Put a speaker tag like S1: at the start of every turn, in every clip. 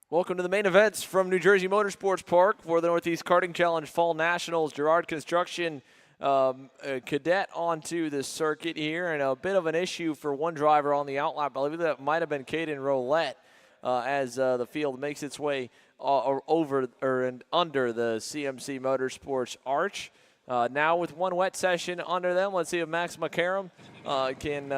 S1: Welcome to the main events from New Jersey Motorsports Park for the Northeast Karting Challenge Fall Nationals. Gerard Construction Cadet onto the circuit here, and a bit of an issue for one driver on the outlap. I believe that might have been Caden Roulette as the field makes its way over and under the CMC Motorsports arch. Now with one wet session under them, let's see if Max McCarron can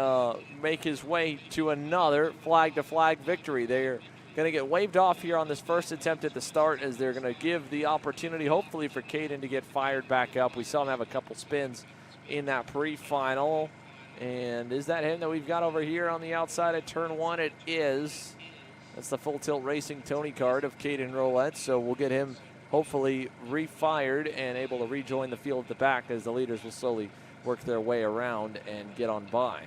S1: make his way to another flag-to-flag victory. They're going to get waved off here on this first attempt at the start, as they're going to give the opportunity, hopefully, for Caden to get fired back up. We saw him have a couple spins in that pre-final. And is that him that we've got over here on the outside at turn one? It is. That's the Full Tilt Racing Tony card of Caden Roulette. So we'll get him hopefully refired and able to rejoin the field at the back, as the leaders will slowly work their way around and get on by.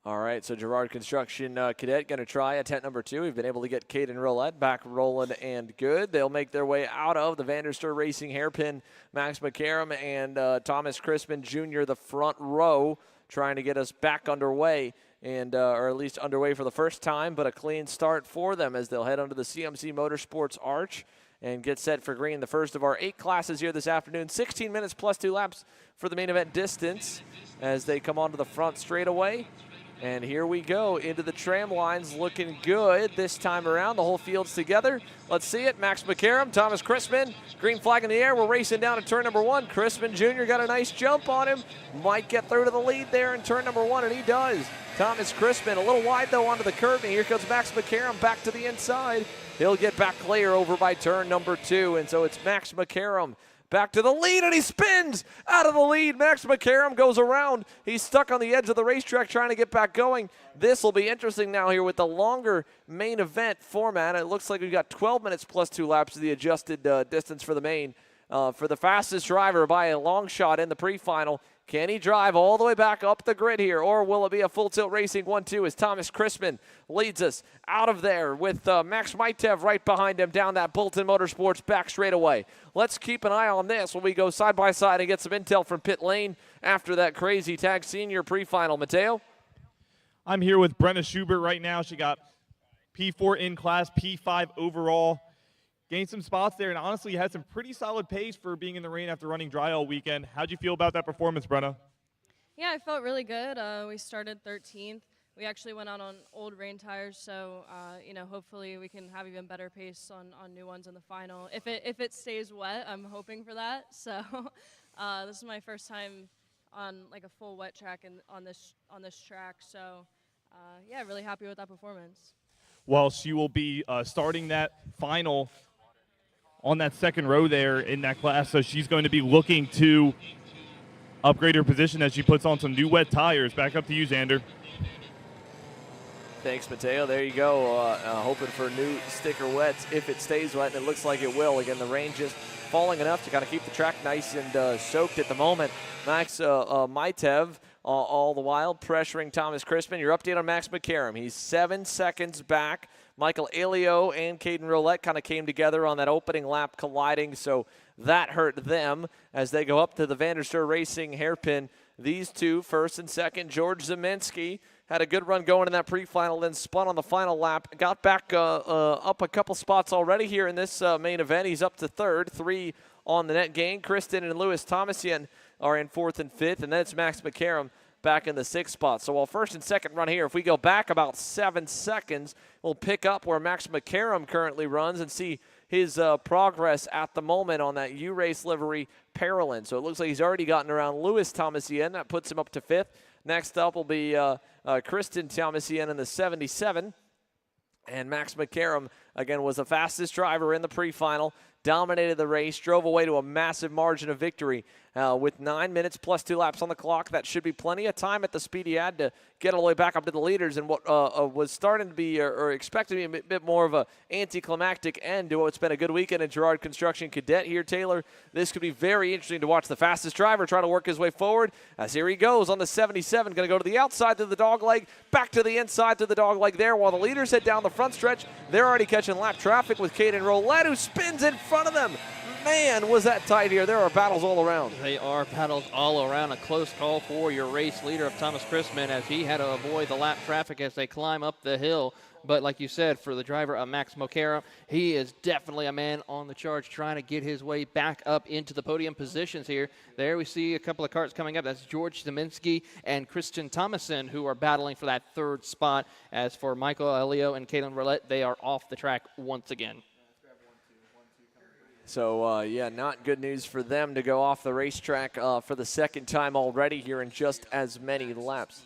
S1: All right, so Gerard Construction Cadet going to try attempt number two. We've been able to get Caden Roulette back rolling and good. They'll make their way out of the Vanderstur Racing hairpin. Max McCarron and Thomas Crispin Jr., the front row, trying to get us back underway, and or at least underway for the first time, but a clean start for them as they'll head under the CMC Motorsports arch and get set for green. The first of our 8 classes here this afternoon. 16 minutes plus 2 laps for the main event distance as they come onto the front straightaway. And here we go into the tram lines, looking good this time around. The whole field's together. Let's see it. Max McCarron, Thomas Crispin, green flag in the air. We're racing down to turn number 1. Crispin Jr. got a nice jump on him. Might get through to the lead there in turn number 1, and he does. Thomas Crispin a little wide, though, onto the curb. And here comes Max McCarron back to the inside. He'll get back clear over by turn number 2, and so it's Max McCarron back to the lead, and he spins out of the lead. Max McCarron goes around. He's stuck on the edge of the racetrack trying to get back going. This will be interesting now here with the longer main event format. It looks like we've got 12 minutes plus 2 laps of the adjusted distance for the main. For the fastest driver by a long shot in the pre-final. Can he drive all the way back up the grid here, or will it be a Full Tilt Racing 1-2 as Thomas Crispin leads us out of there with Max Mitev right behind him down that Bolton Motorsports back straightaway. Let's keep an eye on this when we go side by side and get some intel from pit lane after that crazy Tag Senior pre-final. Mateo?
S2: I'm here with Brenna Schubert right now. She got P4 in class, P5 overall. Gained some spots there, and honestly had some pretty solid pace for being in the rain after running dry all weekend. How'd you feel about that performance, Brenna?
S3: Yeah, I felt really good. We started 13th. We actually went out on old rain tires, so hopefully we can have even better pace on new ones in the final. If it stays wet, I'm hoping for that. So this is my first time on like a full wet track on this track. So yeah, really happy with that performance.
S2: Well, she will be starting that final on that second row there in that class, so she's going to be looking to upgrade her position as she puts on some new wet tires. Back up to you, Xander.
S1: Thanks, Mateo. There you go. Hoping for new sticker wets if it stays wet, and it looks like it will. Again, the rain just falling enough to kind of keep the track nice and soaked at the moment. Max Mitev all the while pressuring Thomas Crispin. Your update on Max McCarron. He's 7 seconds back. Michael Alio and Caden Roulette kind of came together on that opening lap colliding, so that hurt them as they go up to the Vanderstur Racing hairpin. These two, first and second. George Zeminski had a good run going in that pre-final, then spun on the final lap. Got back up a couple spots already here in this main event. He's up to third, 3 on the net gain. Kristen and Lewis Thomasian are in 4th and 5th, and then it's Max McCarron back in the 6th spot. So while first and second run here, if we go back about 7 seconds, we'll pick up where Max McCarron currently runs and see his progress at the moment on that U-Race livery Parolin. So it looks like he's already gotten around Lewis Thomasien. That puts him up to 5th. Next up will be Kristen Thomasien in the 77. And Max McCarron, again, was the fastest driver in the pre-final, dominated the race, drove away to a massive margin of victory with 9 minutes plus 2 laps on the clock. That should be plenty of time at the speed he had to get all the way back up to the leaders, and what was starting to be or expected to be a bit more of a anticlimactic end to what's been a good weekend in Girard Construction Cadet here, Taylor. This could be very interesting to watch the fastest driver try to work his way forward, as here he goes on the 77, going to go to the outside to the dog leg, back to the inside to the dog leg there, while the leaders head down the front stretch. They're already catching lap traffic with Caden Roulette, who spins in front of them. Man, was that tight here. There are battles all around.
S4: They are battles all around. A close call for your race leader of Thomas Chrisman, as he had to avoid the lap traffic as they climb up the hill. But like you said, for the driver of Max McCarron, he is definitely a man on the charge trying to get his way back up into the podium positions here. There we see a couple of karts coming up. That's George Zeminski and Christian Thomason, who are battling for that 3rd spot. As for Michael Elio and Caitlin Roulette, they are off the track once again.
S1: So, yeah, not good news for them to go off the racetrack for the 2nd time already here in just as many laps.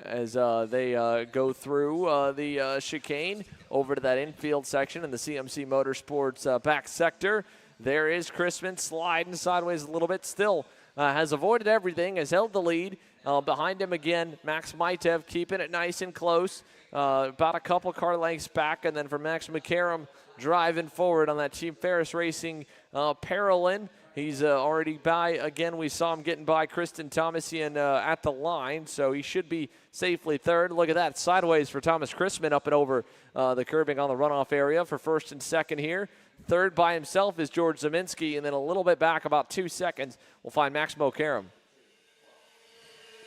S1: As they go through the chicane over to that infield section in the CMC Motorsports back sector. There is Chrisman sliding sideways a little bit. Still has avoided everything, has held the lead. Behind him again, Max Maitev keeping it nice and close. About a couple car lengths back, and then for Max McCarron driving forward on that Team Ferris Racing Parolin. He's already by. Again, we saw him getting by Kristen Thomason at the line, so he should be safely 3rd. Look at that, sideways for Thomas Chrisman up and over the curbing on the runoff area for 1st and 2nd here. 3rd by himself is George Zeminski, and then a little bit back, about 2 seconds, we'll find Max McCarron.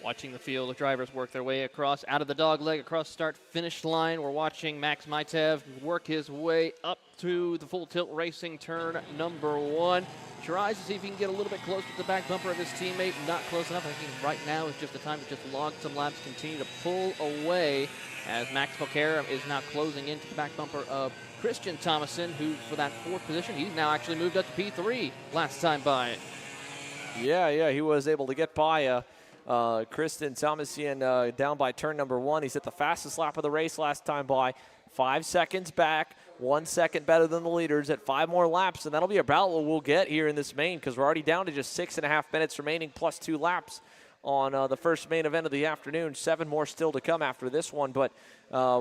S4: Watching the field, the drivers work their way across, out of the dog leg, across start-finish line. We're watching Max Maitev work his way up to the full tilt racing turn number 1. Tries to see if he can get a little bit closer to the back bumper of his teammate. Not close enough. I think right now is just the time to just log some laps, continue to pull away, as Max McCarron is now closing into the back bumper of Christian Thomason, who for that 4th position, he's now actually moved up to P3 last time by.
S1: Yeah, he was able to get by Kristen Thomason down by turn number 1. He's at the fastest lap of the race last time by. 5 seconds back, 1 second better than the leaders at 5 more laps, and that'll be about what we'll get here in this main, because we're already down to just 6.5 minutes remaining plus 2 laps on the first main event of the afternoon. 7 more still to come after this one, but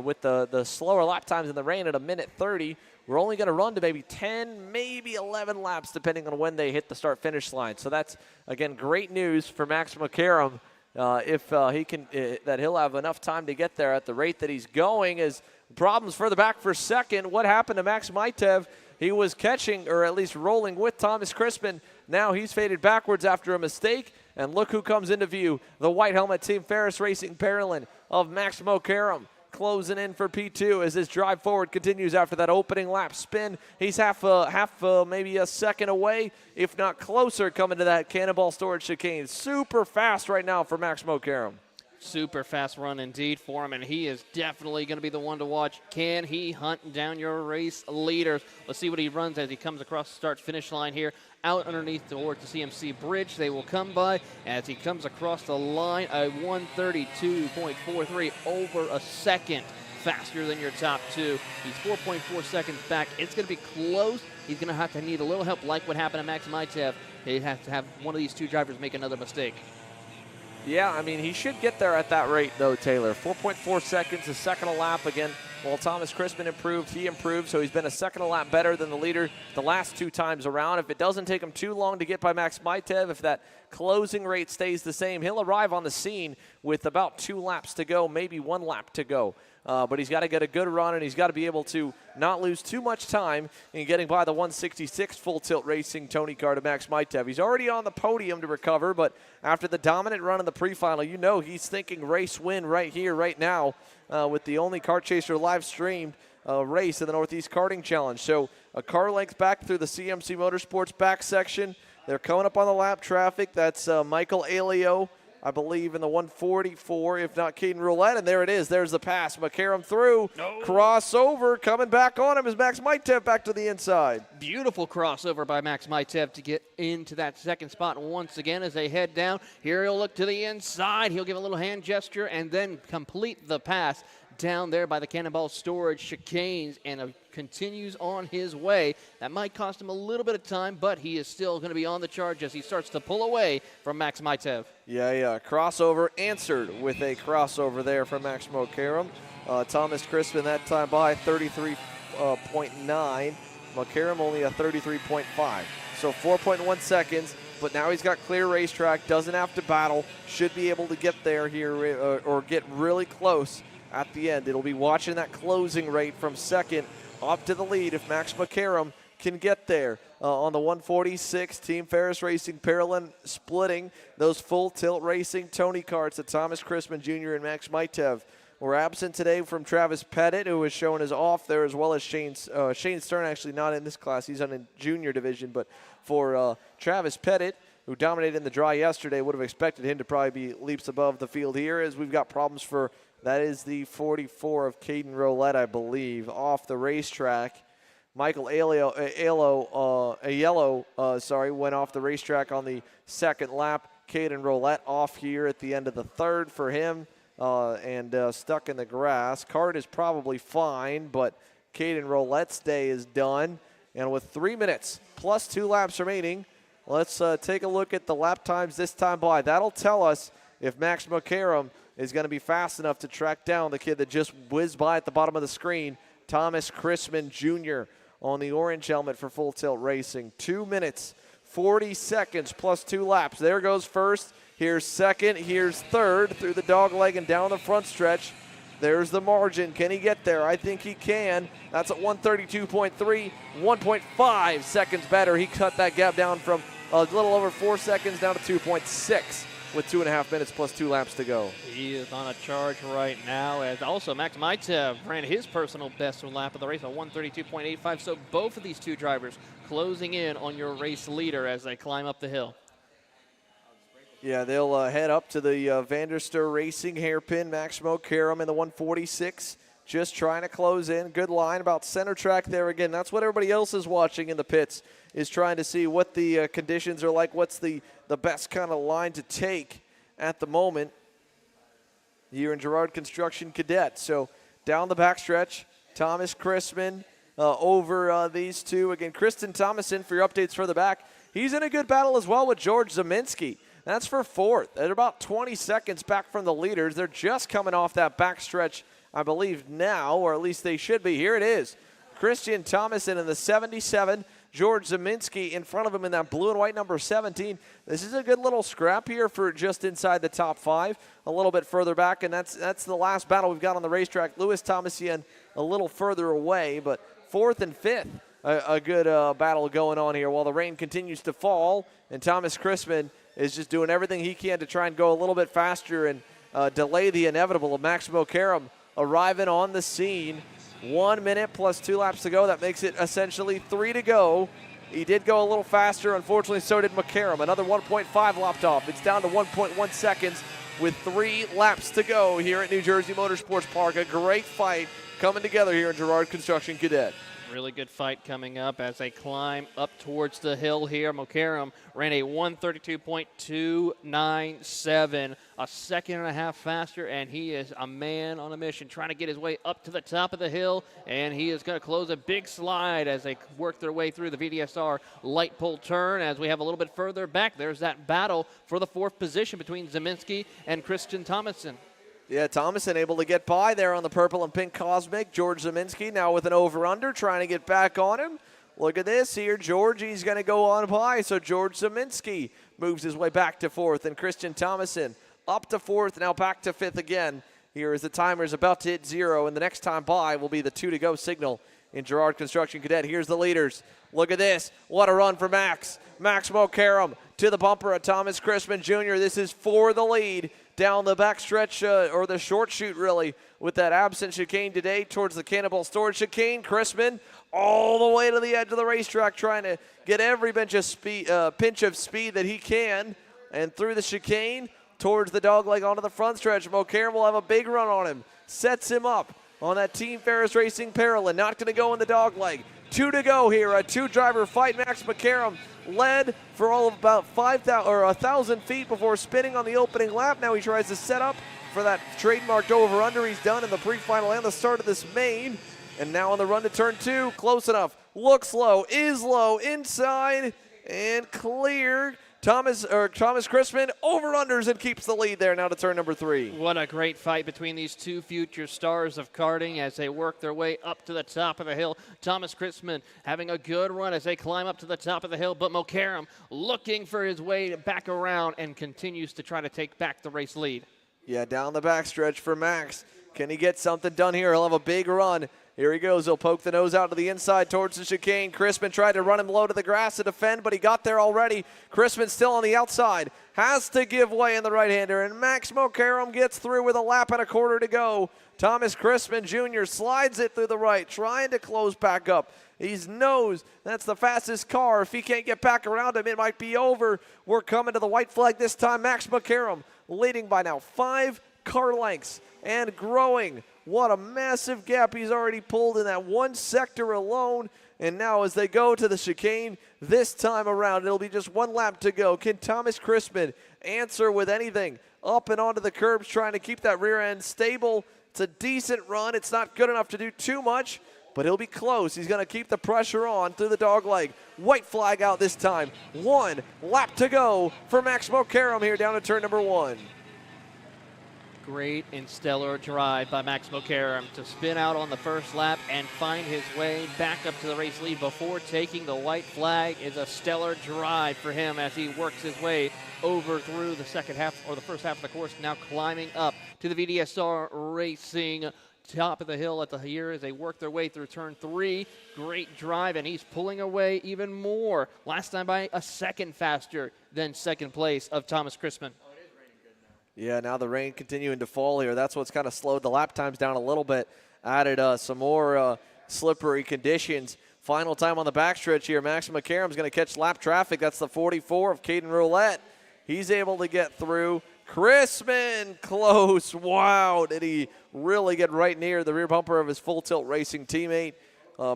S1: with the slower lap times in the rain at 1:30, we're only going to run to maybe 10, maybe 11 laps, depending on when they hit the start-finish line. So that's, again, great news for Max McCarron. If he can, that he'll have enough time to get there at the rate that he's going. Is problems further back for 2nd. What happened to Max Maitev? He was catching, or at least rolling with Thomas Chrisman. Now he's faded backwards after a mistake. And look who comes into view. The white helmet Team Ferris Racing Parolin of Max McCarron closing in for P2 as this drive forward continues after that opening lap spin. He's maybe a second away, if not closer, coming to that Cannonball Storage chicane. Super fast right now for Max McCarron.
S4: Super fast run indeed for him, and he is definitely going to be the one to watch. Can he hunt down your race leaders? Let's see what he runs as he comes across the start-finish line here. Out underneath towards the CMC bridge, they will come by as he comes across the line. A 1:32.43, over a second faster than your top 2. He's 4.4 seconds back. It's going to be close. He's going to need a little help, like what happened to Max Maitev. He has to have one of these 2 drivers make another mistake.
S1: Yeah, I mean, he should get there at that rate, though, Taylor. 4.4 seconds, a second a lap. Again, while Thomas Chrisman improved, he improved, so he's been a second a lap better than the leader the last 2 times around. If it doesn't take him too long to get by Max Maitev, if that closing rate stays the same, he'll arrive on the scene with about 2 laps to go, maybe 1 lap to go. But he's got to get a good run, and he's got to be able to not lose too much time in getting by the 166 Full Tilt Racing Tony Kart of Max Maitev. He's already on the podium to recover, but after the dominant run in the pre-final, you know he's thinking race win right here, right now, with the only Kart Chaser live streamed race in the Northeast Karting Challenge. So a car length back through the CMC Motorsports back section. They're coming up on the lap traffic. That's Michael Alio I believe, in the 144, if not Caden Roulette. And there it is. There's the pass. McCarron through. No. Crossover. Coming back on him is Max Maitev back to the inside.
S4: Beautiful crossover by Max Maitev to get into that second spot. And once again, as they head down, here he'll look to the inside. He'll give a little hand gesture and then complete the pass down there by the Cannonball Storage chicanes and continues on his way. That might cost him a little bit of time, but he is still going to be on the charge as he starts to pull away from Max Maitev.
S1: Yeah. Crossover answered with a crossover there from Max McCarron. Thomas Crispin that time by 33.9. McCarron only a 33.5. So 4.1 seconds, but now he's got clear racetrack, doesn't have to battle, should be able to get there here or get really close at the end. It'll be watching that closing rate from second up to the lead if Max McCarron can get there. On the 146, Team Ferris Racing parallel splitting those full tilt racing Tony karts at Thomas Crispin Jr. and Max Maitev. We're absent today from Travis Pettit, who was shown as off there, as well as Shane Stern, actually not in this class. He's on a junior division, but for Travis Pettit, who dominated in the draw yesterday, would have expected him to probably be leaps above the field here, as we've got problems for, that is the 44 of Caden Roulette, I believe, off the racetrack. Michael Aiello went off the racetrack on the second lap. Caden Roulette off here at the end of the third for him and stuck in the grass. Kart is probably fine, but Caden Roulette's day is done. And with 3 minutes plus 2 laps remaining, let's take a look at the lap times this time by. That'll tell us if Max McCarron is going to be fast enough to track down the kid that just whizzed by at the bottom of the screen, Thomas Crispin Jr. on the orange helmet for Full Tilt Racing. 2 minutes, 40 seconds plus 2 laps. There goes first. Here's second. Here's third through the dog leg and down the front stretch. There's the margin. Can he get there? I think he can. That's at 132.3, 1.5 seconds better. He cut that gap down from a little over 4 seconds down to 2.6 with 2.5 minutes plus 2 laps to go.
S4: He is on a charge right now, as also Max Maitev ran his personal best lap of the race, a 132.85. So both of these two drivers closing in on your race leader as they climb up the hill.
S1: Yeah, they'll head up to the Vanderster Racing hairpin. Max McCarron in the 146, just trying to close in. Good line about center track there again. That's what everybody else is watching in the pits, is trying to see what the conditions are like, what's the best kind of line to take at the moment here in Girard Construction Cadet. So down the backstretch, Thomas Crispin over these two. Again, Kristen Thomason for your updates further back. He's in a good battle as well with George Zeminski. That's for fourth. They're about 20 seconds back from the leaders. They're just coming off that backstretch, I believe, now, or at least they should be. Here it is. Christian Thomason in the 77. George Zeminski in front of him in that blue and white number 17. This is a good little scrap here for just inside the top 5. A little bit further back, and that's the last battle we've got on the racetrack. Lewis Thomasian a little further away, but fourth and fifth. A good battle going on here while the rain continues to fall, and Thomas Crispin is just doing everything he can to try and go a little bit faster and delay the inevitable of Max McCarron arriving on the scene. 1 minute plus 2 laps to go. That makes it essentially 3 to go. He did go a little faster. Unfortunately, so did McCarron. Another 1.5 lopped off. It's down to 1.1 seconds with 3 laps to go here at New Jersey Motorsports Park. A great fight coming together here in Girard Construction Cadet.
S4: Really good fight coming up as they climb up towards the hill here. McCarron ran a 132.297, a second and a half faster, and he is a man on a mission trying to get his way up to the top of the hill, and he is going to close a big slide as they work their way through the VDSR light pole turn. As we have a little bit further back, there's that battle for the 4th position between Zeminski and Christian Thomason.
S1: Yeah, Thomason able to get by there on the purple and pink Cosmic. George Zeminski now with an over-under, trying to get back on him. Look at this here. Georgie's going to go on by, so George Zeminski moves his way back to 4th, and Christian Thomason up to 4th, now back to 5th again. Here as the timer is about to hit 0, and the next time by will be the 2 to go signal in Girard Construction Cadet. Here's the leaders. Look at this. What a run for Max. Max McCarron to the bumper of Thomas Crispin Jr. This is for the lead down the backstretch, or the short chute really, with that absent chicane today towards the Cannonball Storage chicane. Crispin all the way to the edge of the racetrack, trying to get every pinch of speed that he can, and through the chicane towards the dog leg onto the front stretch. McCarron will have a big run on him. Sets him up on that Team Ferris Racing parallel. Not going to go in the dog leg. 2 to go here. A 2-driver fight. Max McCarron led for all of about 1,000 feet before spinning on the opening lap. Now he tries to set up for that trademarked over-under he's done in the pre-final and the start of this main. And now on the run to turn 2, close enough. Looks low, is low, inside, and clear. Thomas Crispin over-unders and keeps the lead there now to turn number 3.
S4: What a great fight between these two future stars of karting as they work their way up to the top of the hill. Thomas Crispin having a good run as they climb up to the top of the hill, but McCarron looking for his way back around and continues to try to take back the race lead.
S1: Yeah, down the backstretch for Max. Can he get something done here? He'll have a big run. Here he goes. He'll poke the nose out to the inside towards the chicane. Crispin tried to run him low to the grass to defend, but he got there already. Crispin still on the outside. Has to give way in the right-hander, and Max McCarron gets through with a lap and a quarter to go. Thomas Crispin Jr. slides it through the right, trying to close back up. He knows that's the fastest car. If he can't get back around him, it might be over. We're coming to the white flag this time. Max McCarron leading by now 5 car lengths and growing. What a massive gap he's already pulled in that one sector alone. And now as they go to the chicane this time around, it'll be just 1 lap to go. Can Thomas Crispin answer with anything? Up and onto the curbs, trying to keep that rear end stable. It's a decent run. It's not good enough to do too much, but he'll be close. He's going to keep the pressure on through the dog leg. White flag out this time. 1 lap to go for Max McCarron here down to turn number 1.
S4: Great and stellar drive by Max McCarron to spin out on the first lap and find his way back up to the race lead before taking the white flag. Is a stellar drive for him as he works his way over through the second half or the first half of the course, now climbing up to the VDSR Racing top of the hill at the here as they work their way through turn 3. Great drive, and he's pulling away even more. Last time by a second faster than second place of Thomas Crispin.
S1: Yeah, now the rain continuing to fall here. That's what's kind of slowed the lap times down a little bit. Added some more slippery conditions. Final time on the backstretch here. Max McCarron's going to catch lap traffic. That's the 44 of Caden Roulette. He's able to get through. Crispin close. Wow, did he really get right near the rear bumper of his Full Tilt Racing teammate.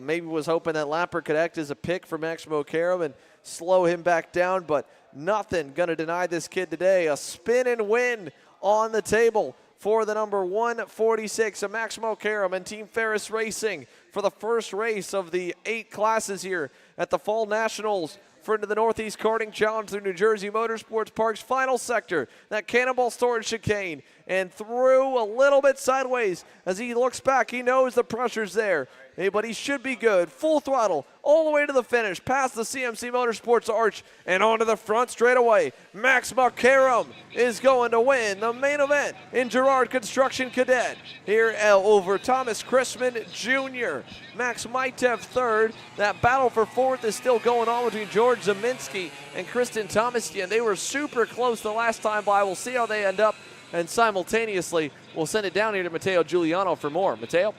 S1: Maybe was hoping that lapper could act as a pick for Max McCarron and slow him back down, but nothing going to deny this kid today. A spin and win on the table for the number 146 of Max McCarron and Team Ferris Racing for the first race of the 8 classes here at the Fall Nationals for the Northeast Karting Challenge through New Jersey Motorsports Park's final sector, that Cannonball Storage chicane, and through a little bit sideways. As he looks back, he knows the pressure's there, but he should be good. Full throttle all the way to the finish, past the CMC Motorsports arch, and onto the front straightaway. Max McCarron is going to win the main event in Girard Construction Cadet here over Thomas Crispin Jr. Max might have third. That battle for fourth is still going on between George Zeminski and Kristen Thomastian. They were super close the last time by. We'll see how they end up. And simultaneously, we'll send it down here to Matteo Giuliano for more. Matteo?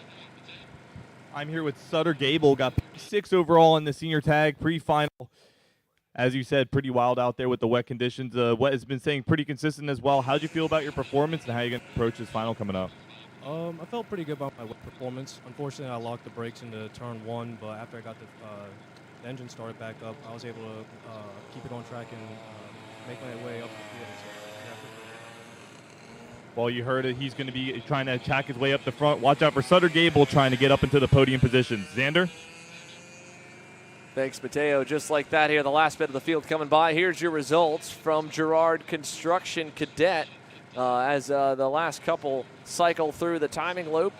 S2: I'm here with Sutter Gable, got 6 overall in the senior tag pre-final. As you said, pretty wild out there with the wet conditions. Wet has been staying pretty consistent as well. How'd you feel about your performance and how you going to approach this final coming up?
S5: I felt pretty good about my wet performance. Unfortunately, I locked the brakes into turn 1, but after I got the engine started back up, I was able to keep it on track and make my way up the field.
S2: Well, you heard it. He's going to be trying to attack his way up the front. Watch out for Sutter Gable trying to get up into the podium position. Xander?
S1: Thanks, Mateo. Just like that here, the last bit of the field coming by. Here's your results from Girard Construction Cadet as the last couple cycle through the timing loop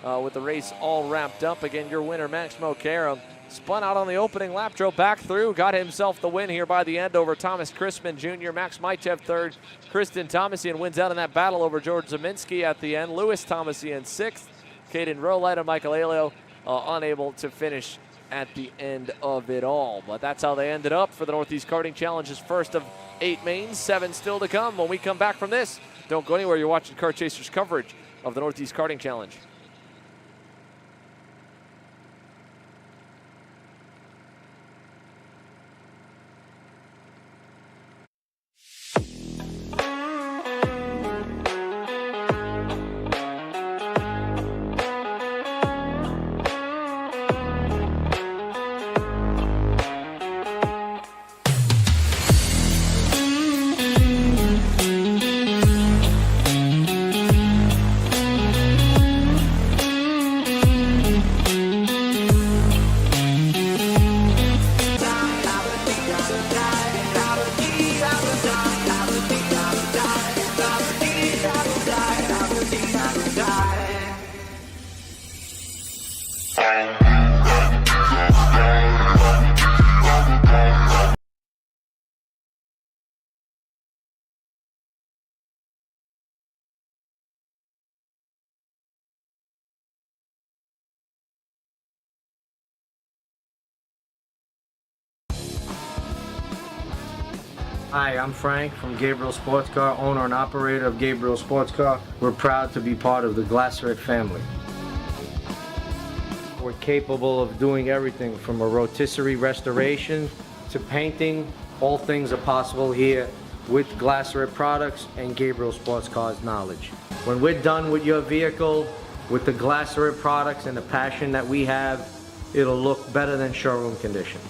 S1: with the race all wrapped up. Again, your winner, Max McCarron, spun out on the opening lap, drove back through, got himself the win here by the end over Thomas Crispin Jr. Max Mychev third. Kristen Thomasian wins out in that battle over George Zeminski at the end. Lewis Thomasian sixth. Caden Roulette and Michael Aleo unable to finish at the end of it all. But that's how they ended up for the Northeast Karting Challenge's first of 8 mains. 7 still to come. When we come back from this, don't go anywhere. You're watching Kart Chasers coverage of the Northeast Karting Challenge.
S6: Hi, I'm Frank from Gabriel Sports Car, owner and operator of Gabriel Sports Car. We're proud to be part of the Glasseret family. We're capable of doing everything from a rotisserie restoration to painting. All things are possible here with Glasseret products and Gabriel Sports Car's knowledge. When we're done with your vehicle, with the Glasseret products and the passion that we have, it'll look better than showroom condition.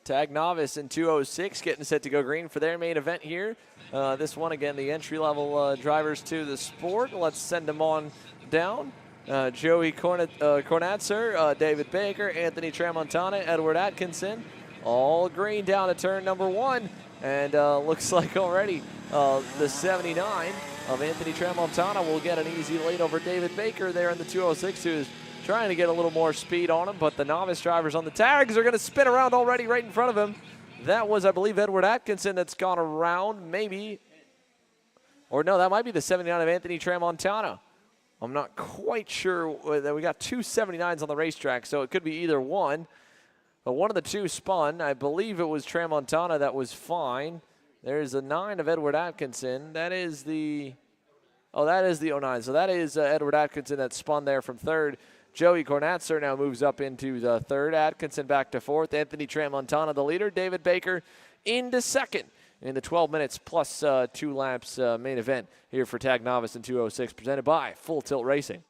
S1: Tag Novice in 206 getting set to go green for their main event here. This one, again, the entry-level drivers to the sport. Let's send them on down. Joey Kornatzer, David Baker, Anthony Tramontana, Edward Atkinson, all green down to turn number 1. And looks like already the 79 of Anthony Tramontana will get an easy lead over David Baker there in the 206, who's trying to get a little more speed on him, but the novice drivers on the tags are going to spin around already right in front of him. That was, I believe, Edward Atkinson that's gone around, maybe. Or no, that might be the 79 of Anthony Tramontana. I'm not quite sure. We got two 79s on the racetrack, so it could be either one. But one of the two spun. I believe it was Tramontana that was fine. There's a 9 of Edward Atkinson. That is the 09. So that is Edward Atkinson that spun there from third. Joey Kornatzer now moves up into the third. Atkinson back to fourth. Anthony Tramontana, the leader. David Baker into second in the 12 minutes plus 2 laps main event here for Tag Novice in 206, presented by Full Tilt Racing.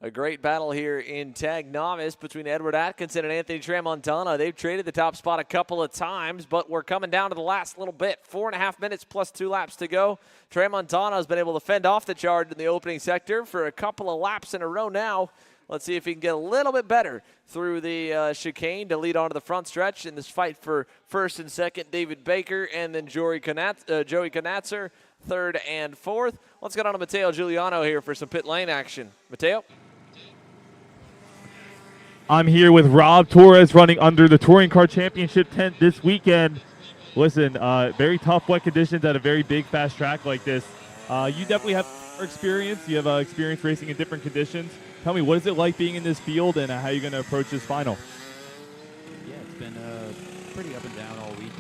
S1: A great battle here in Tag Novice between Edward Atkinson and Anthony Tramontana. They've traded the top spot a couple of times, but we're coming down to the last little bit. 4.5 minutes plus 2 laps to go. Tramontana has been able to fend off the charge in the opening sector for a couple of laps in a row now. Let's see if he can get a little bit better through the chicane to lead onto the front stretch in this fight for first and second. David Baker and then Joey Knatzer, third and fourth. Let's get on to Matteo Giuliano here for some pit lane action. Matteo?
S2: I'm here with Rob Torres running under the Touring Car Championship tent this weekend. Listen, very tough wet conditions at a very big, fast track like this. You definitely have experience. You have experience racing in different conditions. Tell me, what is it like being in this field, and how are you going to approach this final?
S7: Yeah, it's been pretty up and down all week,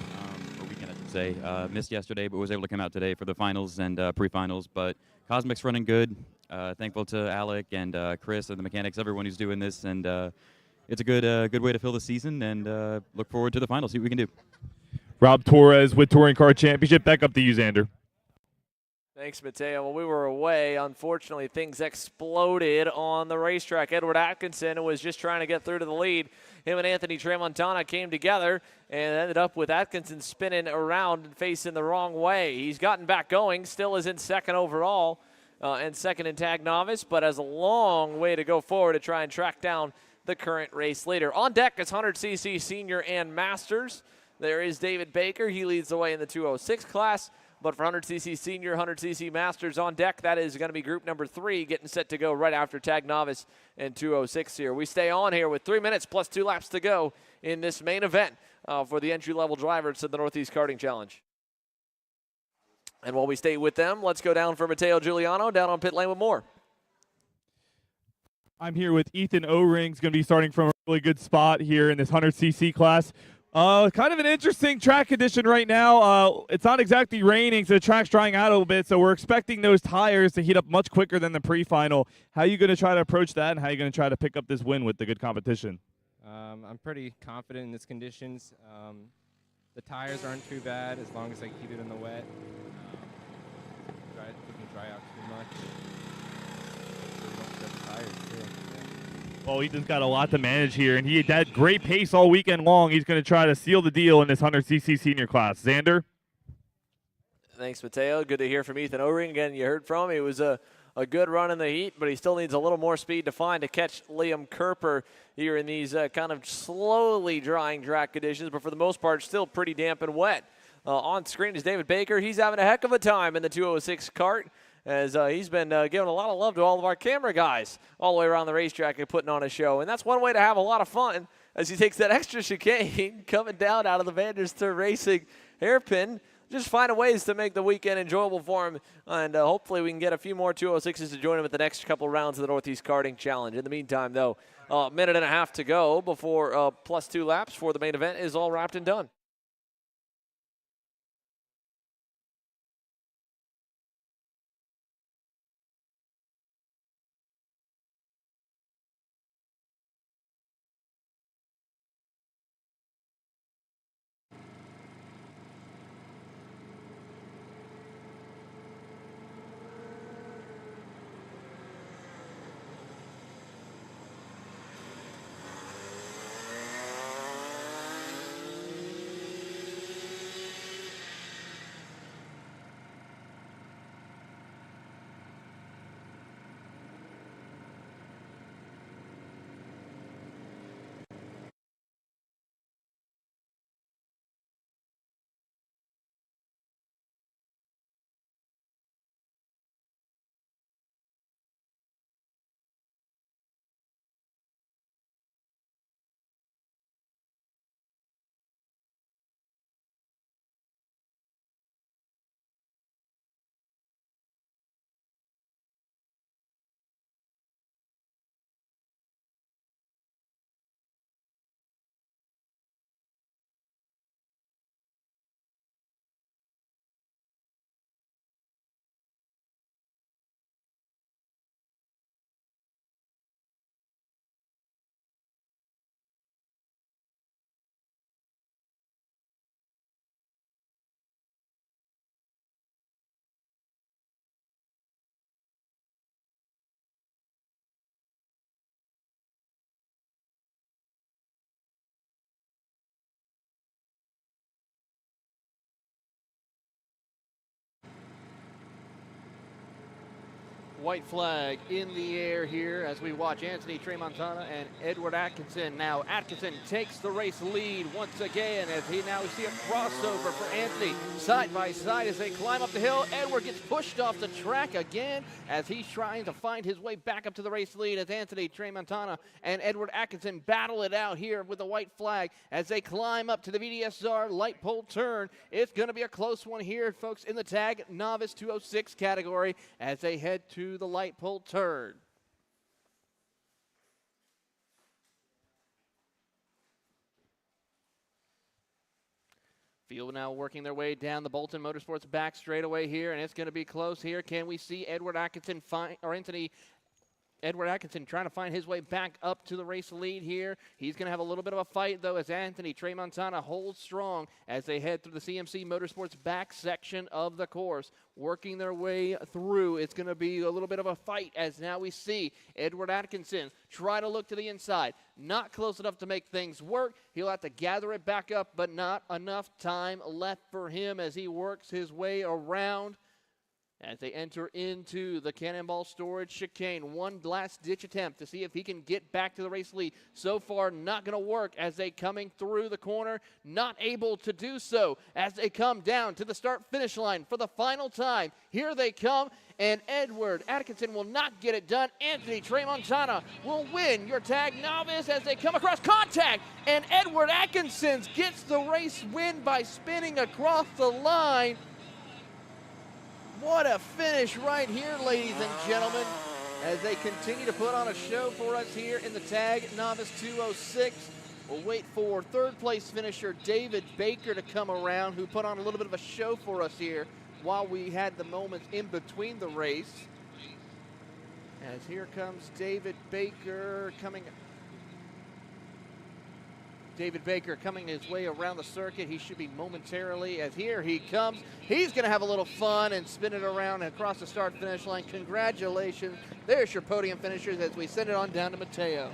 S7: or weekend I should say. Missed yesterday, but was able to come out today for the finals and pre-finals. But Cosmic's running good. Thankful to Alec and Chris and the mechanics, everyone who's doing this, and it's a good way to fill the season, and look forward to the finals, see what we can do.
S2: Rob Torres with Touring Car Championship. Back up to you, Xander.
S1: Thanks, Matteo. When we were away, unfortunately, things exploded on the racetrack. Edward Atkinson was just trying to get through to the lead. Him and Anthony Tramontana came together and ended up with Atkinson spinning around and facing the wrong way. He's gotten back going, still is in second overall and second in Tag Novice, but has a long way to go forward to try and track down the current race leader. On deck is 100cc Senior and Masters. There is David Baker. He leads the way in the 206 class. But for 100cc Senior, 100cc Masters on deck, that is going to be group number 3 getting set to go right after Tag Novice and 206 here. We stay on here with 3 minutes plus 2 laps to go in this main event for the entry-level drivers to the Northeast Karting Challenge. And while we stay with them, let's go down for Matteo Giuliano down on pit lane with more.
S2: I'm here with Ethan O-Ring's going to be starting from a really good spot here in this 100cc class. Kind of an interesting track condition right now. It's not exactly raining, so the track's drying out a little bit, so we're expecting those tires to heat up much quicker than the pre-final. How are you going to try to approach that, and how are you going to try to pick up this win with the good competition?
S8: I'm pretty confident in these conditions. The tires aren't too bad as long as I keep it in the wet. It doesn't dry out too much.
S2: Well, Ethan's got a lot to manage here, and he had great pace all weekend long. He's going to try to seal the deal in this 100cc Senior class. Xander?
S1: Thanks, Matteo. Good to hear from Ethan O-Ring. Again, you heard from him. It was a good run in the heat, but he still needs a little more speed to find to catch Liam Kerper here in these kind of slowly drying track conditions, but for the most part, still pretty damp and wet. On screen is David Baker. He's having a heck of a time in the 206 Kart, as he's been giving a lot of love to all of our camera guys all the way around the racetrack and putting on a show. And that's one way to have a lot of fun as he takes that extra chicane coming down out of the Vanderster Racing hairpin. Just finding ways to make the weekend enjoyable for him, and hopefully we can get a few more 206s to join him at the next couple rounds of the Northeast Karting Challenge. In the meantime, though, a minute and a half to go before plus 2 laps for the main event is all wrapped and done.
S4: White flag in the air here as we watch Anthony Tramontana and Edward Atkinson. Now Atkinson takes the race lead once again as we see a crossover for Anthony. Side by side as they climb up the hill. Edward gets pushed off the track again as he's trying to find his way back up to the race lead as Anthony Tramontana and Edward Atkinson battle it out here with the white flag as they climb up to the VDSR light pole turn. It's going to be a close one here, folks, in the tag novice 206 category as they head to the light pole turn. Field now working their way down the Bolton Motorsports back straightaway here, and it's going to be close here. Can we see Edward Atkinson Edward Atkinson trying to find his way back up to the race lead here. He's going to have a little bit of a fight, though, as Anthony Tramontana holds strong as they head through the CMC Motorsports back section of the course. Working their way through. It's going to be a little bit of a fight as now we see Edward Atkinson try to look to the inside. Not close enough to make things work. He'll have to gather it back up, but not enough time left for him as he works his way around. As they enter into the Cannonball Storage chicane, one last-ditch attempt to see if he can get back to the race lead. So far, not going to work as they coming through the corner, not able to do so as they come down to the start-finish line for the final time. Here they come, and Edward Atkinson will not get it done. Anthony Tramontana will win your tag novice as they come across contact, and Edward Atkinson gets the race win by spinning across the line. What a finish right here, ladies and gentlemen, as they continue to put on a show for us here in the tag novice 206. We'll wait for third place finisher David Baker to come around, who put on a little bit of a show for us here while we had the moments in between the race. As here comes David Baker coming his way around the circuit. He should be momentarily, as here he comes. He's going to have a little fun and spin it around across the start-finish line. Congratulations. There's your podium finishers as we send it on down to Mateo.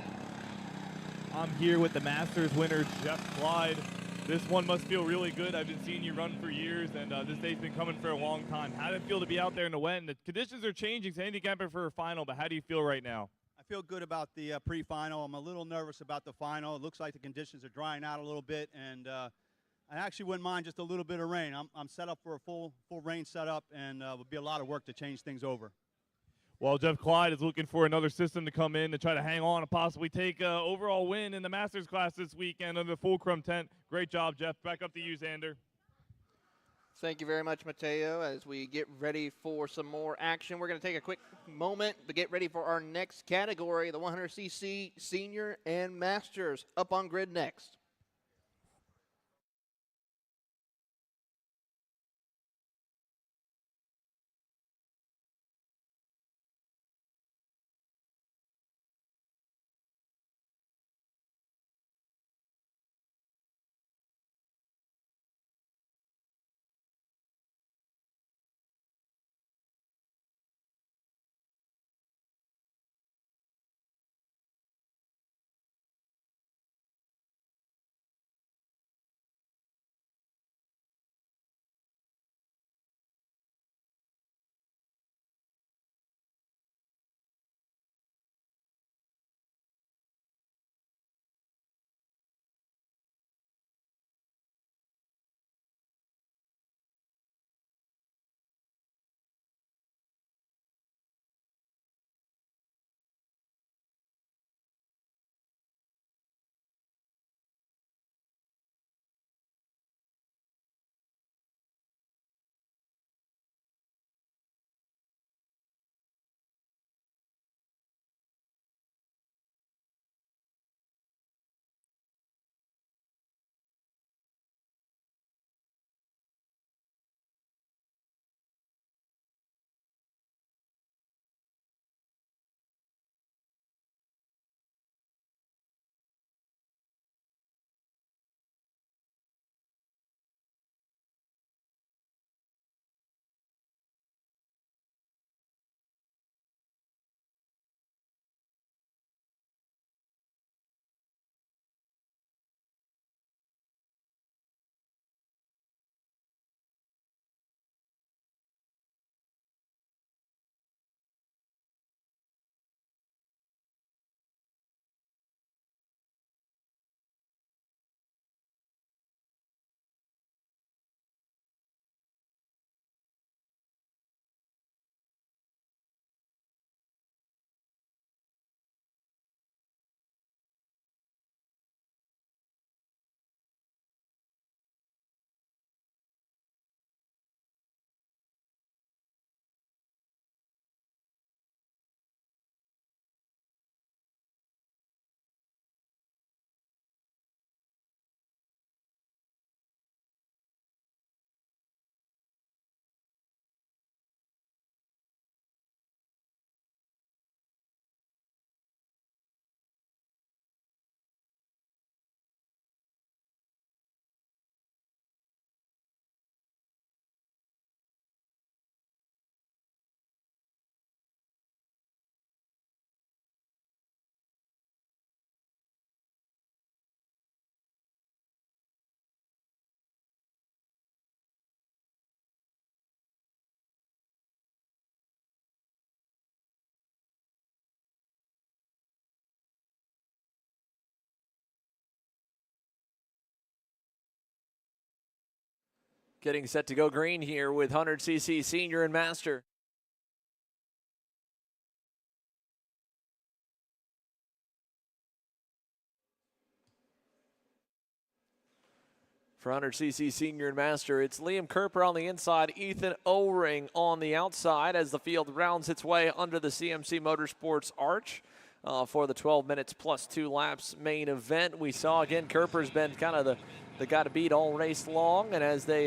S2: I'm here with the Masters winner, Jeff Clyde. This one must feel really good. I've been seeing you run for years, and this day's been coming for a long time. How did it feel to be out there in the wet? And the conditions are changing, so handicapping for a final, but how do you feel right now?
S9: I feel good about the pre-final. I'm a little nervous about the final. It looks like the conditions are drying out a little bit, and I actually wouldn't mind just a little bit of rain. I'm set up for a full rain setup, and it would be a lot of work to change things over.
S2: Well, Jeff Clyde is looking for another system to come in to try to hang on and possibly take an overall win in the Masters class this weekend under the Fulcrum tent. Great job, Jeff. Back up to you, Xander.
S4: Thank you very much, Mateo. As we get ready for some more action, we're going to take a quick moment to get ready for our next category, the 100cc Senior and Masters. Up on grid next.
S1: Getting set to go green here with 100cc Senior and Master. For 100cc Senior and Master, it's Liam Kerper on the inside, Ethan O-Ring on the outside as the field rounds its way under the CMC Motorsports arch for the 12 minutes plus 2 laps main event. We saw again Kerper's been kind of the guy to beat all race long, and as they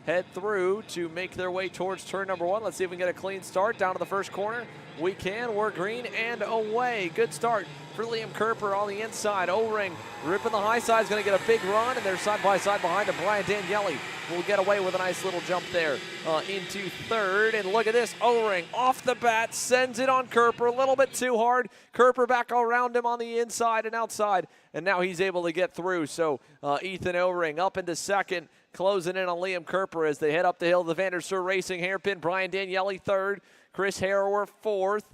S1: head through to make their way towards turn number 1, let's see if we can get a clean start down to the first corner. We can. We're green and away. Good start for Liam Kerper on the inside. O-Ring ripping the high side, is going to get a big run, and they're side by side behind him. Brian Daniele will get away with a nice little jump there into third. And look at this, O-Ring off the bat sends it on Kerper a little bit too hard. Kerper back around him on the inside and outside, and now he's able to get through. So Ethan O-Ring up into second, closing in on Liam Kerper as they head up the hill. The Vanderstur Racing hairpin. Brian Daniele third, Chris Harrower fourth.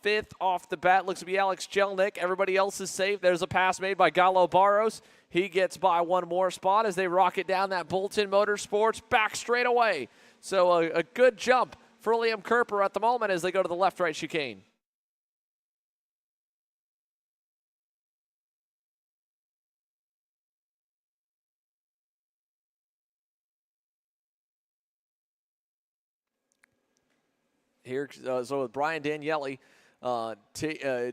S1: Fifth off the bat looks to be Alex Jelnick. Everybody else is safe. There's a pass made by Gallo Barros. He gets by one more spot as they rocket down that Bolton Motorsports back straight away. So a good jump for Liam Kerper at the moment as they go to the left-right chicane. Here, so with Brian Daniele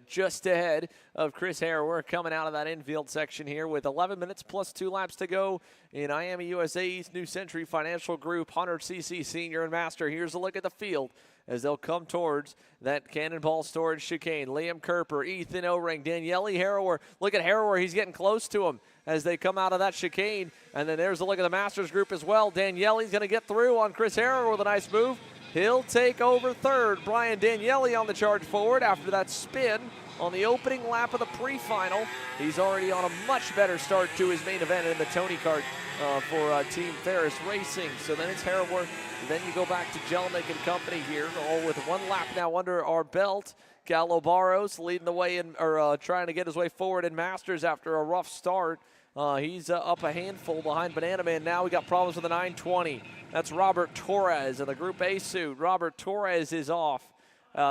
S1: just ahead of Chris Harrower coming out of that infield section here with 11 minutes plus 2 laps to go in IAME USA East New Century Financial Group 100cc Senior and Master. Here's a look at the field as they'll come towards that Cannonball Storage chicane. Liam Kerper, Ethan O-Ring, Daniele Harrower. Look at Harrower, he's getting close to him as they come out of that chicane. And then there's a look at the Masters group as well. Daniele's going to get through on Chris Harrower with a nice move. He'll take over third. Brian Daniele on the charge forward after that spin on the opening lap of the pre-final. He's already on a much better start to his main event in the Tony Kart for Team Ferris Racing. So then it's Harrower. Then you go back to Jelnick and company here, all with 1 lap now under our belt. Gallo Barros leading the way in, or trying to get his way forward in Masters after a rough start. He's up a handful behind Banana Man. Now we got problems with the 920. That's Robert Torres in the Group A suit. Robert Torres is off,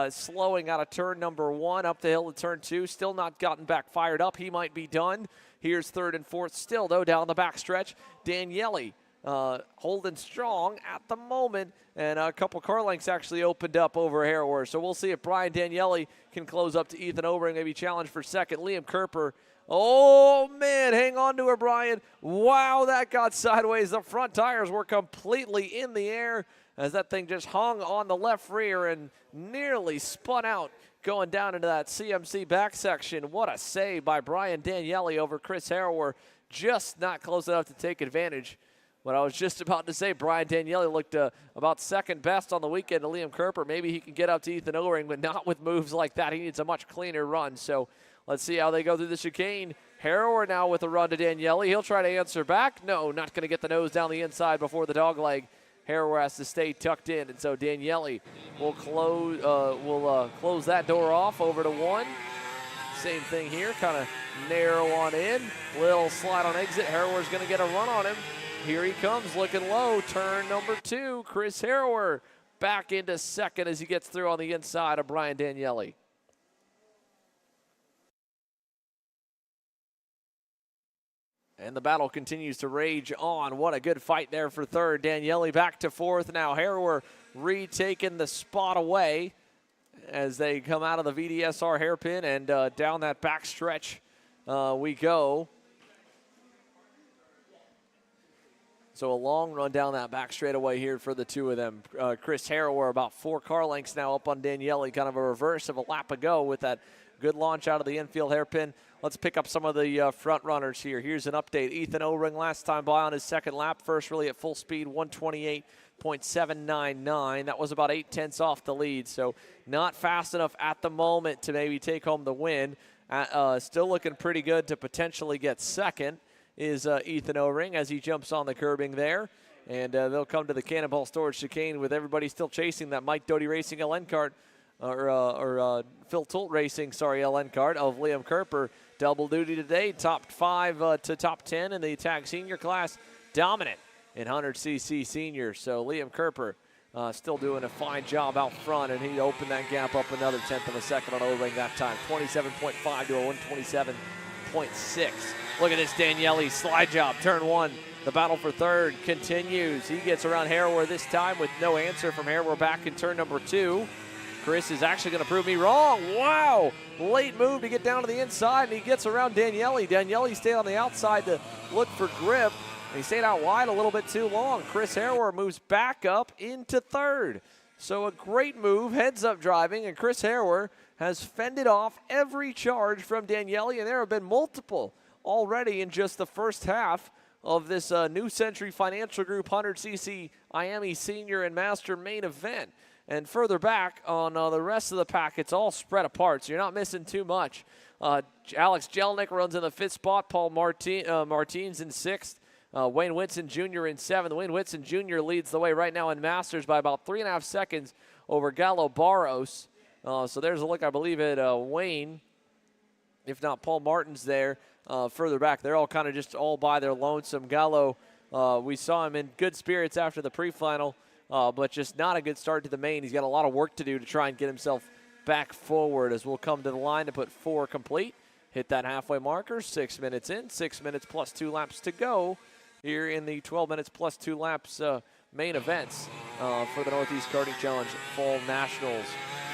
S1: slowing out of turn number 1 up the hill to turn 2. Still not gotten back fired up. He might be done. Here's third and fourth still, though, down the backstretch. Daniele holding strong at the moment, and a couple car lengths actually opened up over Harrower. So we'll see if Brian Daniele can close up to Ethan O-Ring, maybe challenge for second. Liam Kerper. Oh, man, hang on to her, Brian. Wow, that got sideways. The front tires were completely in the air as that thing just hung on the left rear and nearly spun out going down into that CMC back section. What a save by Brian Daniele over Chris Harrower. Just not close enough to take advantage. But I was just about to say Brian Daniele looked about second best on the weekend to Liam Kerper. Maybe he can get up to Ethan O-Ring, but not with moves like that. He needs a much cleaner run. So let's see how they go through the chicane. Harrower now with a run to Daniele. He'll try to answer back. No, not going to get the nose down the inside before the dog leg. Harrower has to stay tucked in, and so Daniele will close that door off over to 1. Same thing here, kind of narrow on in. Little slide on exit. Harrower's going to get a run on him. Here he comes, looking low. Turn number 2, Chris Harrower back into second as he gets through on the inside of Brian Daniele. And the battle continues to rage on. What a good fight there for third. Daniele back to fourth. Now Harrower retaking the spot away as they come out of the VDSR hairpin and down that back stretch we go. So a long run down that back straightaway here for the two of them. Chris Harrower about 4 car lengths now up on Daniele, kind of a reverse of a lap ago with that good launch out of the infield hairpin. Let's pick up some of the front runners here. Here's an update. Ethan O-Ring last time by on his second lap. First really at full speed, 128.799. That was about 8/10 off the lead, so not fast enough at the moment to maybe take home the win. Still looking pretty good to potentially get second is Ethan O-Ring as he jumps on the curbing there. And they'll come to the Cannonball Storage chicane with everybody still chasing that Mike Doty Racing LN cart, or Phil Tult Racing, LN cart of Liam Kerper. Double duty today, top 5 to top 10 in the tag senior class. Dominant in 100cc senior. So Liam Kerper still doing a fine job out front, and he opened that gap up another 1/10 of a second on O-ring that time. 27.5 to a 127.6. Look at this Daniele slide job, turn 1. The battle for third continues. He gets around Harrower this time with no answer from Harrower back in turn number 2. Chris is actually going to prove me wrong. Wow, late move to get down to the inside, and he gets around Daniele. Daniele stayed on the outside to look for grip, and he stayed out wide a little bit too long. Chris Harrower moves back up into third. So a great move, heads up driving, and Chris Harrower has fended off every charge from Daniele, and there have been multiple already in just the first half of this New Century Financial Group 100cc Miami Senior and Master main event. And further back on the rest of the pack, it's all spread apart, so you're not missing too much. Alex Jelnick runs in the 5th spot. Paul Martins in 6th. Wayne Whitson Jr. in 7th. Wayne Whitson Jr. leads the way right now in Masters by about 3.5 seconds over Gallo Barros. So there's a look, I believe, at Wayne, if not Paul Martins there. Further back, they're all kind of just all by their lonesome. Gallo, we saw him in good spirits after the pre-final, but just not a good start to the main. He's got a lot of work to do to try and get himself back forward, as we'll come to the line to put 4 complete. Hit that halfway marker, 6 minutes in, 6 minutes plus 2 laps to go here in the 12 minutes plus 2 laps main events for the Northeast Karting Challenge Fall Nationals.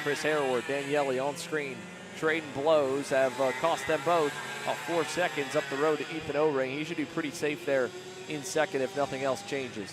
S1: Chris Harrower, Daniele on screen. Trading blows have cost them both about 4 seconds up the road to Ethan O-Ring. He should be pretty safe there in second if nothing else changes.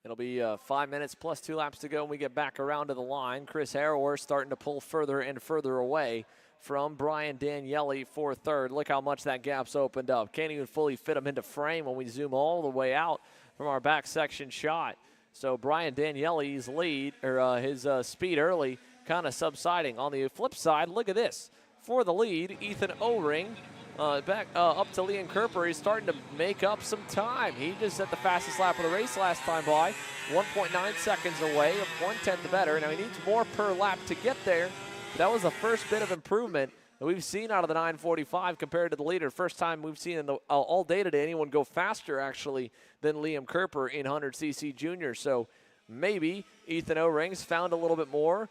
S1: It'll be 5 minutes plus 2 laps to go when we get back around to the line. Chris Harrower starting to pull further and further away from Brian Daniele for third. Look how much that gap's opened up. Can't even fully fit him into frame when we zoom all the way out from our back section shot. So Brian Daniele's lead, or his speed early, kind of subsiding. On the flip side, look at this. For the lead, Ethan O-Ring. Back up to Liam Kerper. He's starting to make up some time. He just set the fastest lap of the race last time by, 1.9 seconds away, 1/10 better. Now he needs more per lap to get there. That was the first bit of improvement that we've seen out of the 945 compared to the leader. First time we've seen in the all day today anyone go faster actually than Liam Kerper in 100cc junior. So maybe Ethan O-Ring's found a little bit more,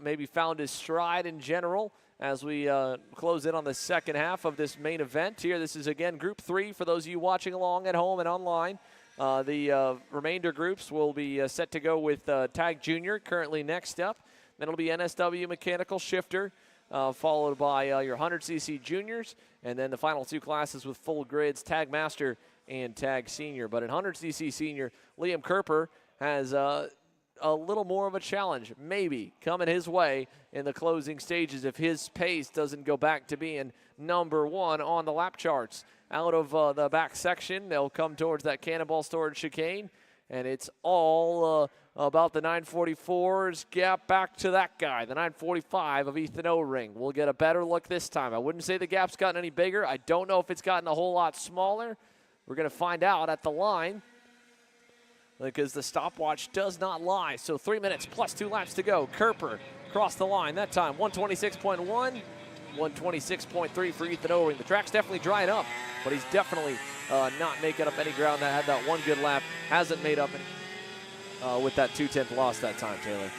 S1: maybe found his stride in general as we close in on the second half of this main event here. This is, again, Group 3 for those of you watching along at home and online. The remainder groups will be set to go with Tag Junior currently next up. Then it'll be NSW Mechanical Shifter, followed by your 100cc Juniors, and then the final 2 classes with full grids, Tag Master and Tag Senior. But in 100cc Senior, Liam Kerper has a little more of a challenge, maybe, coming his way in the closing stages if his pace doesn't go back to being number 1 on the lap charts. Out of the back section, they'll come towards that cannonball storage chicane, and it's all about the 944's gap back to that guy, the 945 of Ethan O-Ring. We'll get a better look this time. I wouldn't say the gap's gotten any bigger. I don't know if it's gotten a whole lot smaller. We're going to find out at the line, because the stopwatch does not lie. So 3 minutes plus 2 laps to go. Kerper across the line. That time, 126.1, 126.3 for Ethan O-Ring. The track's definitely drying up, but he's definitely not making up any ground. That had that one good lap. Hasn't made up any, with that 2/10 loss that time, Taylor.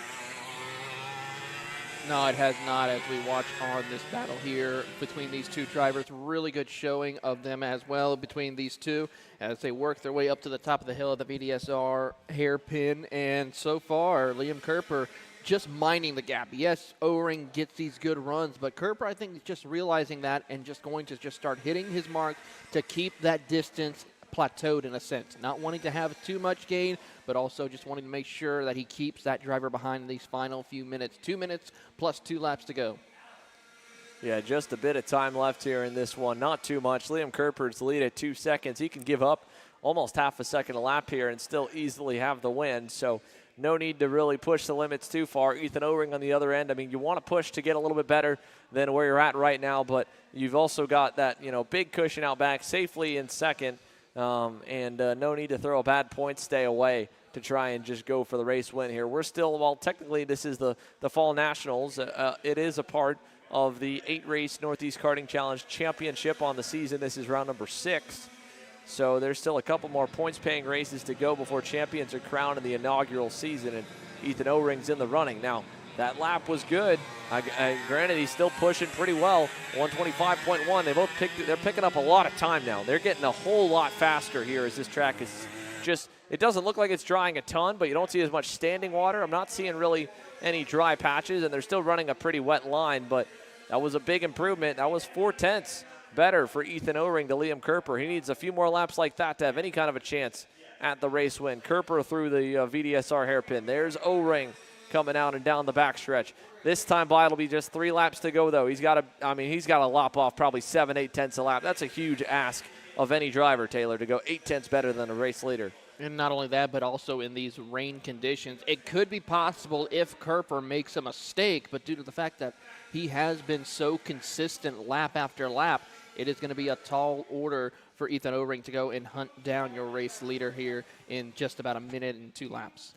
S4: No, it has not, as we watch on this battle here between these two drivers. Really good showing of them as well between these two as they work their way up to the top of the hill of the VDSR hairpin. And so far, Liam Kerper just mining the gap. Yes, O-Ring gets these good runs, but Kerper, I think, is just realizing that and just going to just start hitting his mark to keep that distance plateaued in a sense, not wanting to have too much gain, but also just wanting to make sure that he keeps that driver behind in these final few minutes. 2 minutes plus 2 laps to go.
S1: Yeah, just a bit of time left here in this one. Not too much. Liam Kerper's lead at 2 seconds. He can give up almost half a second a lap here and still easily have the win. So no need to really push the limits too far. Ethan O-Ring on the other end. I mean, you want to push to get a little bit better than where you're at right now, but you've also got that, big cushion out back safely in second, and no need to throw a bad point stay away to try and just go for the race win here. We're still, well, technically this is the Fall Nationals. It is a part of the 8-race Northeast Karting Challenge Championship on the season. This is round number 6. So there's still a couple more points-paying races to go before champions are crowned in the inaugural season, and Ethan O-Ring's in the running. Now, that lap was good. Granted, he's still pushing pretty well, 125.1. They're picking up a lot of time now. They're getting a whole lot faster here as this track is just, it doesn't look like it's drying a ton, but you don't see as much standing water. I'm not seeing really any dry patches, and they're still running a pretty wet line, but that was a big improvement. That was 4/10 better for Ethan O-Ring to Liam Kerper. He needs a few more laps like that to have any kind of a chance at the race win. Kerper through the VDSR hairpin. There's O-Ring coming out and down the backstretch. This time by, it'll be just 3 laps to go, though. He's got to lop off probably 7-8 a lap. That's a huge ask of any driver, Taylor, to go 8 better than a race leader.
S4: And not only that, but also in these rain conditions, it could be possible if Kerper makes a mistake, but due to the fact that he has been so consistent lap after lap, it is going to be a tall order for Ethan O-Ring to go and hunt down your race leader here in just about a minute and 2 laps.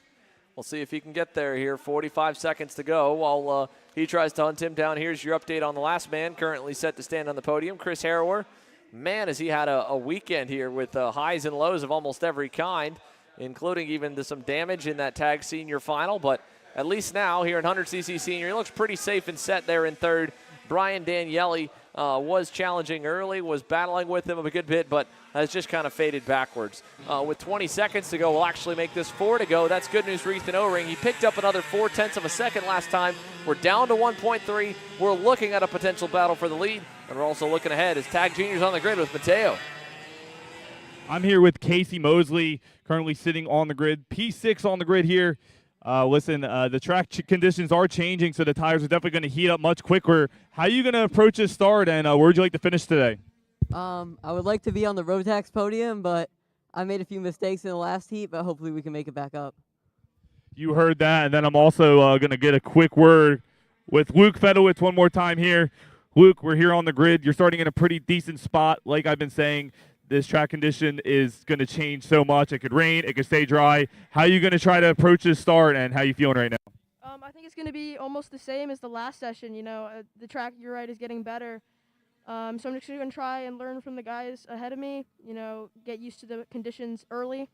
S1: We'll see if he can get there here. 45 seconds to go while he tries to hunt him down. Here's your update on the last man currently set to stand on the podium, Chris Harrower. Man, has he had a weekend here with highs and lows of almost every kind, including even some damage in that tag senior final. But at least now here in 100cc senior, he looks pretty safe and set there in third. Brian Daniele was challenging early, was battling with him a good bit, but has just kind of faded backwards. With 20 seconds to go, we'll actually make this 4 to go. That's good news for Ethan O-Ring. He picked up another 0.4 of a second last time. We're down to 1.3. We're looking at a potential battle for the lead, and we're also looking ahead as Tag Junior's on the grid with Mateo.
S2: I'm here with Casey Mosley, currently sitting on the grid. P6 on the grid here. The track conditions are changing, so the tires are definitely going to heat up much quicker. How are you going to approach this start, and where would you like to finish today?
S10: I would like to be on the Rotax podium, but I made a few mistakes in the last heat, but hopefully we can make it back up.
S2: You heard that, and then I'm also going to get a quick word with Luke Fedowitz one more time here. Luke, we're here on the grid. You're starting in a pretty decent spot. Like I've been saying, this track condition is going to change so much. It could rain, it could stay dry. How are you going to try to approach this start, and how are you feeling right now?
S11: I think it's going to be almost the same as the last session. The track, you're right, is getting better. So I'm just going to try and learn from the guys ahead of me, get used to the conditions early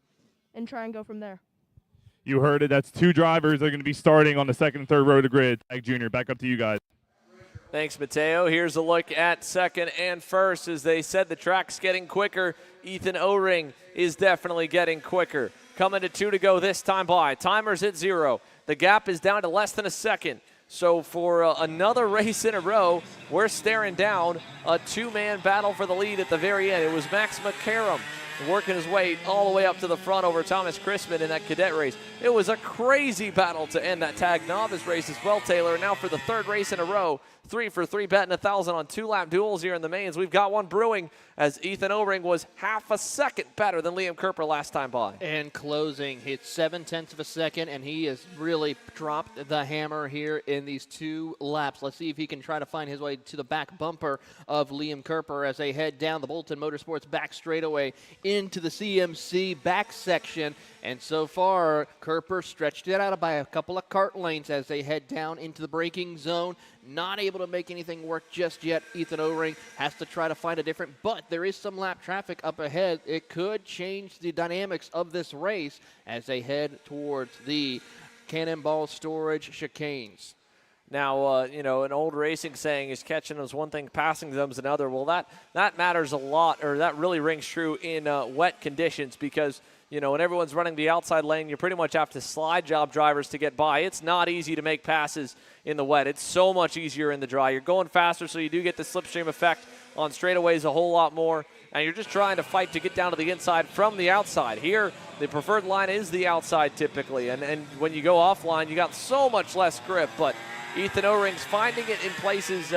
S11: and try and go from there.
S2: You heard it. That's 2 drivers that are going to be starting on the second and third row of the grid. Tag Junior, back up to you guys.
S1: Thanks, Mateo. Here's a look at second and first. As they said, the track's getting quicker. Ethan O-Ring is definitely getting quicker. Coming to 2 to go this time by. Timer's at 0. The gap is down to less than a second. So for another race in a row, we're staring down a 2-man battle for the lead at the very end. It was Max McCarron working his way all the way up to the front over Thomas Chrisman in that cadet race. It was a crazy battle to end that tag novice race as well, Taylor. And now for the 3rd race in a row, 3 for 3 betting 1,000 on 2-lap duels here in the mains. We've got one brewing as Ethan O-Ring was half a second better than Liam Kerper last time by.
S4: And closing, hit 0.7 of a second, and he has really dropped the hammer here in these 2 laps. Let's see if he can try to find his way to the back bumper of Liam Kerper as they head down the Bolton Motorsports back straightaway into the CMC back section. And so far, Kerper stretched it out by a couple of kart lanes as they head down into the braking zone. Not able to make anything work just yet. Ethan O-Ring has to try to find a different, but there is some lap traffic up ahead. It could change the dynamics of this race as they head towards the Cannonball Storage chicanes.
S1: Now, an old racing saying is catching them is one thing, passing them is another. Well, that matters a lot, or that really rings true in wet conditions because, when everyone's running the outside lane, you pretty much have to slide job drivers to get by. It's not easy to make passes in the wet. It's so much easier in the dry. You're going faster, so you do get the slipstream effect on straightaways a whole lot more, and you're just trying to fight to get down to the inside from the outside. Here, the preferred line is the outside typically, and when you go offline, you got so much less grip, but Ethan O-Ring's finding it in places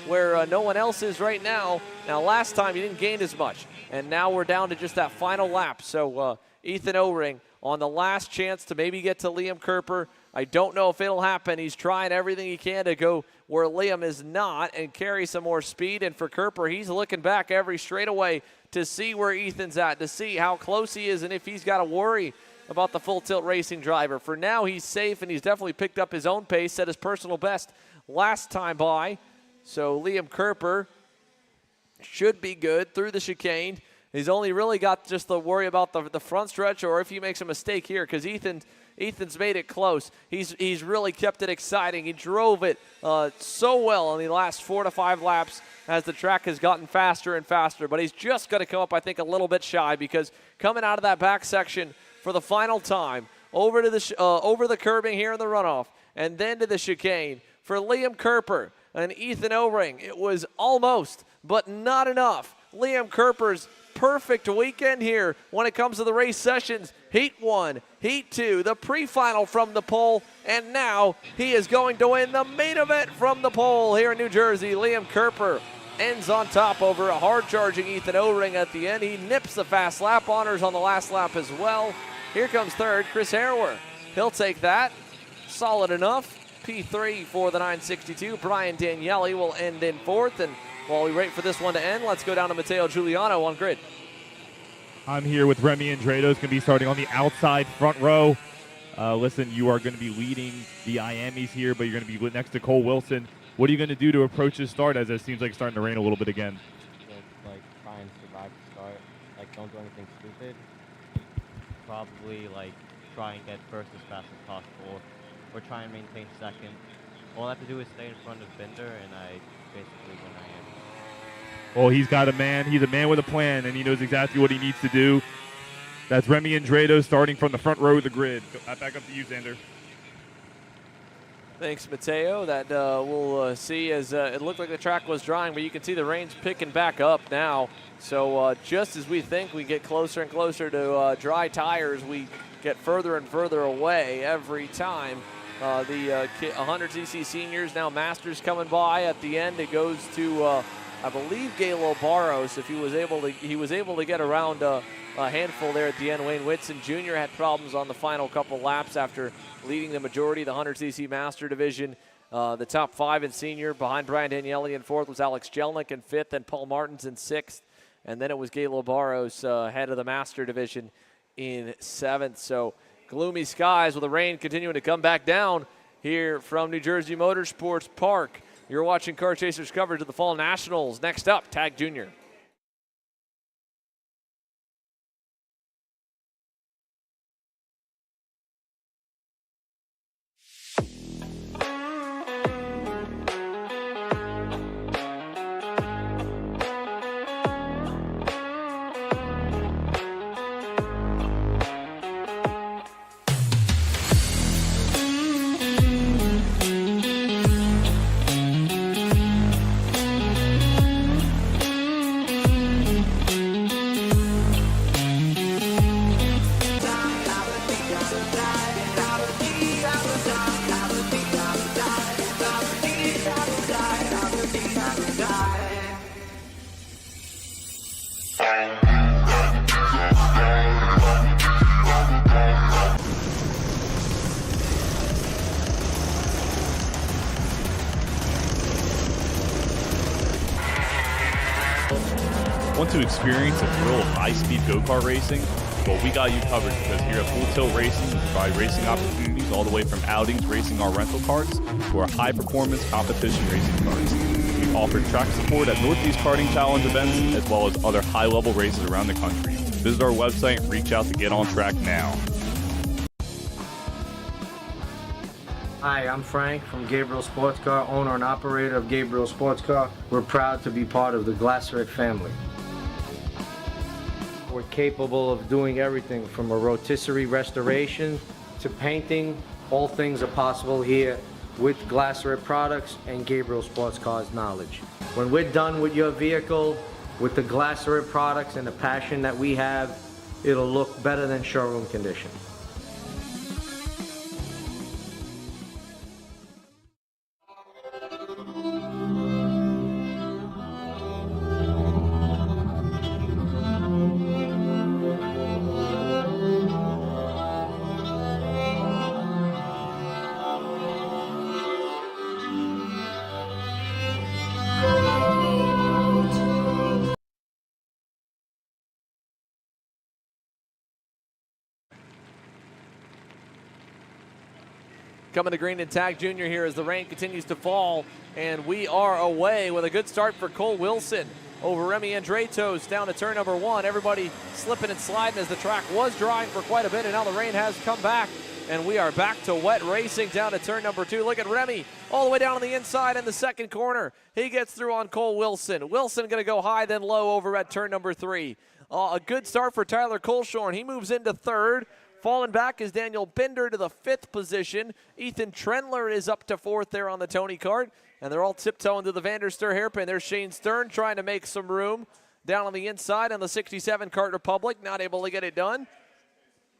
S1: where no one else is right now. Now, last time he didn't gain as much, and now we're down to just that final lap. So Ethan O-Ring on the last chance to maybe get to Liam Kerper. I don't know if it'll happen. He's trying everything he can to go where Liam is not and carry some more speed. And for Kerper, he's looking back every straightaway to see where Ethan's at, to see how close he is and if he's got to worry about the Full Tilt Racing driver. For now, he's safe, and he's definitely picked up his own pace, set his personal best last time by. So Liam Kerper should be good through the chicane. He's only really got just to worry about the front stretch, or if he makes a mistake here, because Ethan's made it close. He's really kept it exciting. He drove it so well in the last 4 to 5 laps as the track has gotten faster and faster. But he's just going to come up, I think, a little bit shy, because coming out of that back section for the final time, over the curbing here in the runoff, and then to the chicane for Liam Kerper and Ethan O-Ring. It was almost, but not enough. Liam Kerper's perfect weekend here when it comes to the race sessions. Heat 1, Heat 2, the pre-final from the pole, and now he is going to win the main event from the pole here in New Jersey. Liam Kerper ends on top over a hard-charging Ethan O-Ring at the end. He nips the fast lap honors on the last lap as well. Here comes third, Chris Harrower. He'll take that. Solid enough. P3 for the 962. Brian Daniele will end in fourth, and while we wait for this one to end, let's go down to Matteo Giuliano on grid.
S2: I'm here with Remy Andredo. It's going to be starting on the outside front row. Listen, you are going to be leading the IAMEs here, but you're going to be next to Cole Wilson. What are you going to do to approach this start, as it seems like it's starting to rain a little bit again?
S12: Like, try and survive the start. Like, don't do anything stupid. Probably, like, try and get first as fast as possible, or try and maintain second. All I have to do is stay in front of Binder, and I basically win IAME.
S2: Well, he's got a man. He's a man with a plan, and he knows exactly what he needs to do. That's Remy Andredo starting from the front row of the grid. Back up to you, Xander.
S1: Thanks, Matteo. That we'll see as it looked like the track was drying, but you can see the rain's picking back up now. So just as we think we get closer and closer to dry tires, we get further and further away every time. The 100cc seniors, now Masters coming by at the end. It goes to, I believe, Galo Barros. If he was able to get around a handful there at the end. Wayne Whitson Jr. had problems on the final couple laps after leading the majority of the 100cc Master Division. The top 5 in senior, behind Brian Daniele in fourth was Alex Jelnick in fifth, and Paul Martins in sixth. And then it was Galo Barros, head of the Master Division, in seventh. So gloomy skies with the rain continuing to come back down here from New Jersey Motorsports Park. You're watching Car Chasers coverage of the Fall Nationals. Next up, Tag Junior.
S13: Want to experience the thrill of high-speed go-kart racing? Well, we got you covered, because here at Full Tilt Racing, we provide racing opportunities all the way from outings racing our rental karts to our high-performance competition racing karts. We offer track support at Northeast Karting Challenge events, as well as other high-level races around the country. Visit our website and reach out to get on track now.
S6: Hi, I'm Frank from Gabriel Sports Car, owner and operator of Gabriel Sports Car. We're proud to be part of the Glasseret family. We're capable of doing everything from a rotisserie restoration to painting. All things are possible here with Glasseret products and Gabriel Sports Cars knowledge. When we're done with your vehicle, with the Glasseret products and the passion that we have, it'll look better than showroom condition.
S1: Coming to green and Tag Junior here as the rain continues to fall, and we are away with a good start for Cole Wilson over Remy Andretos down to turn number 1. Everybody slipping and sliding as the track was drying for quite a bit, and now the rain has come back, and we are back to wet racing down to turn number 2. Look at Remy all the way down on the inside in the second corner. He gets through on Cole Wilson. Wilson going to go high then low over at turn number 3. A good start for Tyler Colshorn. He moves into third. Falling back is Daniel Binder to the 5th position. Ethan Trendler is up to 4th there on the Tony Kart. And they're all tiptoeing to the Vanderstur hairpin. There's Shane Stern trying to make some room down on the inside on the 67 Kart Republic. Not able to get it done.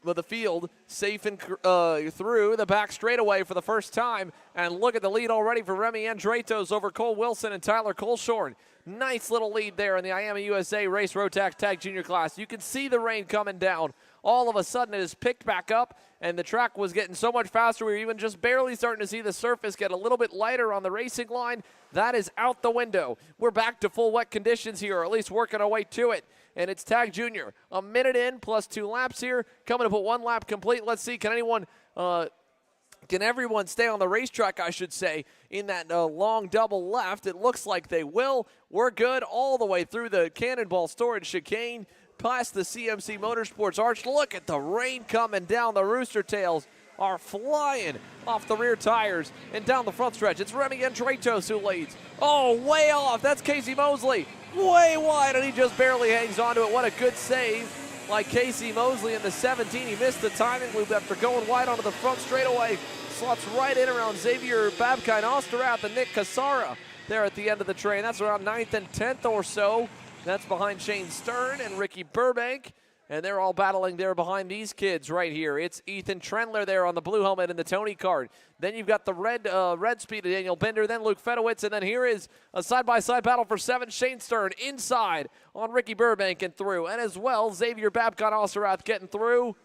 S1: But the field safe and through the back straightaway for the first time. And look at the lead already for Remy Andretos over Cole Wilson and Tyler Colshorn. Nice little lead there in the IAMA USA Race Rotax Tag Junior class. You can see the rain coming down. All of a sudden it has picked back up, and the track was getting so much faster we were even just barely starting to see the surface get a little bit lighter on the racing line. That is out the window. We're back to full wet conditions here, or at least working our way to it. And it's Tag Junior. A minute in plus 2 laps here. Coming up at 1 lap complete. Let's see, can everyone stay on the racetrack, I should say, in that long double left? It looks like they will. We're good all the way through the Cannonball Storage chicane, past the CMC Motorsports Arch. Look at the rain coming down. The Rooster Tails are flying off the rear tires and down the front stretch. It's Remy Andretos who leads. Oh, way off. That's Casey Mosley. Way wide, and he just barely hangs on to it. What a good save like Casey Mosley in the 17. He missed the timing loop after going wide onto the front straightaway. Slots right in around Xavier Babkine Osterath and Nick Cassara there at the end of the train. That's around 9th and 10th or so. That's behind Shane Stern and Ricky Burbank, and they're all battling there behind these kids right here. It's Ethan Trendler there on the blue helmet in the Tony Kart. Then you've got the red speed of Daniel Binder, then Luke Fedowitz, and then here is a side-by-side battle for 7. Shane Stern inside on Ricky Burbank and through, and as well Xavier Babcon Osterath getting through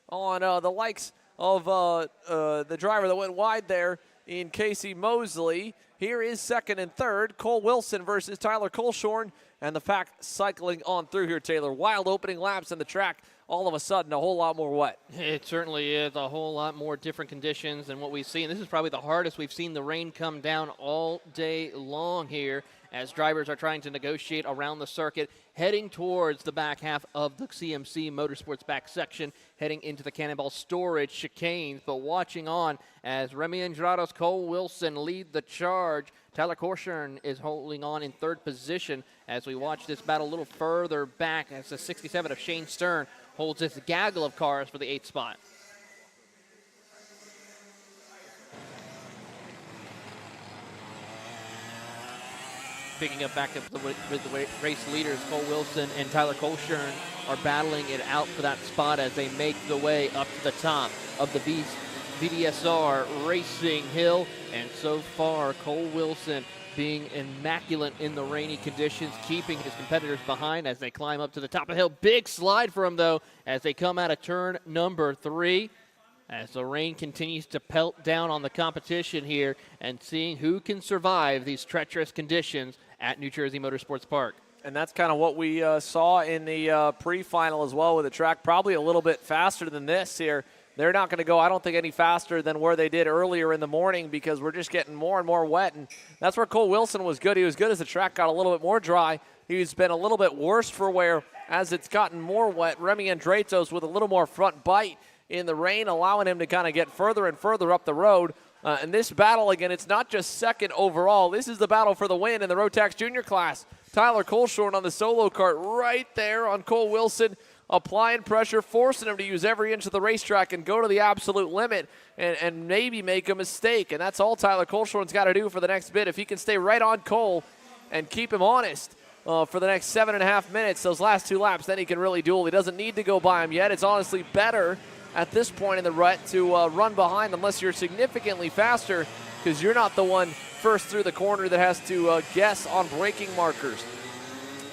S1: on the likes of the driver that went wide there in Casey Mosley. Here is 2nd and 3rd, Cole Wilson versus Tyler Colshorn, and the pack cycling on through here, Taylor. Wild opening laps in the track, all of a sudden a whole lot more wet.
S4: It certainly is a whole lot more different conditions than what we've seen. This is probably the hardest we've seen the rain come down all day long here as drivers are trying to negotiate around the circuit, heading towards the back half of the CMC Motorsports back section, heading into the Cannonball Storage chicanes, but watching on as Remy Andretos, Cole Wilson lead the charge. Tyler Colshorn is holding on in 3rd position as we watch this battle a little further back as the 67 of Shane Stern holds this gaggle of cars for the 8th spot. Picking up back up with the race leaders, Cole Wilson and Tyler Colshorn are battling it out for that spot as they make the way up to the top of the VDSR Racing Hill. And so far, Cole Wilson being immaculate in the rainy conditions, keeping his competitors behind as they climb up to the top of the hill. Big slide for him, though, as they come out of turn number 3. As the rain continues to pelt down on the competition here and seeing who can survive these treacherous conditions at New Jersey Motorsports Park.
S1: And that's kind of what we saw in the pre-final as well, with the track probably a little bit faster than this here. They're not going to go, I don't think, any faster than where they did earlier in the morning because we're just getting more and more wet. And that's where Cole Wilson was good. He was good as the track got a little bit more dry. He's been a little bit worse for wear as it's gotten more wet. Remy Andretos with a little more front bite in the rain, allowing him to kind of get further and further up the road. And this battle, again, it's not just 2nd overall. This is the battle for the win in the Rotax Junior class. Tyler Colshorn on the solo kart right there on Cole Wilson. applying pressure, forcing him to use every inch of the racetrack and go to the absolute limit and maybe make a mistake. And that's all Tyler Coleshorn's got to do for the next bit. If he can stay right on Cole and keep him honest for the next 7.5 minutes, those last 2 laps, then he can really duel. He doesn't need to go by him yet. It's honestly better at this point in the rut to run behind unless you're significantly faster, because you're not the one first through the corner that has to guess on braking markers.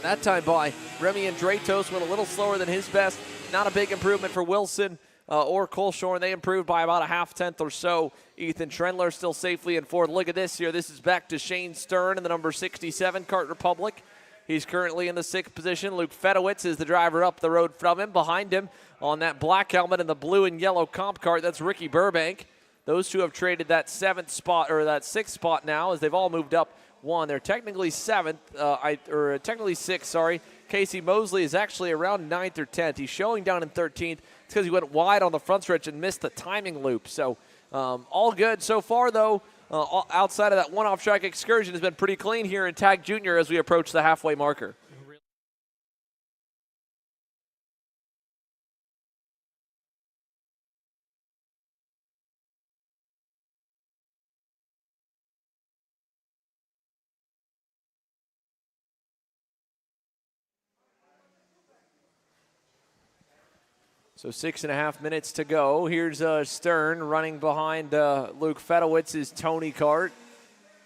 S1: That time by Remy Andratos went a little slower than his best. Not a big improvement for Wilson or Coleshorn. They improved by about a 0.5 or so. Ethan Trendler still safely in fourth. Look at this here. This is back to Shane Stern in the number 67 Kart Republic. He's currently in the 6th position. Luke Fedowitz is the driver up the road from him. Behind him on that black helmet and the blue and yellow comp cart, that's Ricky Burbank. Those two have traded that 7th spot, or that 6th spot now, as they've all moved up one. They're technically 7th, or technically 6th, sorry. Casey Mosley is actually around 9th or 10th. He's showing down in 13th. It's because he went wide on the front stretch and missed the timing loop. So all good so far, though. Outside of that one off-track excursion has been pretty clean here in Tag Junior as we approach the halfway marker. So 6.5 minutes to go. Here's Stern running behind Luke Fedowitz's Tony Kart.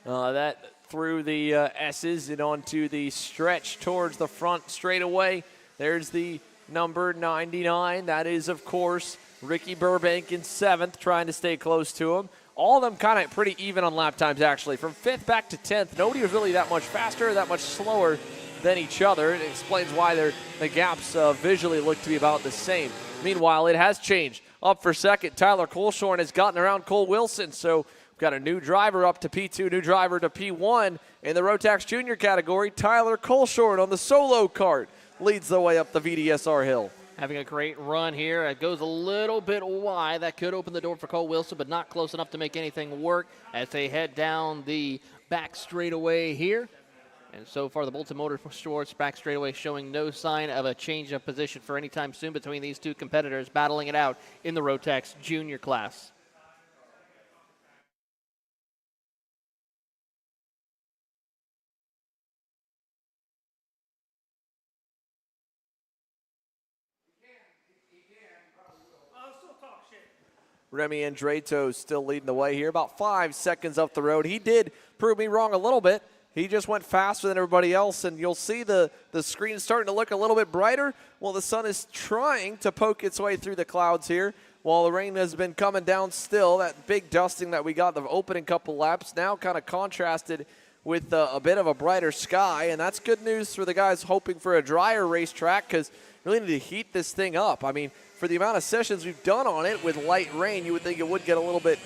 S1: That through the S's and onto the stretch towards the front straightaway. There's the number 99. That is, of course, Ricky Burbank in 7th, trying to stay close to him. All of them kind of pretty even on lap times, actually. From 5th back to 10th, nobody was really that much faster or that much slower than each other. It explains why the gaps visually look to be about the same. Meanwhile, it has changed. Up for second, Tyler Coleshorn has gotten around Cole Wilson, so we've got a new driver up to P2, new driver to P1 in the Rotax Junior category. Tyler Coleshorn on the solo kart leads the way up the VDSR hill.
S4: Having a great run here. It goes a little bit wide. That could open the door for Cole Wilson, but not close enough to make anything work as they head down the back straightaway here. And so far, the Bolton Motorsports back straightaway showing no sign of a change of position for any time soon between these two competitors battling it out in the Rotax Junior class.
S1: Remy Andrato still leading the way here, about 5 seconds up the road. He did prove me wrong a little bit. He just went faster than everybody else, and you'll see the screen starting to look a little bit brighter. Well, the sun is trying to poke its way through the clouds here, while the rain has been coming down still. That big dusting that we got the opening couple laps now kind of contrasted with a bit of a brighter sky, and that's good news for the guys hoping for a drier racetrack, because we really need to heat this thing up. I mean, for the amount of sessions we've done on it with light rain, you would think it would get a little bit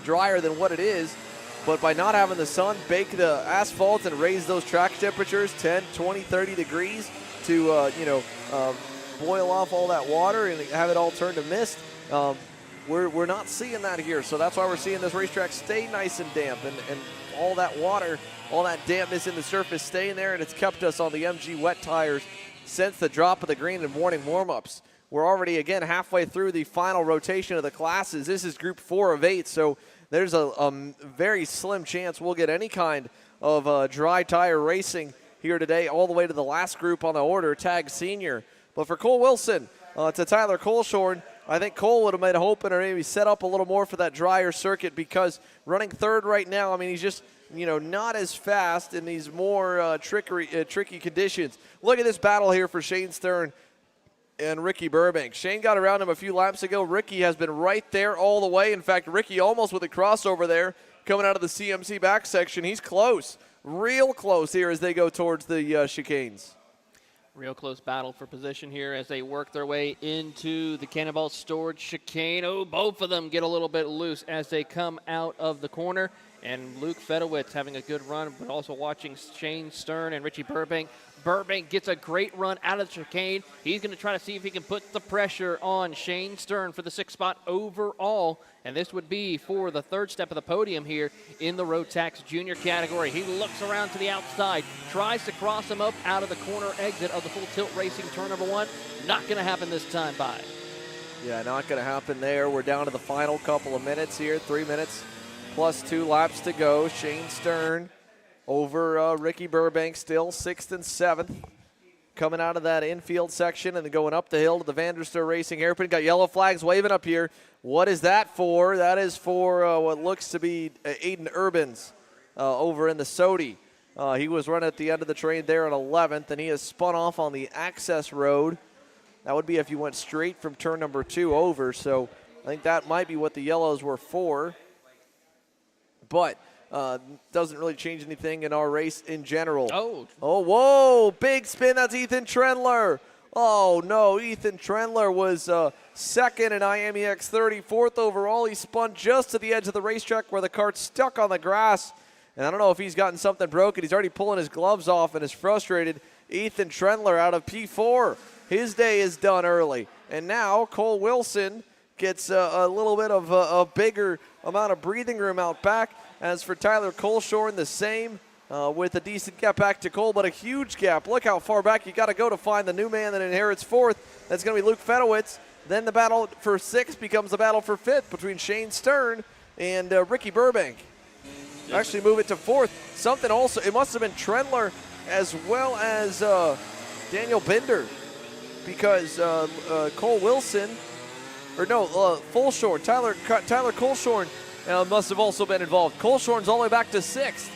S1: drier than what it is. But by not having the sun bake the asphalt and raise those track temperatures 10, 20, 30 degrees to, boil off all that water and have it all turn to mist, we're not seeing that here. So that's why we're seeing this racetrack stay nice and damp, and all that water, all that dampness in the surface staying there, and it's kept us on the MG wet tires since the drop of the green and morning warm-ups. We're already, again, halfway through the final rotation of the classes. This is group 4 of 8, so there's a very slim chance we'll get any kind of dry tire racing here today, all the way to the last group on the order, Tag Senior. But for Cole Wilson to Tyler Coleshorn, I think Cole would have made a hoping or maybe set up a little more for that drier circuit, because running third right now, I mean, he's just, not as fast in these more tricky conditions. Look at this battle here for Shane Stern and Ricky Burbank. Shane got around him a few laps ago. Ricky has been right there all the way. In fact, Ricky almost with a crossover there coming out of the CMC back section. He's close, real close here as they go towards the chicanes.
S4: Real close battle for position here as they work their way into the Cannonball Storage chicane. Oh, both of them get a little bit loose as they come out of the corner. And Luke Fedowitz having a good run, but also watching Shane Stern and Richie Burbank Burbank gets a great run out of the chicane. He's going to try to see if he can put the pressure on Shane Stern for the 6th spot overall. And this would be for the 3rd step of the podium here in the Rotax Junior category. He looks around to the outside, tries to cross him up out of the corner exit of the Full Tilt Racing turn number 1. Not going to happen this time by.
S1: Yeah, not going to happen there. We're down to the final couple of minutes here. 3 minutes plus 2 laps to go. Shane Stern over Ricky Burbank, still 6th and 7th. Coming out of that infield section and then going up the hill to the Vanderstar Racing hairpin. Got yellow flags waving up here. What is that for? That is for what looks to be Aiden Urbans over in the Sodi. He was running at the end of the train there in 11th, and he has spun off on the access road. That would be if you went straight from turn number 2 over. So I think that might be what the yellows were for. But doesn't really change anything in our race in general. Oh, whoa, big spin. That's Ethan Trendler. Oh, no, Ethan Trendler was 2nd in IMEX 30, 4th overall. He spun just to the edge of the racetrack where the kart's stuck on the grass. And I don't know if he's gotten something broken. He's already pulling his gloves off and is frustrated. Ethan Trendler out of P4. His day is done early. And now Cole Wilson gets a little bit of a bigger amount of breathing room out back. As for Tyler Coleshorn, the same with a decent gap back to Cole, but a huge gap. Look how far back you got to go to find the new man that inherits 4th. That's going to be Luke Fedowitz. Then the battle for 6th becomes the battle for 5th between Shane Stern and Ricky Burbank. Actually move it to 4th. Something also, it must have been Trendler as well as Daniel Binder, because Cole Wilson, or no, Fulshorn, Tyler Coleshorn must have also been involved. Coleshorn's all the way back to 6th.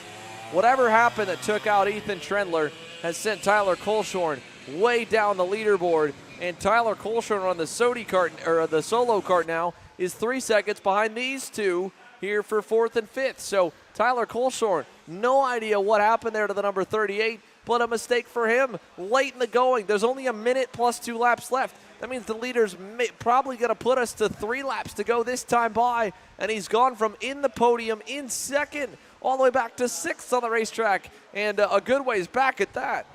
S1: Whatever happened that took out Ethan Trendler has sent Tyler Coleshorn way down the leaderboard, and Tyler Coleshorn on the Sodi kart, or the solo kart now, is 3 seconds behind these two here for 4th and 5th. So Tyler Coleshorn, no idea what happened there to the number 38, but a mistake for him late in the going. There's only a minute plus 2 laps left. That means the leader's probably going to put us to 3 laps to go this time by, and he's gone from in the podium in 2nd all the way back to 6th on the racetrack, and a good ways back at that.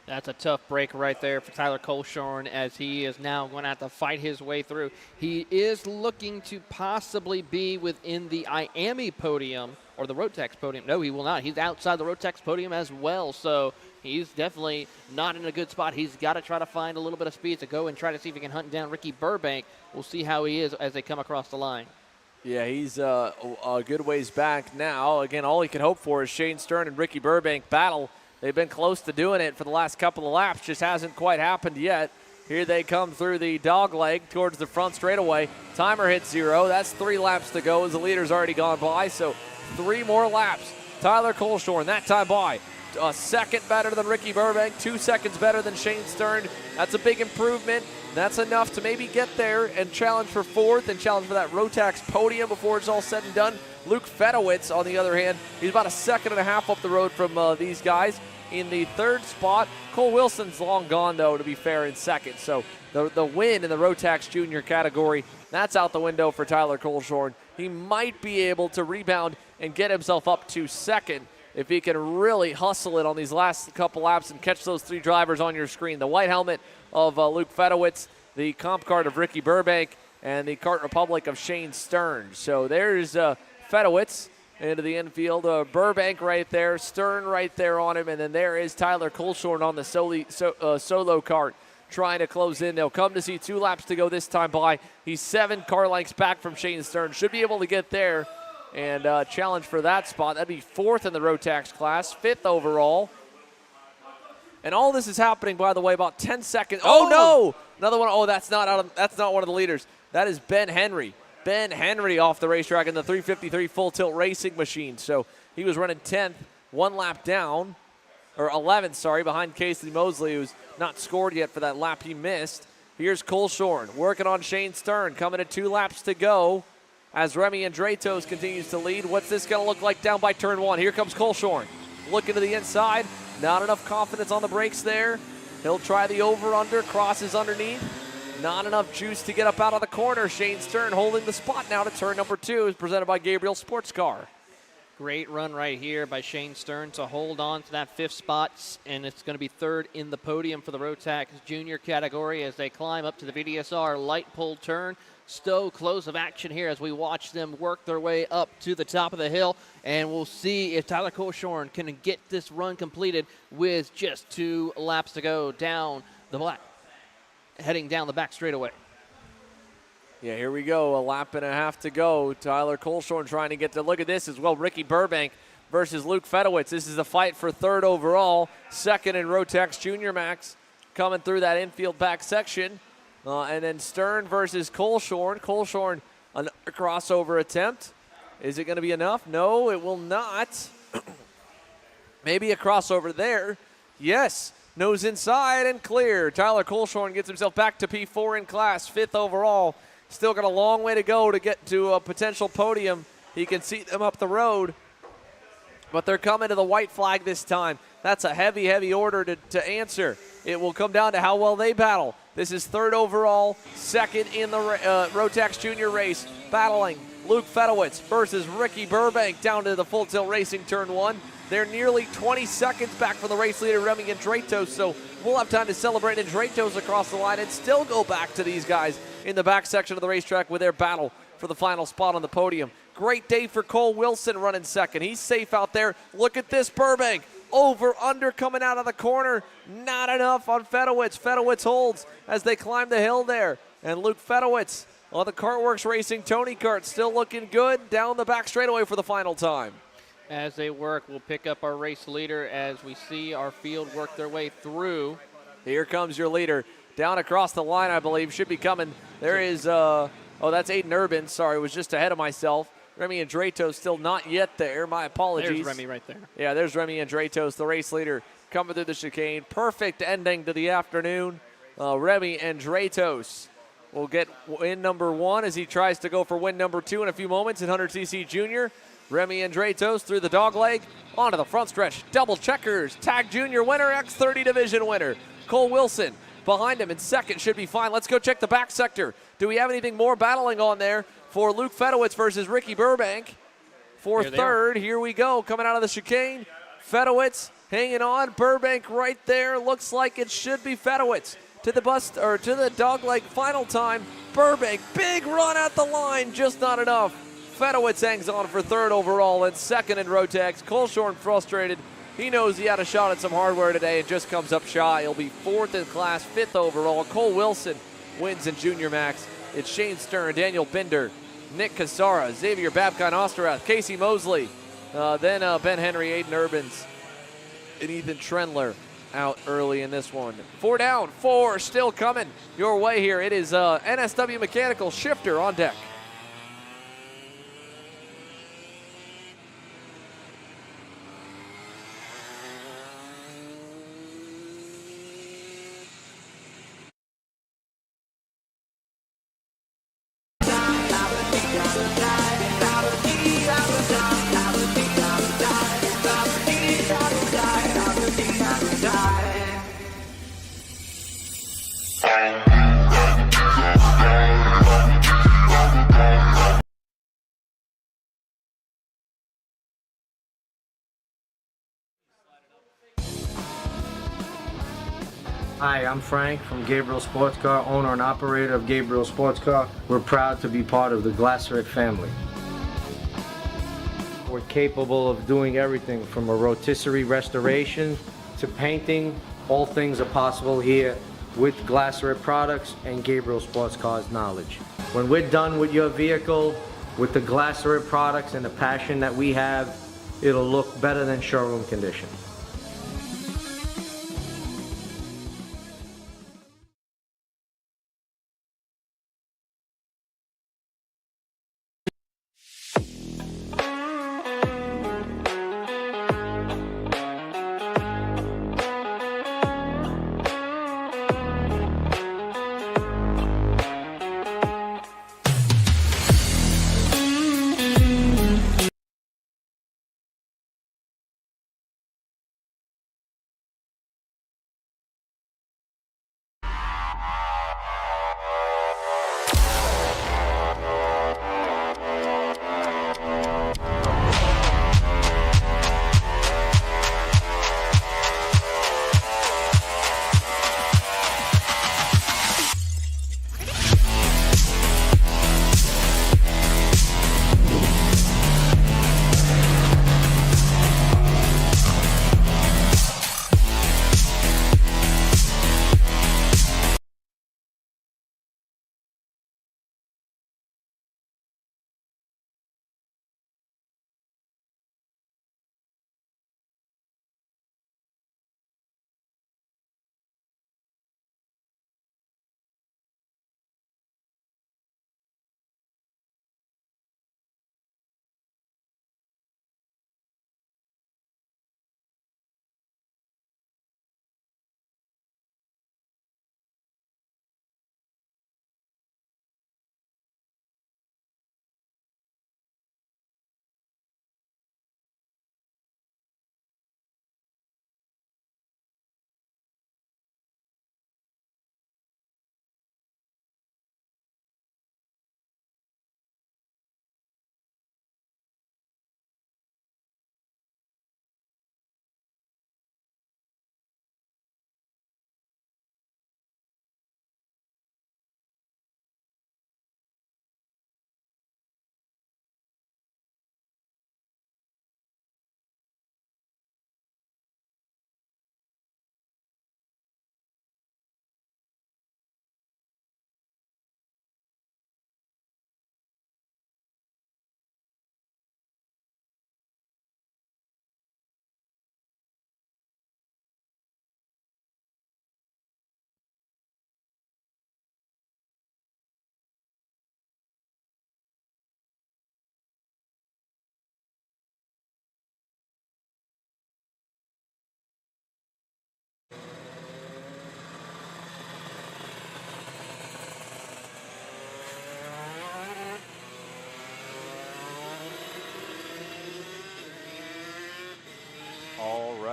S4: That's a tough break right there for Tyler Coleshorn, as he is now going to have to fight his way through. He is looking to possibly be within the IAME podium or the Rotax podium. No, he will not. He's outside the Rotax podium as well, so he's definitely not in a good spot. He's got to try to find a little bit of speed to go and try to see if he can hunt down Ricky Burbank. We'll see how he is as they come across the line.
S1: Yeah, he's a good ways back now. Again, all he can hope for is Shane Stern and Ricky Burbank battle. They've been close to doing it for the last couple of laps. Just hasn't quite happened yet. Here they come through the dog leg towards the front straightaway. Timer hits 0. That's 3 laps to go as the leader's already gone by. So 3 more laps. Tyler Coleshorn, that time by. A second better than Ricky Burbank. 2 seconds better than Shane Stern. That's a big improvement. That's enough to maybe get there and challenge for 4th and challenge for that Rotax podium before it's all said and done. Luke Fedowitz, on the other hand, he's about a 1.5 seconds up the road from these guys in the 3rd spot. Cole Wilson's long gone, though, to be fair, in 2nd. So the win in the Rotax Junior category, that's out the window for Tyler Coleshorn. He might be able to rebound and get himself up to 2nd if he can really hustle it on these last couple laps and catch those 3 drivers on your screen. The white helmet of Luke Fedowitz, the comp card of Ricky Burbank, and the Kart Republic of Shane Stern. So there's Fedowitz into the infield. Burbank right there, Stern right there on him, and then there is Tyler Coleshorn on the solo kart trying to close in. They'll come to see 2 laps to go this time by. He's 7 car lengths back from Shane Stern. Should be able to get there and challenge for that spot. That'd be 4th in the Rotax class, 5th overall. And all this is happening, by the way, about 10 seconds. Oh, no! Another one. Oh, that's not one of the leaders. That is Ben Henry. Ben Henry off the racetrack in the 353 Full Tilt Racing machine. So he was running 10th, 1 lap down, or 11th, sorry, behind Casey Mosley, who's not scored yet for that lap he missed. Here's Coleshorn working on Shane Stern, coming to 2 laps to go as Remy Andratos continues to lead. What's this going to look like down by turn 1? Here comes Coleshorn. Looking to the inside. Not enough confidence on the brakes there. He'll try the over-under, crosses underneath. Not enough juice to get up out of the corner. Shane Stern holding the spot now to turn number 2, is presented by Gabriel Sports Car.
S4: Great run right here by Shane Stern to hold on to that 5th spot, and it's going to be 3rd in the podium for the Rotax junior category as they climb up to the VDSR light pole turn. Stowe close of action here as we watch them work their way up to the top of the hill, and we'll see if Tyler Colshorn can get this run completed with just 2 laps to go heading down the back straightaway.
S1: Yeah, here we go. A lap and a half to go. Tyler Colshorn trying to get to look at this as well. Ricky Burbank versus Luke Fedowitz. This is a fight for 3rd overall. 2nd in Rotax Junior Max coming through that infield back section. And then Stern versus Colshorn. Colshorn, a crossover attempt. Is it going to be enough? No, it will not. Maybe a crossover there. Yes. Nose inside and clear. Tyler Colshorn gets himself back to P4 in class, 5th overall. Still got a long way to go to get to a potential podium. He can see them up the road, but they're coming to the white flag this time. That's a heavy, heavy order to answer. It will come down to how well they battle. This is 3rd overall, 2nd in the Rotax Junior race, battling Luke Fedowitz versus Ricky Burbank down to the Full Tilt Racing Turn 1. They're nearly 20 seconds back from the race leader, Remy Andratos, so we'll have time to celebrate Andratos across the line and still go back to these guys in the back section of the racetrack with their battle for the final spot on the podium. Great day for Cole Wilson running 2nd. He's safe out there. Look at this, Burbank. Over, under, coming out of the corner. Not enough on Fedowitz. Fedowitz holds as they climb the hill there. And Luke Fedowitz on the Kartworks Racing Tony Kart still looking good down the back straightaway for the final time.
S4: As they work, we'll pick up our race leader as we see our field work their way through.
S1: Here comes your leader. Down across the line, I believe, should be coming. There is, that's Aiden Urban. Sorry, was just ahead of myself. Remy Andratos still not yet there. My apologies.
S4: There's Remy right there.
S1: Yeah, there's Remy Andratos, the race leader, coming through the chicane. Perfect ending to the afternoon. Remy Andratos will get win number 1 as he tries to go for win number 2 in a few moments in 100cc Junior. Remy Andratos through the dog leg, onto the front stretch, double checkers, tag junior winner, X30 division winner. Cole Wilson behind him in 2nd, should be fine. Let's go check the back sector. Do we have anything more battling on there for Luke Fedowitz versus Ricky Burbank? For 3rd, here we go, coming out of the chicane. Fedowitz hanging on, Burbank right there. Looks like it should be Fedowitz to the bust or to the dog leg final time. Burbank, big run at the line, just not enough. Fedowitz hangs on for 3rd overall and 2nd in Rotax. Colshorn frustrated. He knows he had a shot at some hardware today and just comes up shy. He'll be 4th in class, 5th overall. Cole Wilson wins in Junior Max. It's Shane Stern, Daniel Binder, Nick Casara, Xavier Babcock Osterrath, Casey Mosley, then Ben Henry, Aiden Urbans, and Ethan Trendler out early in this one. 4 down, 4 still coming your way here. It is NSW Mechanical Shifter on deck.
S6: Hi, I'm Frank from Gabriel Sports Car, owner and operator of Gabriel Sports Car. We're proud to be part of the Glasseret family. We're capable of doing everything from a rotisserie restoration to painting. All things are possible here with Glasseret products and Gabriel Sports Car's knowledge. When we're done with your vehicle, with the Glasseret products and the passion that we have, it'll look better than showroom condition.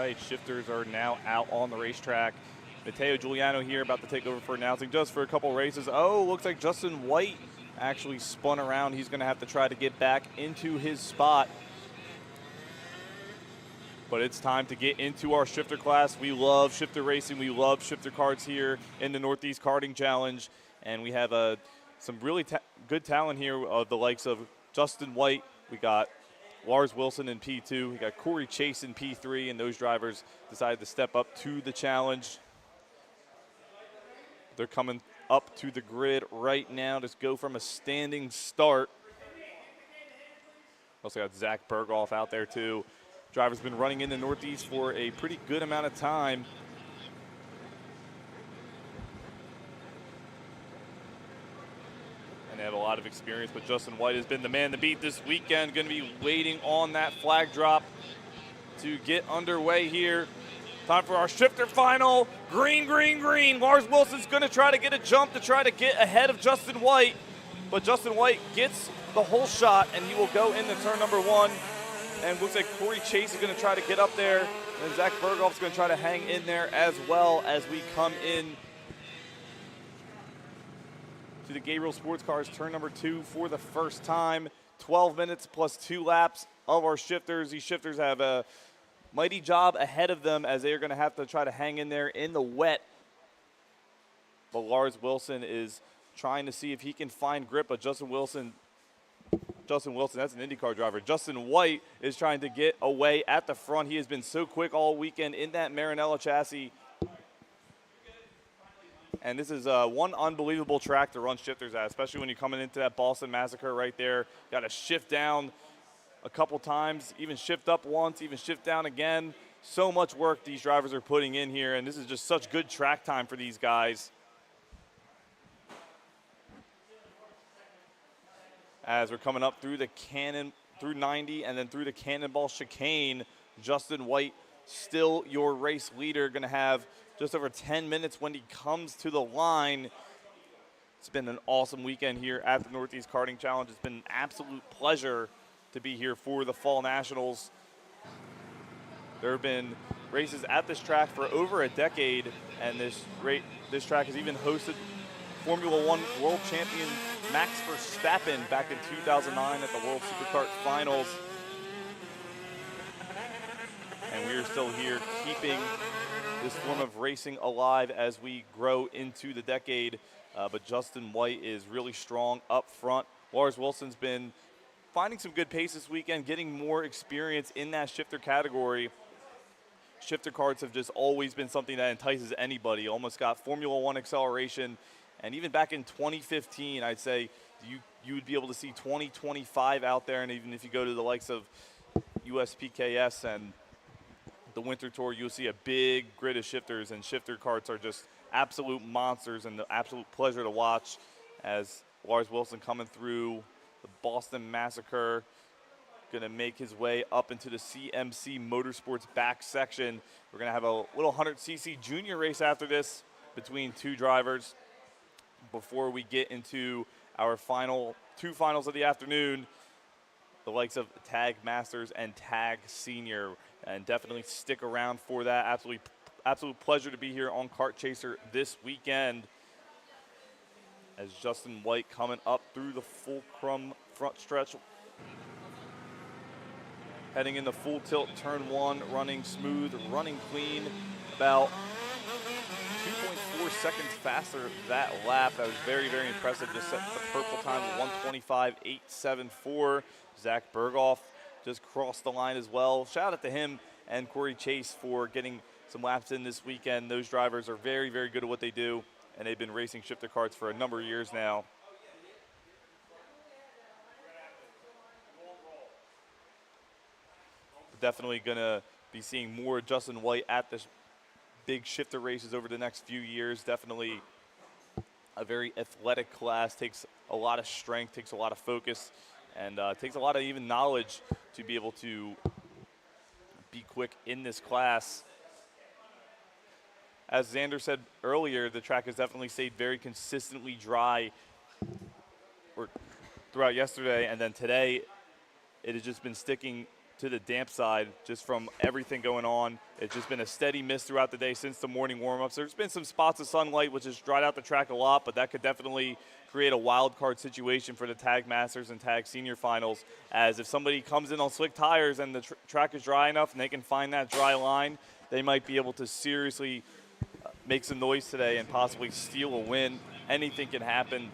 S13: right, shifters are now out on the racetrack. Matteo Giuliano here about to take over for announcing just for a couple races. Oh, looks like Justin White actually spun around. He's going to have to try to get back into his spot. But it's time to get into our shifter class. We love shifter racing. We love shifter karts here in the Northeast Karting Challenge. And we have some really good talent here of the likes of Justin White. We got Lars Wilson in P2. We got Corey Chase in P3. And those drivers decided to step up to the challenge. They're coming up to the grid right now to go from a standing start. Also got Zach Berghoff out there too. Driver's been running in the Northeast for a pretty good amount of time. And they have a lot of experience, but Justin White has been the man to beat this weekend. Going to be waiting on that flag drop to get underway here. Time for our shifter final. Green, green, green. Lars Wilson's going to try to get a jump to try to get ahead of Justin White. But Justin White gets the whole shot, and he will go into turn number 1. And looks like Corey Chase is going to try to get up there. And Zach Berghoff's going to try to hang in there as well as we come in to the Gabriel Sports Cars turn number 2 for the first time. 12 minutes plus 2 laps of our shifters. These shifters have a mighty job ahead of them as they are going to have to try to hang in there in the wet. But Lars Wilson is trying to see if he can find grip, but Justin Wilson, that's an IndyCar driver. Justin White is trying to get away at the front. He has been so quick all weekend in that Maranello chassis. And this is one unbelievable track to run shifters at, especially when you're coming into that Boston Massacre right there. Got to shift down a couple times, even shift up once, even shift down again. So much work these drivers are putting in here, and this is just such good track time for these guys. As we're coming up through the through 90 and then through the Cannonball chicane, Justin White still your race leader, going to have just over 10 minutes when he comes to the line. It's been an awesome weekend here at the Northeast Karting Challenge. It's been an absolute pleasure to be here for the Fall Nationals. There have been races at this track for over a decade, and this track has even hosted Formula One world champion Max Verstappen back in 2009 at the World Superkart Finals. And we are still here keeping this form of racing alive as we grow into the decade. But Justin White is really strong up front. Lars Wilson's been finding some good pace this weekend, getting more experience in that shifter category. Shifter karts have just always been something that entices anybody. Almost got Formula One acceleration. And even back in 2015, I'd say you would be able to see 2025 out there. And even if you go to the likes of USPKS and the Winter Tour, you'll see a big grid of shifters. And shifter karts are just absolute monsters and the absolute pleasure to watch as Lars Wilson coming through the Boston Massacre, going to make his way up into the CMC Motorsports back section. We're going to have a little 100cc junior race after this between two drivers before we get into our two finals of the afternoon, the likes of Tag Masters and Tag Senior. And definitely stick around for that. Absolute pleasure to be here on Kart Chaser this weekend as Justin White coming up through the Fulcrum front stretch. Heading into full tilt turn 1, running smooth, running clean, about 2.4 seconds faster that lap. That was very, very impressive. Just set the purple time of 1:25.874. Zach Berghoff just crossed the line as well. Shout out to him and Corey Chase for getting some laps in this weekend. Those drivers are very, very good at what they do, and they've been racing shifter karts for a number of years now. Definitely going to be seeing more Justin White at the big shifter races over the next few years. Definitely a very athletic class, takes a lot of strength, takes a lot of focus, and takes a lot of even knowledge to be able to be quick in this class. As Xander said earlier, the track has definitely stayed very consistently dry throughout yesterday, and then today it has just been sticking to the damp side just from everything going on. It's just been a steady mist throughout the day since the morning warm-ups. There's been some spots of sunlight, which has dried out the track a lot, but that could definitely create a wild card situation for the Tag Masters and Tag Senior Finals, as if somebody comes in on slick tires and the track is dry enough and they can find that dry line, they might be able to seriously make some noise today and possibly steal a win. Anything can happen,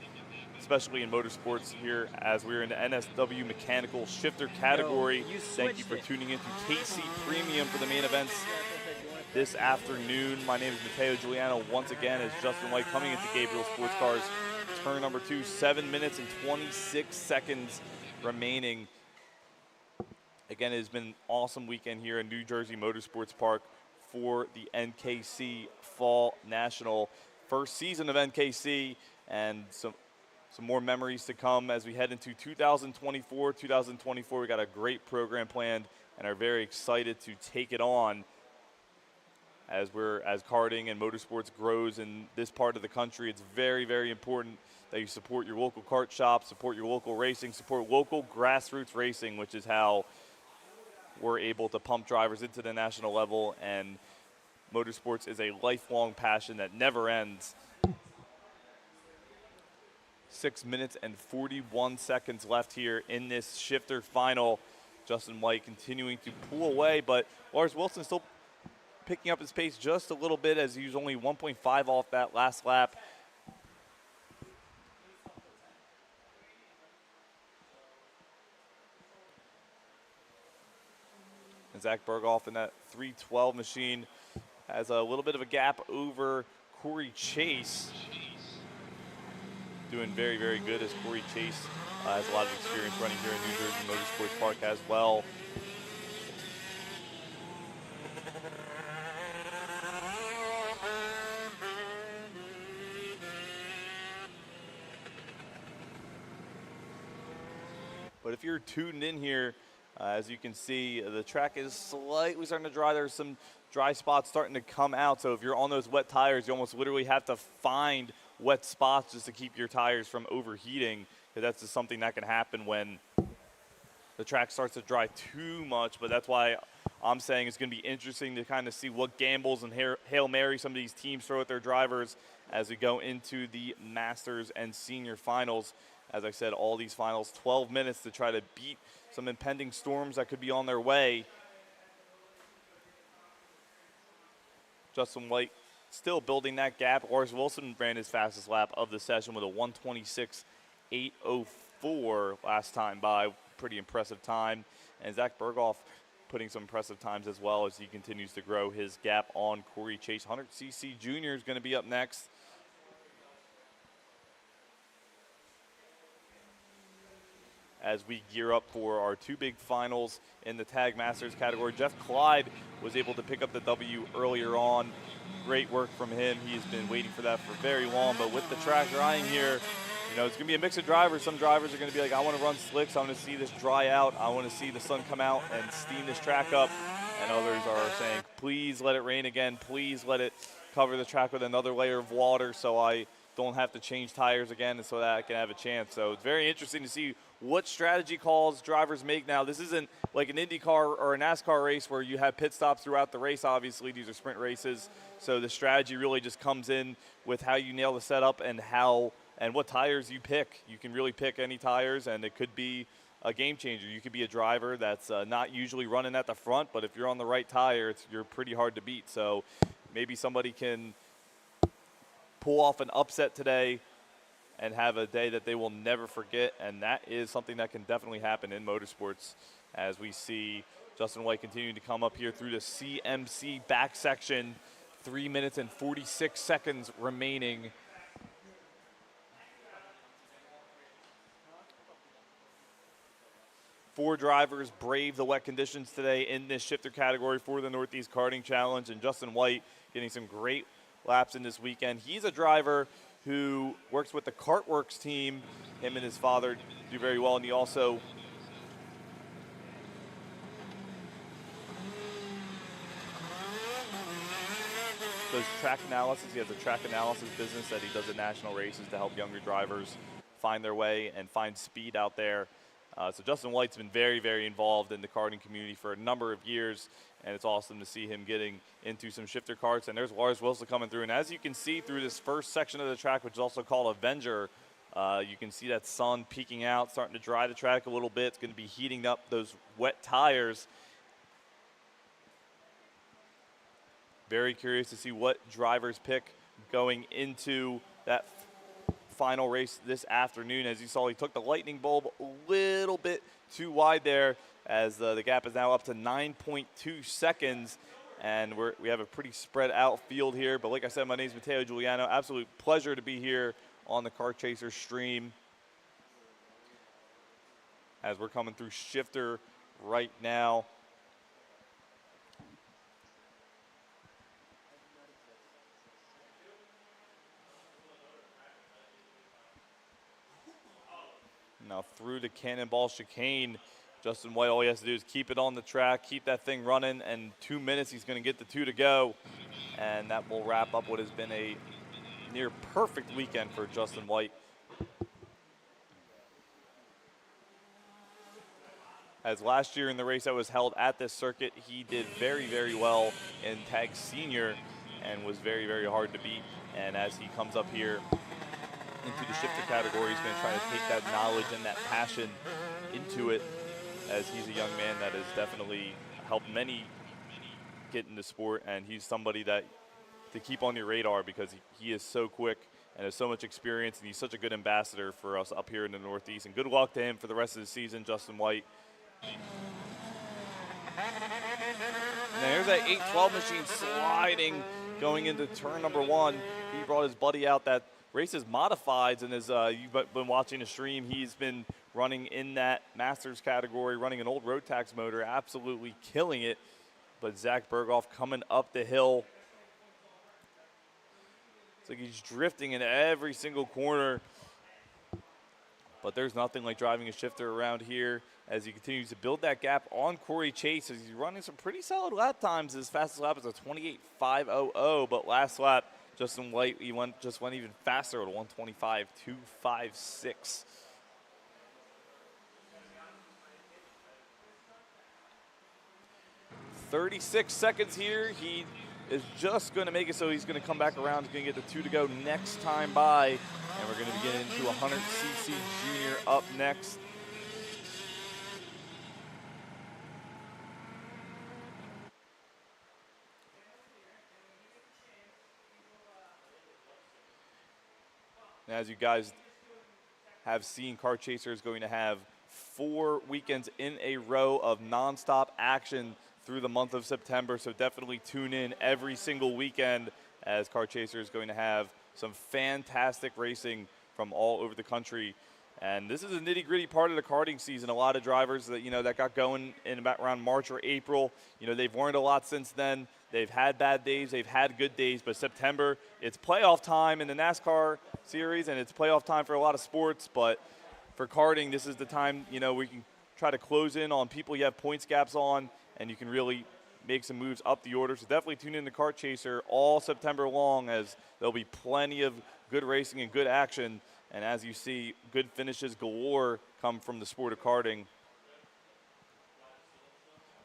S13: especially in motorsports here, as we're in the NSW mechanical shifter category. Thank you for tuning in to KC Premium for the main events this afternoon. My name is Matteo Giuliano once again, as Justin White coming into Gabriel Sports Cars. Turn number 2, 7 minutes and 26 seconds remaining. Again, it has been an awesome weekend here in New Jersey Motorsports Park for the NKC Fall National. First season of NKC, and some more memories to come as we head into 2024. 2024, we got a great program planned and are very excited to take it on as karting and motorsports grows in this part of the country. It's very, very important that you support your local kart shop, support your local racing, support local grassroots racing, which is how we're able to pump drivers into the national level. And motorsports is a lifelong passion that never ends. 6 minutes and 41 seconds left here in this shifter final. Justin White continuing to pull away, but Lars Wilson still picking up his pace just a little bit, as he was only 1.5 off that last lap. And Zach Berghoff in that 312 machine has a little bit of a gap over Corey Chase. Doing very, very good, as Corey Chase has a lot of experience running here in New Jersey Motorsports Park as well. But if you're tuned in here, as you can see, the track is slightly starting to dry. There's some dry spots starting to come out. So if you're on those wet tires, you almost literally have to find wet spots just to keep your tires from overheating, because that's just something that can happen when the track starts to dry too much. But that's why I'm saying it's going to be interesting to kind of see what gambles and Hail Mary some of these teams throw at their drivers as we go into the Masters and Senior Finals. As I said, all these finals, 12 minutes to try to beat some impending storms that could be on their way. Justin White still building that gap. Lars Wilson ran his fastest lap of the session with a 1:26.804 last time by. Pretty impressive time. And Zach Berghoff putting some impressive times as well as he continues to grow his gap on Corey Chase. 100cc Junior is going to be up next. As we gear up for our 2 big finals in the Tag Masters category. Jeff Clyde was able to pick up the W earlier on. Great work from him. He's been waiting for that for very long, but with the track drying here, you know, it's going to be a mix of drivers. Some drivers are going to be like, I want to run slicks. I want to see this dry out. I want to see the sun come out and steam this track up. And others are saying, please let it rain again. Please let it cover the track with another layer of water so I don't have to change tires again and so that I can have a chance. So it's very interesting to see what strategy calls drivers make now. This isn't like an IndyCar or a NASCAR race where you have pit stops throughout the race. Obviously, these are sprint races. So the strategy really just comes in with how you nail the setup and what tires you pick. You can really pick any tires, and it could be a game changer. You could be a driver that's not usually running at the front, but if you're on the right tire, you're pretty hard to beat. So maybe somebody can pull off an upset today and have a day that they will never forget, and that is something that can definitely happen in motorsports, as we see Justin White continuing to come up here through the CMC back section. 3 minutes and 46 seconds remaining. Four drivers brave the wet conditions today in this shifter category for the Northeast Karting Challenge, and Justin White getting some great laps in this weekend. He's a driver who works with the Kartworks team. Him and his father do very well, and he also does track analysis. He has a track analysis business that he does at national races to help younger drivers find their way and find speed out there. So Justin White's been very, very involved in the karting community for a number of years, and it's awesome to see him getting into some shifter karts. And there's Lars Wilson coming through. And as you can see through this first section of the track, which is also called Avenger, you can see that sun peeking out, starting to dry the track a little bit. It's going to be heating up those wet tires. Very curious to see what drivers pick going into that final race this afternoon. As you saw, he took the lightning bulb a little bit too wide there, as the gap is now up to 9.2 seconds, and we have a pretty spread out field here. But like I said, my name is Matteo Giuliano. Absolute pleasure to be here on the Kart Chaser stream as we're coming through shifter right now. Now through the Cannonball Chicane, Justin White, all he has to do is keep it on the track, keep that thing running, and 2 minutes he's going to get the 2 to go. And that will wrap up what has been a near perfect weekend for Justin White. As last year in the race that was held at this circuit, he did very, very well in Tag Senior and was very, very hard to beat. And as he comes up here into the shifter category, he's going to try to take that knowledge and that passion into it, as he's a young man that has definitely helped many get into sport, and he's somebody that to keep on your radar because he is so quick and has so much experience, and he's such a good ambassador for us up here in the Northeast. And good luck to him for the rest of the season, Justin White. Now here's that 812 machine sliding going into turn number 1. He brought his buddy out. That race is modifieds, and as you've been watching the stream, he's been running in that Masters category, running an old Road Tax motor, absolutely killing it. But Zach Berghoff coming up the hill. It's like he's drifting in every single corner. But there's nothing like driving a shifter around here as he continues to build that gap on Corey Chase, as he's running some pretty solid lap times. His fastest lap is a 28.500, but last lap, Justin White, just went even faster at a 125.256. "36 seconds here. He is just going to make it, so he's going to come back around. He's going to get the 2 to go next time by. And we're going to be getting into 100cc Junior up next. Now, as you guys have seen, Kart Chaser is going to have 4 weekends in a row of nonstop action through the month of September, so definitely tune in every single weekend, as Kart Chaser is going to have some fantastic racing from all over the country. And this is a nitty-gritty part of the karting season. A lot of drivers that that got going in about around March or April, they've learned a lot since then. They've had bad days, they've had good days, but September, it's playoff time in the NASCAR series, and it's playoff time for a lot of sports. But for karting, this is the time we can try to close in on people you have points gaps on, and you can really make some moves up the order. So definitely tune in to Kart Chaser all September long, as there'll be plenty of good racing and good action. And as you see, good finishes galore come from the sport of karting.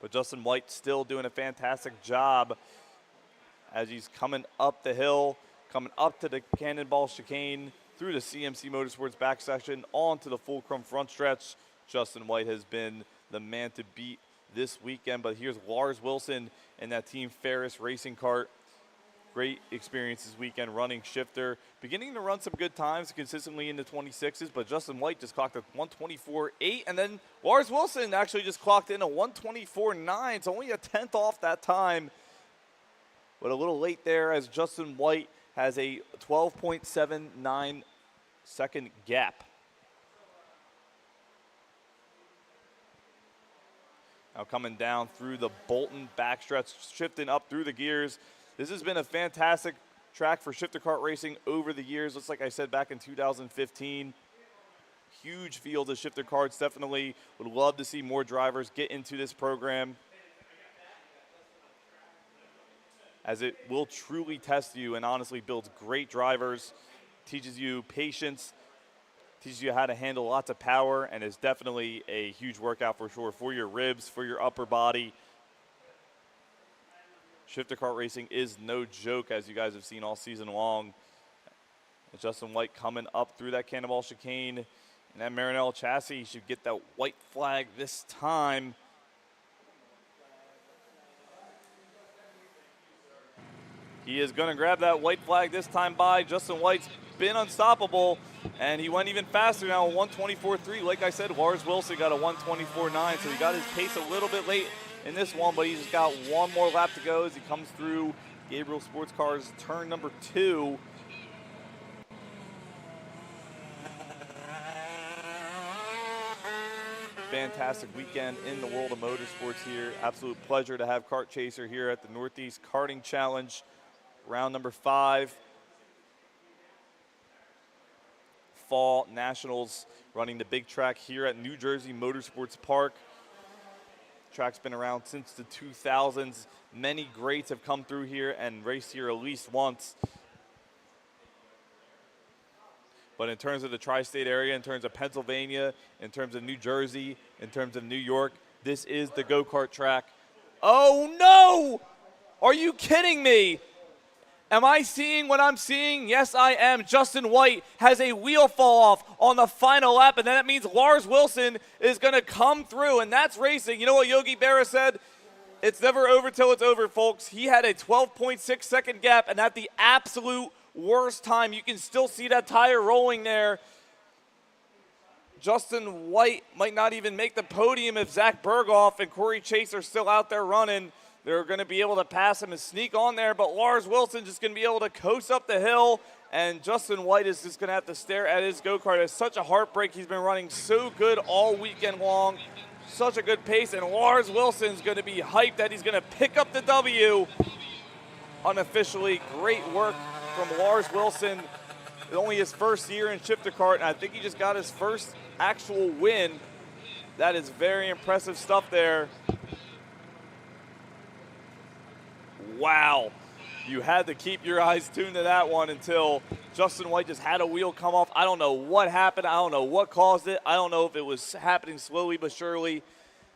S13: But Justin White still doing a fantastic job as he's coming up the hill, coming up to the Cannonball Chicane, through the CMC Motorsports back section, onto the Fulcrum front stretch. Justin White has been the man to beat this weekend. But here's Lars Wilson in that Team Ferris racing cart. Great experience this weekend running shifter. Beginning to run some good times consistently in the 26s, but Justin White just clocked a 124.8, and then Lars Wilson actually just clocked in a 124.9. It's only a 10th off that time, but a little late there, as Justin White has a 12.79 second gap. Now coming down through the Bolton backstretch, shifting up through the gears. This has been a fantastic track for shifter kart racing over the years. Looks like I said back in 2015. Huge field of shifter karts. Definitely would love to see more drivers get into this program, as it will truly test you and honestly builds great drivers, teaches you patience, teaches you how to handle lots of power, and is definitely a huge workout for sure for your ribs, for your upper body. Shifter kart racing is no joke, as you guys have seen all season long. Justin White coming up through that cannonball chicane, and that Marinello chassis should get that white flag this time. He is going to grab that white flag this time by Justin White's been unstoppable, and he went even faster now, 1:24.3. Like I said, Lars Wilson got a 1:24.9, so he got his pace a little bit late in this one, but he's just got one more lap to go as he comes through Gabriel Sports Cars turn number 2. Fantastic weekend in the world of motorsports here. Absolute pleasure to have Kart Chaser here at the Northeast Karting Challenge, round number 5. Fall Nationals, running the big track here at New Jersey Motorsports Park. Track's been around since the 2000s. Many greats have come through here and raced here at least once. But in terms of the tri-state area, in terms of Pennsylvania, in terms of New Jersey, in terms of New York, this is the go-kart track. Oh no! Are you kidding me? Am I seeing what I'm seeing? Yes, I am. Justin White has a wheel fall off on the final lap, and then that means Lars Wilson is going to come through, and that's racing. You know what Yogi Berra said? It's never over till it's over, folks. He had a 12.6 second gap, and at the absolute worst time, you can still see that tire rolling there. Justin White might not even make the podium if Zach Berghoff and Corey Chase are still out there running. They're going to be able to pass him and sneak on there, but Lars Wilson just going to be able to coast up the hill, and Justin White is just going to have to stare at his go-kart. It's such a heartbreak. He's been running so good all weekend long, such a good pace, and Lars Wilson's going to be hyped that he's going to pick up the W unofficially. Great work from Lars Wilson. It's only his first year in shifter kart, and I think he just got his first actual win. That is very impressive stuff there. Wow, you had to keep your eyes tuned to that one until Justin White just had a wheel come off. I don't know what happened. I don't know what caused it. I don't know if it was happening slowly but surely,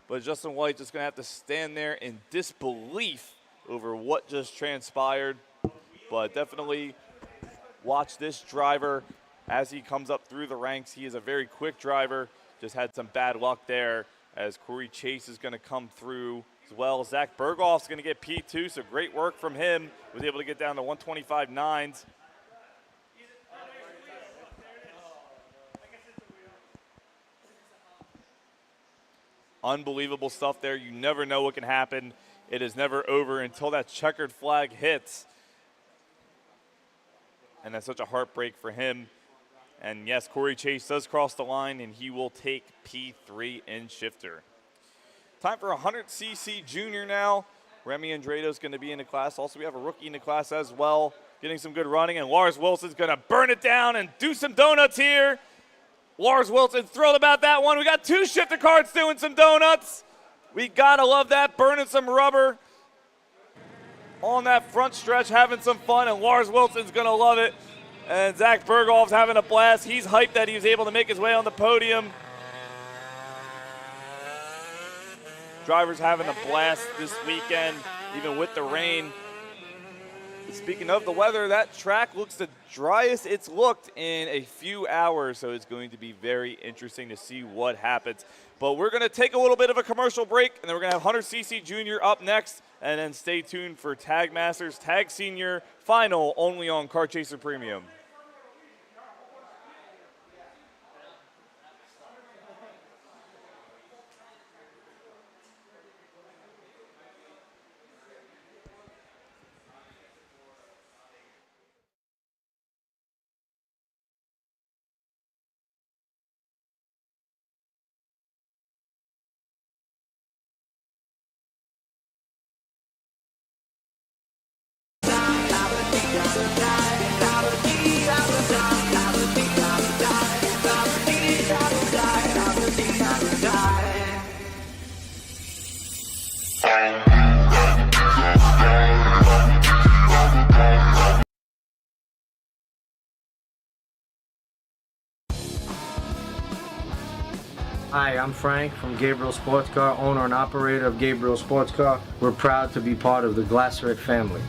S13: but Justin White just going to have to stand there in disbelief over what just transpired. But definitely watch this driver as he comes up through the ranks. He is a very quick driver. Just had some bad luck there as Corey Chase is going to come through as well. Zach Berghoff's going to get P2, so great work from him. Was able to get down to 125.9s. Unbelievable stuff there. You never know what can happen. It is never over until that checkered flag hits. And that's such a heartbreak for him. And yes, Corey Chase does cross the line, and he will take P3 in shifter. Time for 100cc junior now. Remy Andrado's going to be in the class. Also, we have a rookie in the class as well, getting some good running. And Lars Wilson's going to burn it down and do some donuts here. Lars Wilson thrilled about that one. We got two shifter karts doing some donuts. We got to love that, burning some rubber on that front stretch, having some fun, and Lars Wilson's going to love it. And Zach Berghoff's having a blast. He's hyped that he was able to make his way on the podium. Drivers having a blast this weekend, even with the rain. Speaking of the weather, that track looks the driest it's looked in a few hours, so it's going to be very interesting to see what happens. But we're going to take a little bit of a commercial break, and then we're going to have 100cc Junior up next, and then stay tuned for Tag Masters Tag Senior Final only on Kart Chaser Premium.
S6: Hi, I'm Frank from Gabriel Sports Car, owner and operator of Gabriel Sports Car. We're proud to be part of the Glasseret family.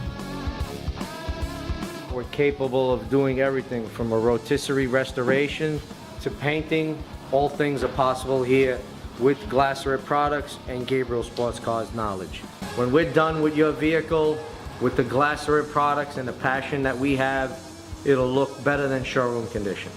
S6: We're capable of doing everything from a rotisserie restoration to painting. All things are possible here with Glasseret products and Gabriel Sports Car's knowledge. When we're done with your vehicle, with the Glasseret products and the passion that we have, it'll look better than showroom condition.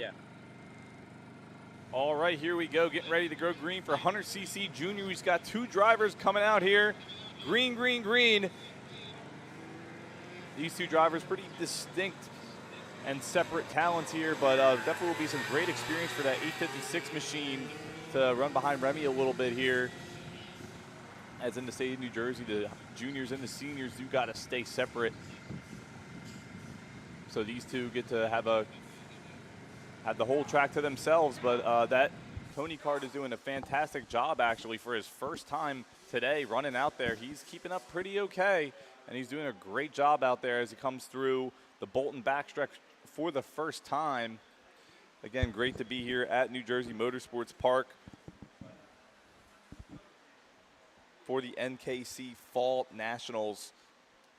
S14: Yeah.
S13: All right, here we go, getting ready to go green for 100cc Junior. We've got 2 drivers coming out here. Green, green, green. These 2 drivers, pretty distinct and separate talents here, but definitely will be some great experience for that 856 machine to run behind Remy a little bit here. As in the state of New Jersey, the juniors and the seniors do got to stay separate. So these 2 get to have the whole track to themselves, but that Tony Kart is doing a fantastic job actually for his first time today running out there. He's keeping up pretty okay, and he's doing a great job out there as he comes through the Bolton backstretch for the first time. Again, great to be here at New Jersey Motorsports Park for the NKC Fall Nationals.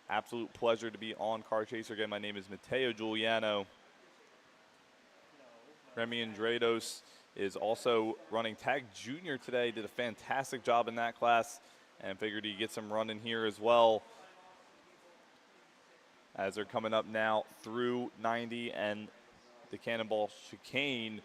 S13: Absolute pleasure to be on Car Chaser. Again, my name is Matteo Giuliano. Remy Andrados is also running Tag Junior today. Did a fantastic job in that class and figured he'd get some run in here as well. As they're coming up now through 90 and the Cannonball Chicane.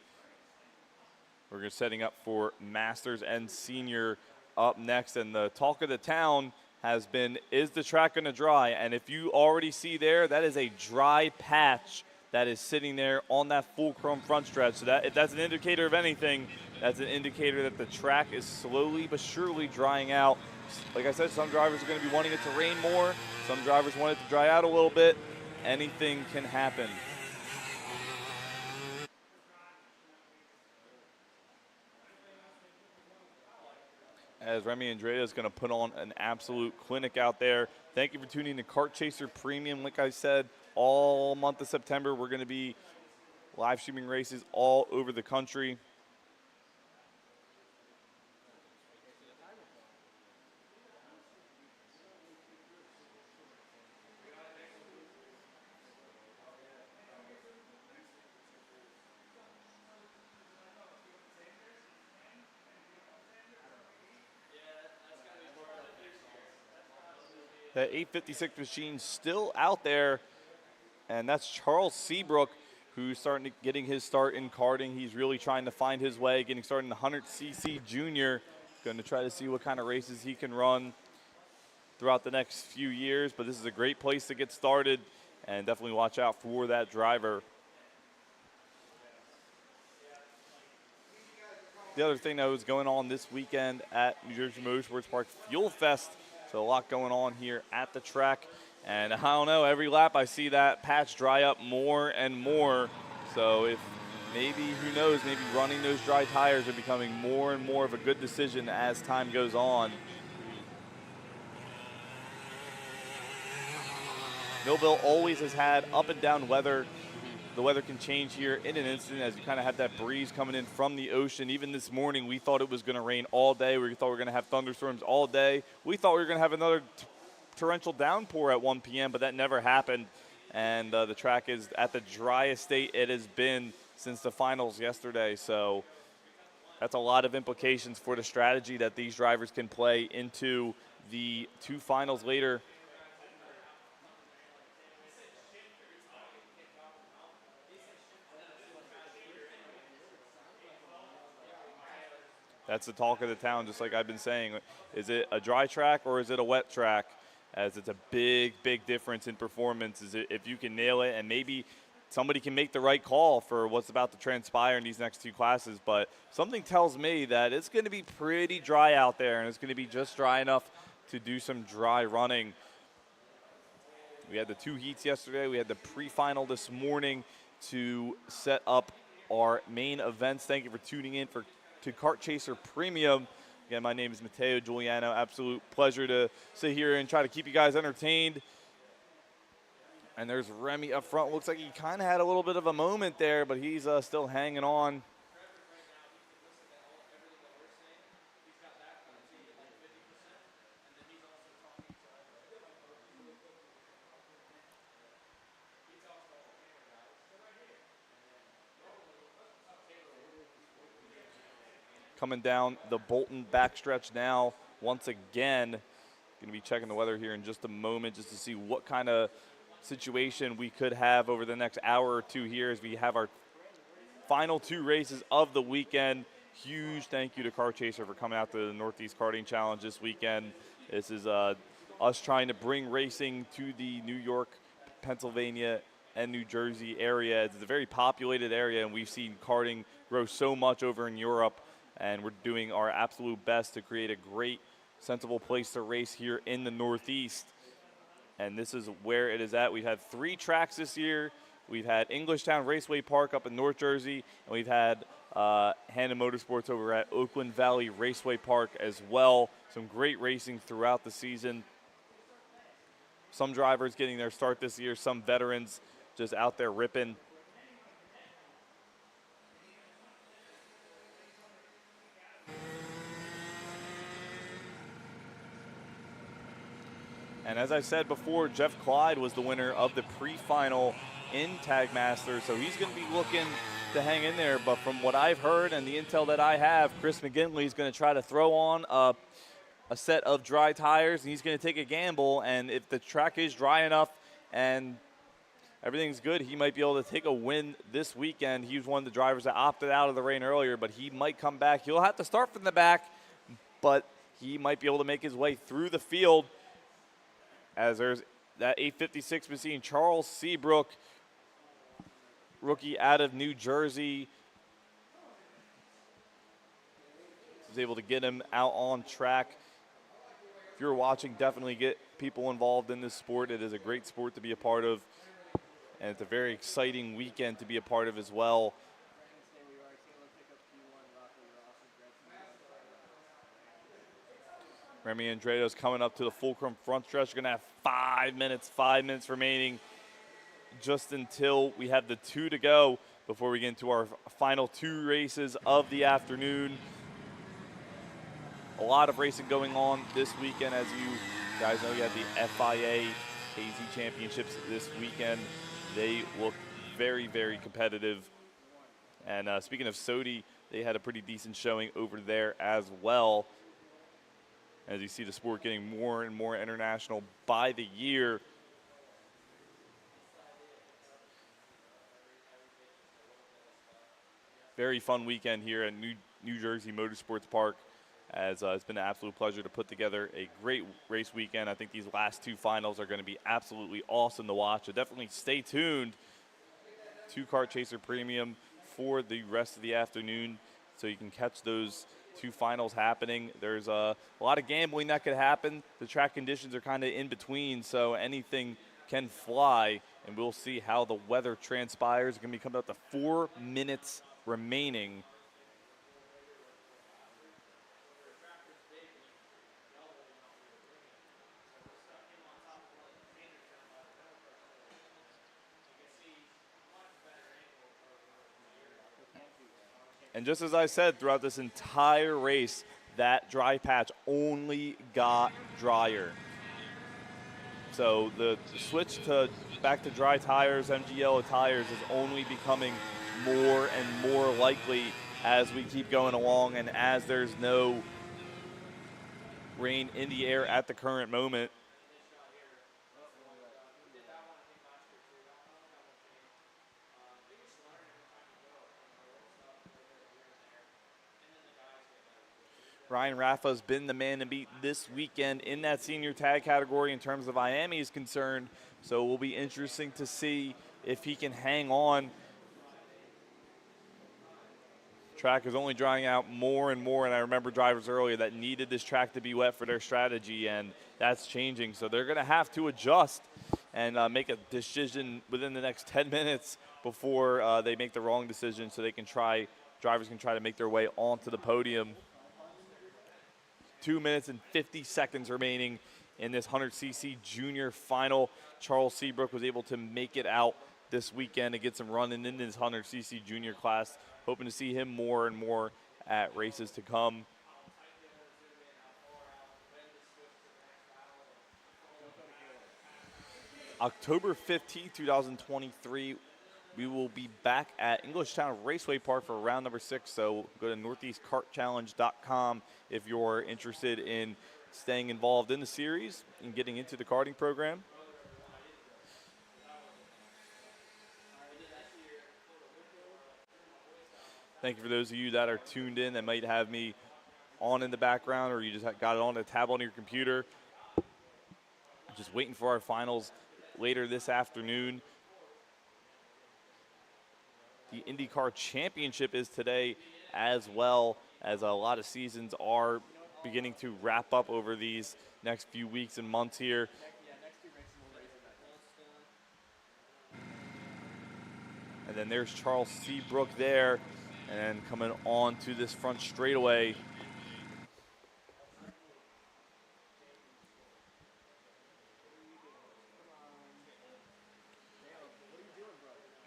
S13: We're setting up for Masters and Senior up next. And the talk of the town has been, is the track going to dry? And if you already see there, that is a dry patch that is sitting there on that full chrome front stretch. So that, if that's an indicator of anything, that's an indicator that the track is slowly but surely drying out. Like I said, some drivers are going to be wanting it to rain more. Some drivers want it to dry out a little bit. Anything can happen. As Remy Andrade is going to put on an absolute clinic out there. Thank you for tuning in to Kart Chaser Premium. Like I said, all month of September, we're going to be live streaming races all over the country. That 856 machine still out there, and that's Charles Seabrook, who's getting his start in karting. He's really trying to find his way, getting started in the 100cc Junior. Going to try to see what kind of races he can run throughout the next few years, but this is a great place to get started, and definitely watch out for that driver. The other thing that was going on this weekend at New Jersey Motorsports Park, Fuel Fest. So a lot going on here at the track. And I don't know, every lap I see that patch dry up more and more. So if maybe, who knows, maybe running those dry tires are becoming more and more of a good decision as time goes on. Millville always has had up and down weather. The weather can change here in an instant as you kind of have that breeze coming in from the ocean. Even this morning, we thought it was going to rain all day. We thought we were going to have thunderstorms all day. We thought we were going to have another torrential downpour at 1 p.m., but that never happened. And the track is at the driest state it has been since the finals yesterday. So that's a lot of implications for the strategy that these drivers can play into the 2 finals later. That's the talk of the town, just like I've been saying. Is it a dry track or is it a wet track? As it's a big, big difference in performance. Is it, if you can nail it, and maybe somebody can make the right call for what's about to transpire in these next 2 classes. But something tells me that it's going to be pretty dry out there, and it's going to be just dry enough to do some dry running. We had the 2 heats yesterday. We had the pre-final this morning to set up our main events. Thank you for tuning in to Kart Chaser Premium. Again, my name is Matteo Giuliano. Absolute pleasure to sit here and try to keep you guys entertained. And there's Remy up front. Looks like he kind of had a little bit of a moment there, but he's still hanging on. Coming down the Bolton backstretch now, once again. Going to be checking the weather here in just a moment just to see what kind of situation we could have over the next hour or 2 here as we have our final 2 races of the weekend. Huge thank you to Car Chaser for coming out to the Northeast Karting Challenge this weekend. This is us trying to bring racing to the New York, Pennsylvania, and New Jersey area. It's a very populated area, and we've seen karting grow so much over in Europe, and we're doing our absolute best to create a great, sensible place to race here in the Northeast. And this is where it is at. We've had 3 tracks this year. We've had Englishtown Raceway Park up in North Jersey, and we've had Hannon Motorsports over at Oakland Valley Raceway Park as well. Some great racing throughout the season. Some drivers getting their start this year, some veterans just out there ripping. And as I said before, Jeff Clyde was the winner of the pre-final in Tag Masters, so he's going to be looking to hang in there. But from what I've heard and the intel that I have, Chris McGinley is going to try to throw on a set of dry tires, and he's going to take a gamble. And if the track is dry enough and everything's good, he might be able to take a win this weekend. He was one of the drivers that opted out of the rain earlier, but he might come back. He'll have to start from the back, but he might be able to make his way through the field. As there's that 856 machine, Charles Seabrook, rookie out of New Jersey, was able to get him out on track. If you're watching, definitely get people involved in this sport. It is a great sport to be a part of, and it's a very exciting weekend to be a part of as well. Remy Andreo's coming up to the Fulcrum front stretch. We're going to have 5 minutes remaining just until we have the 2 to go before we get into our final 2 races of the afternoon. A lot of racing going on this weekend. As you guys know, you have the FIA KZ Championships this weekend. They look very, very competitive. And speaking of SOTI, they had a pretty decent showing over there as well. As you see the sport getting more and more international by the year. Very fun weekend here at New Jersey Motorsports Park, as it's been an absolute pleasure to put together a great race weekend. I think these last 2 finals are going to be absolutely awesome to watch. So definitely stay tuned to Kart Chaser Premium for the rest of the afternoon so you can catch those 2 finals happening. There's a lot of gambling that could happen. The track conditions are kind of in between, so anything can fly, and we'll see how the weather transpires. It's going to be coming up to 4 minutes remaining. And just as I said, throughout this entire race, that dry patch only got drier. So the switch back to dry tires, MG yellow tires, is only becoming more and more likely as we keep going along, and as there's no rain in the air at the current moment. Ryan Raffa's been the man to beat this weekend in that senior tag category in terms of Miami is concerned. So it will be interesting to see if he can hang on. Track is only drying out more and more, and I remember drivers earlier that needed this track to be wet for their strategy, and that's changing. So they're going to have to adjust and make a decision within the next 10 minutes before they make the wrong decision, so drivers can try to make their way onto the podium. 2 minutes and 50 seconds remaining in this 100cc junior final. Charles Seabrook was able to make it out this weekend and get some running in this 100cc junior class. Hoping to see him more and more at races to come. October 15th, 2023, we will be back at Englishtown Raceway Park for round number 6. So go to northeastkartchallenge.com if you're interested in staying involved in the series and getting into the karting program.
S14: Thank you for those of you that are tuned in that might have me on in the background, or you just got it on a tab on your computer. Just waiting for our finals later this afternoon. The IndyCar Championship is today, as well as a lot of seasons are beginning to wrap up over these next few weeks and months here. And then there's Charles Seabrook there, and coming on to this front straightaway.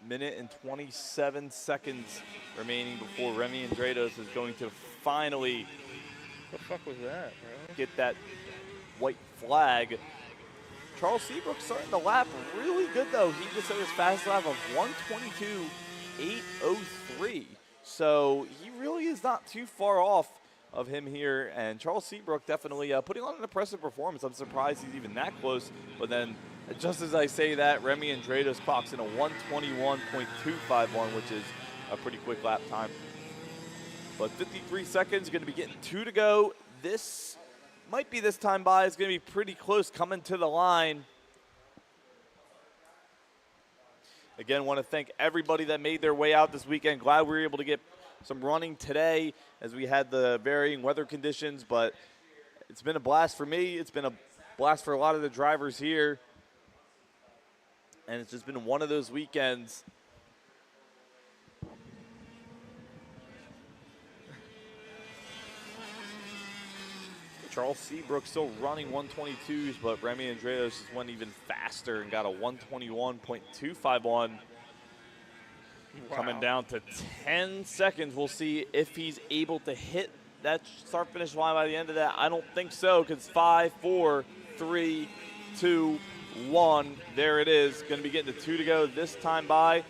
S14: Minute and 27 seconds remaining before Remy Andrados is going to finally
S15: What the fuck was that, bro?
S14: get that white flag. Charles Seabrook starting the lap really good, though. He just had his fast lap of 1:22.803. So he really is not too far off of him here. And Charles Seabrook definitely putting on an impressive performance. I'm surprised he's even that close. But then just as I say that, Remy Andrados clocks in a 1:21.251, which is a pretty quick lap time. But 53 seconds, going to be getting 2 to go. This might be this time by. It's going to be pretty close coming to the line. Again, want to thank everybody that made their way out this weekend. Glad we were able to get some running today as we had the varying weather conditions, but it's been a blast for me. It's been a blast for a lot of the drivers here. And it's just been one of those weekends. Charles Seabrook still running 122s, but Remy Andrados just went even faster and got a 121.251. Wow. Coming down to 10 seconds. We'll see if he's able to hit that start-finish line by the end of that. I don't think so, because 5, 4, 3, 2, 1. There it is. Going to be getting to 2 to go this time by.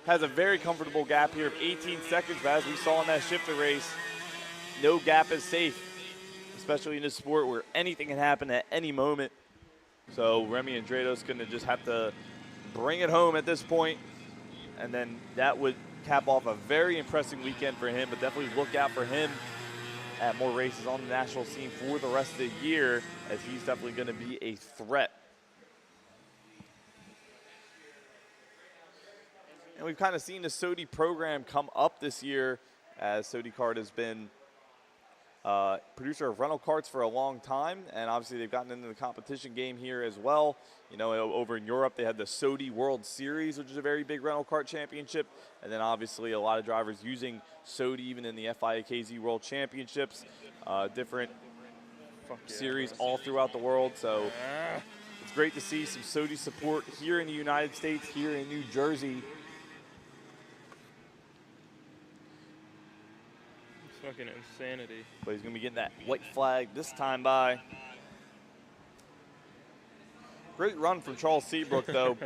S14: Has a very comfortable gap here of 18 seconds, but as we saw in that shifter race, no gap is safe, especially in this sport where anything can happen at any moment. So Remy Andrados going to just have to bring it home at this point, and then that would cap off a very impressive weekend for him, but definitely look out for him at more races on the national scene for the rest of the year, as he's definitely going to be a threat. And we've kind of seen the SODI program come up this year, as SODI Kart has been producer of rental karts for a long time, and obviously they've gotten into the competition game here as well. You know, over in Europe they had the SODI World Series, which is a very big rental kart championship, and then obviously a lot of drivers using SODI even in the FIA-KZ World Championships, different series all throughout the world. So it's great to see some SODI support here in the United States, here in New Jersey.
S15: Fucking insanity.
S14: But he's going to be getting that white flag this time by. Great run from Charles Seabrook, though.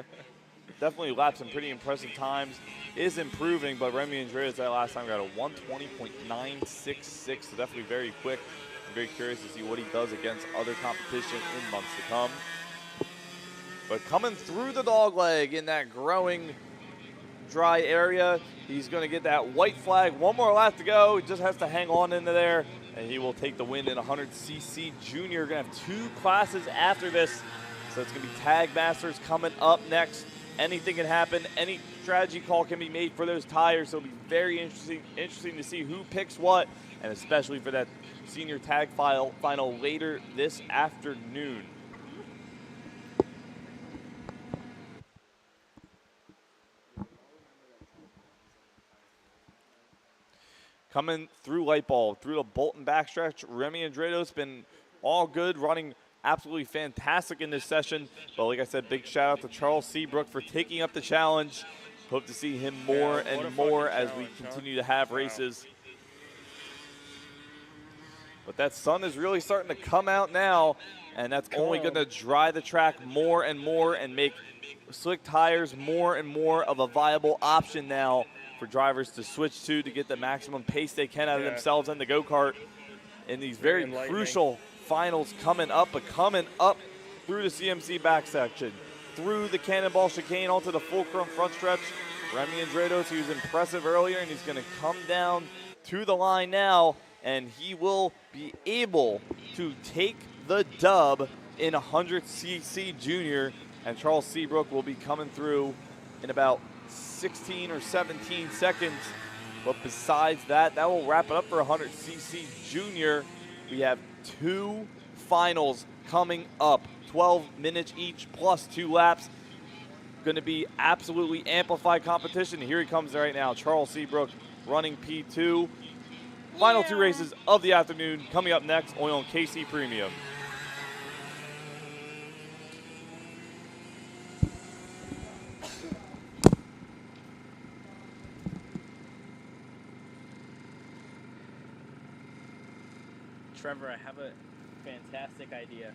S14: Definitely lapped some pretty impressive times. Is improving, but Remy Andrados that last time got a 1:20.966, so definitely very quick. I'm very curious to see what he does against other competition in months to come. But coming through the dogleg in that growing dry area, he's going to get that white flag. One more lap to go. He just has to hang on into there, and he will take the win in 100cc junior. Going to have 2 classes after this, so it's going to be Tag Masters coming up next. Anything can happen. Any strategy call can be made for those tires, so it'll be very interesting to see who picks what, and especially for that senior tag final later this afternoon. Coming through light bulb, through the Bolton backstretch, Remy Andrados been all good, running absolutely fantastic in this session. But like I said, big shout out to Charles Seabrook for taking up the challenge. Hope to see him more and more as we continue to have races. But that sun is really starting to come out now, and that's only going to dry the track more and more and make slick tires more and more of a viable option now for drivers to switch to get the maximum pace they can out of themselves and the go-kart in these very crucial finals coming up. But coming up through the CMC back section, through the Cannonball chicane onto the Fulcrum front stretch, Remy Andredos, he was impressive earlier, and he's going to come down to the line now, and he will be able to take the dub in 100cc junior, and Charles Seabrook will be coming through in about 16 or 17 seconds. But besides that, that will wrap it up for 100cc junior. We have 2 finals coming up, 12 minutes each plus 2 laps. Going to be absolutely amplified competition. Here he comes right now, Charles Seabrook running P2. Final 2 races of the afternoon coming up next, only on KC Premium.
S16: Trevor, I have a fantastic idea.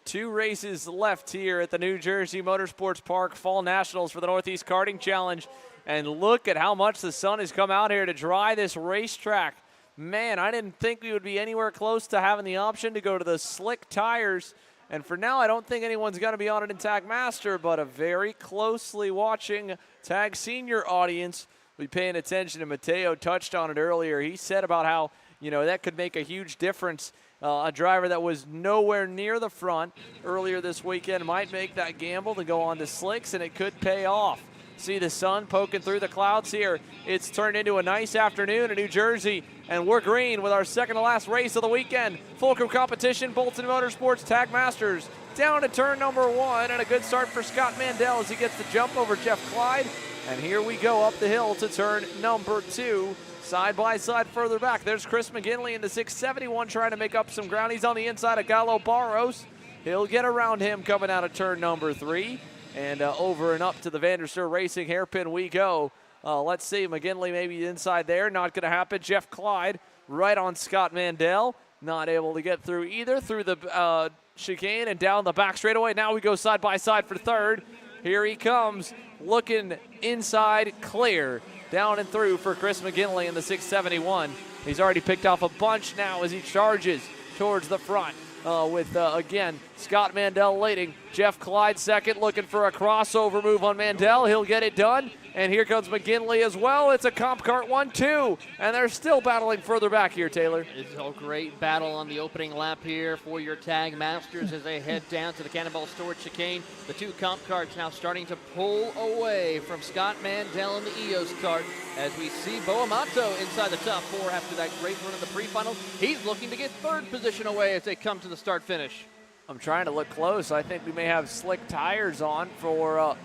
S1: Two races left here at the New Jersey Motorsports Park Fall Nationals for the Northeast Karting Challenge. And look at how much the sun has come out here to dry this racetrack. Man, I didn't think we would be anywhere close to having the option to go to the slick tires. And for now, I don't think anyone's going to be on it in Tag Master, but a very closely watching Tag Senior audience will be paying attention. And Mateo touched on it earlier. He said about how, you know, that could make a huge difference. A driver that was nowhere near the front earlier this weekend might make that gamble to go on to slicks, and it could pay off. See the sun poking through the clouds here. It's turned into a nice afternoon in New Jersey, and we're green with our second to last race of the weekend. Fulcrum competition, Bolton Motorsports Tag Masters. Down to turn number 1, and a good start for Scott Mandel as he gets the jump over Jeff Clyde. And here we go up the hill to turn number 2. Side by side further back, there's Chris McGinley in the 671 trying to make up some ground. He's on the inside of Gallo Barros. He'll get around him coming out of turn number 3. And over and up to the Vanderstur Racing hairpin we go. Let's see, McGinley maybe inside there. Not going to happen. Jeff Clyde right on Scott Mandel. Not able to get through either through the chicane and down the back straightaway. Now we go side by side for third. Here he comes, looking inside clear. Down and through for Chris McGinley in the 671. He's already picked off a bunch now as he charges towards the front with, again, Scott Mandel leading. Jeff Clyde second, looking for a crossover move on Mandel. He'll get it done. And here comes McGinley as well. It's a Comp Kart 1-2, and they're still battling further back here, Taylor.
S4: It's a great battle on the opening lap here for your Tag Masters as they head down to the Cannonball Storage chicane. The 2 Comp Karts now starting to pull away from Scott Mandel in the EOS kart as we see Bo Amato inside the top 4 after that great run in the pre-finals. He's looking to get third position away as they come to the start-finish.
S1: I'm trying to look close. I think we may have slick tires on for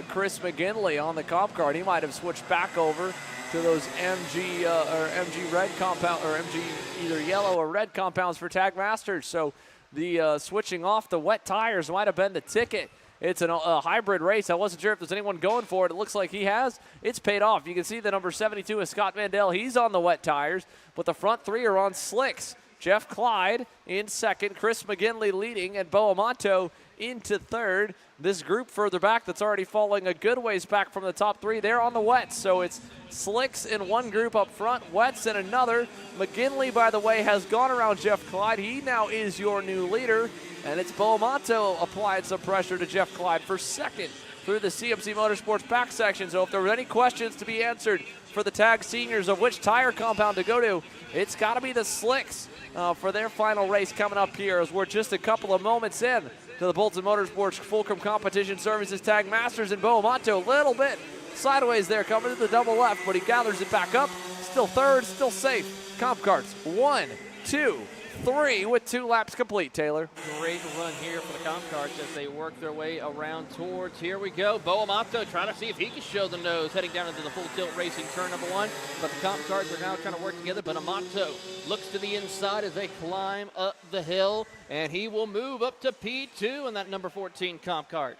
S1: Chris McGinley on the comp card. He might have switched back over to those MG or MG red compound or MG either yellow or red compounds for Tag Masters. So the switching off the wet tires might have been the ticket. It's a hybrid race. I wasn't sure if there's anyone going for it. It looks like he has. It's paid off. You can see the number 72 is Scott Mandel. He's on the wet tires, but the front three are on slicks. Jeff Clyde in second, Chris McGinley leading, and Bo Amato into third. This group further back that's already falling a good ways back from the top three, they're on the wets. So it's slicks in one group up front, wets in another. McGinley, by the way, has gone around Jeff Clyde. He now is your new leader, and it's Bo Amato applying some pressure to Jeff Clyde for second through the CMC Motorsports back section. So if there were any questions to be answered for the Tag seniors of which tire compound to go to, it's got to be the slicks for their final race coming up here, as we're just a couple of moments in to the Bolton Motorsports Fulcrum Competition Services Tag Masters. And Bo Amato a little bit sideways there, coming to the double left, but he gathers it back up. Still third, still safe. Comp carts 1, 2, 3 with 2 laps complete, Taylor.
S4: Great run here for the comp carts as they work their way around towards. Here we go. Bo Amato trying to see if he can show the nose, heading down into the full tilt racing turn number 1. But the comp carts are now trying to work together. But Amato looks to the inside as they climb up the hill, and he will move up to P2 in that number 14 comp cart.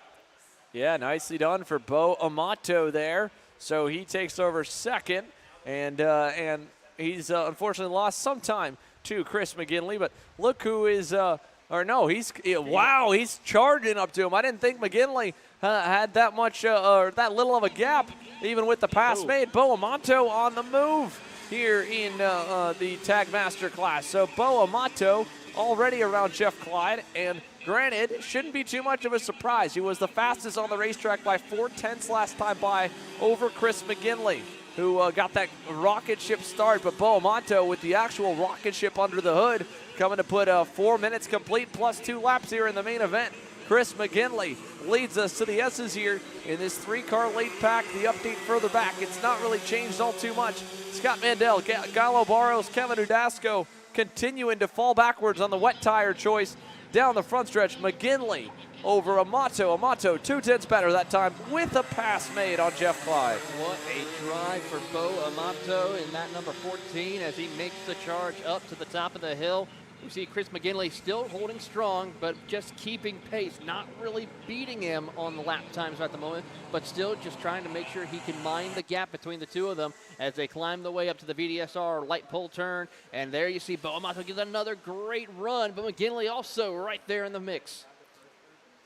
S1: Yeah, nicely done for Bo Amato there. So he takes over second, and he's unfortunately lost some time to Chris McGinley, but look who is, he's charging up to him. I didn't think McGinley had that much, or that little of a gap, even with the pass made. Bo Amato on the move here in the Tag Master class. So Bo Amato already around Jeff Clyde, and granted, it shouldn't be too much of a surprise. He was the fastest on the racetrack by 4/10 last time by over Chris McGinley, who got that rocket ship start. But Bo Amato with the actual rocket ship under the hood, coming to put 4 minutes complete plus 2 laps here in the main event. Chris McGinley leads us to the S's here in this 3-car late pack. The update further back, it's not really changed all too much. Scott Mandel, Gallo Barros, Kevin Udasco continuing to fall backwards on the wet tire choice. Down the front stretch, McGinley over Amato. Amato 2/10 better that time with a pass made on Jeff Clyde.
S4: What a drive for Bo Amato in that number 14 as he makes the charge up to the top of the hill. We see Chris McGinley still holding strong, but just keeping pace, not really beating him on the lap times at the moment, but still just trying to make sure he can mine the gap between the two of them as they climb the way up to the VDSR light pole turn. And there you see Bo Amato gives another great run, but McGinley also right there in the mix.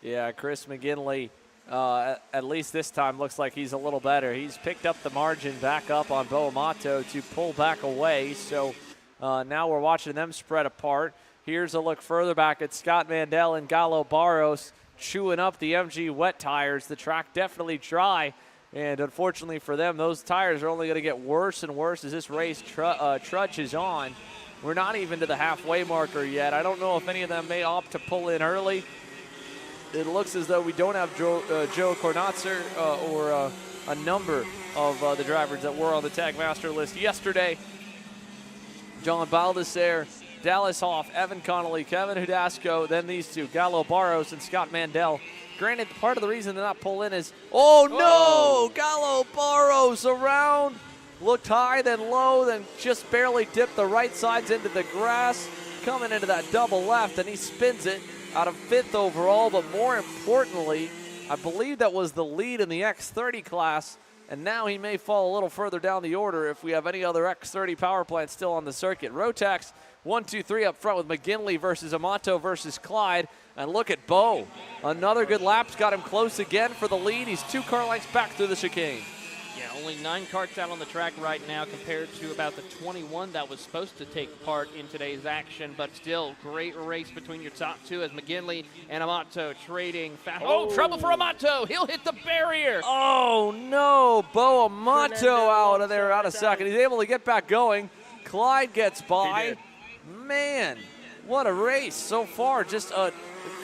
S1: Yeah, Chris McGinley, at least this time, looks like he's a little better. He's picked up the margin back up on Bo Amato to pull back away. So now we're watching them spread apart. Here's a look further back at Scott Mandel and Gallo Barros chewing up the MG wet tires. The track definitely dry, and unfortunately for them, those tires are only going to get worse and worse as this race trudges on. We're not even to the halfway marker yet. I don't know if any of them may opt to pull in early. It looks as though we don't have Joe Kornatzer or a number of the drivers that were on the Tag Master list yesterday. John Baldessere, Dallas Hoff, Evan Connolly, Kevin Hudasco, then these two, Gallo Barros and Scott Mandel. Granted, part of the reason they're not pulling is, oh no, Gallo Barros around, looked high, then low, then just barely dipped the right sides into the grass, coming into that double left, and he spins it out of 5th overall, but more importantly, I believe that was the lead in the X30 class, and now he may fall a little further down the order if we have any other X30 power plants still on the circuit. Rotax 1, 2, 3 up front with McGinley versus Amato versus Clyde. And look at Bo. Another good lap's got him close again for the lead. He's 2 car lengths back through the chicane.
S4: Yeah, only 9 karts out on the track right now compared to about the 21 that was supposed to take part in today's action, but still great race between your top two as McGinley and Amato trading fast. Oh, trouble for Amato. He'll hit the barrier.
S1: Oh, no. Bo Amato out of there out of second. He's able to get back going. Clyde gets by. Man, What a race so far. Just a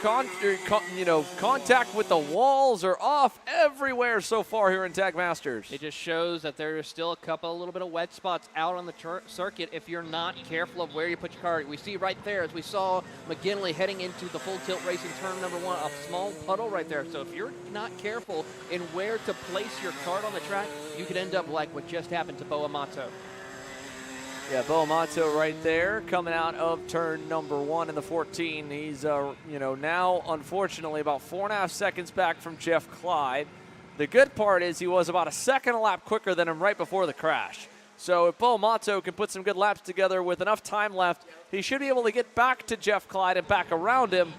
S1: contact with the walls are off everywhere so far here in Tag Masters.
S4: It just shows that there is still a little bit of wet spots out on the circuit if you're not careful of where you put your car. We see right there, as we saw McGinley heading into the full tilt racing turn number 1, a small puddle right there. So if you're not careful in where to place your cart on the track, you could end up like what just happened to Bo Amato.
S1: Yeah, Bo Amato right there coming out of turn number 1 in the 14. He's, now unfortunately about 4.5 seconds back from Jeff Clyde. The good part is he was about a second a lap quicker than him right before the crash. So if Bo Amato can put some good laps together with enough time left, he should be able to get back to Jeff Clyde and back around him.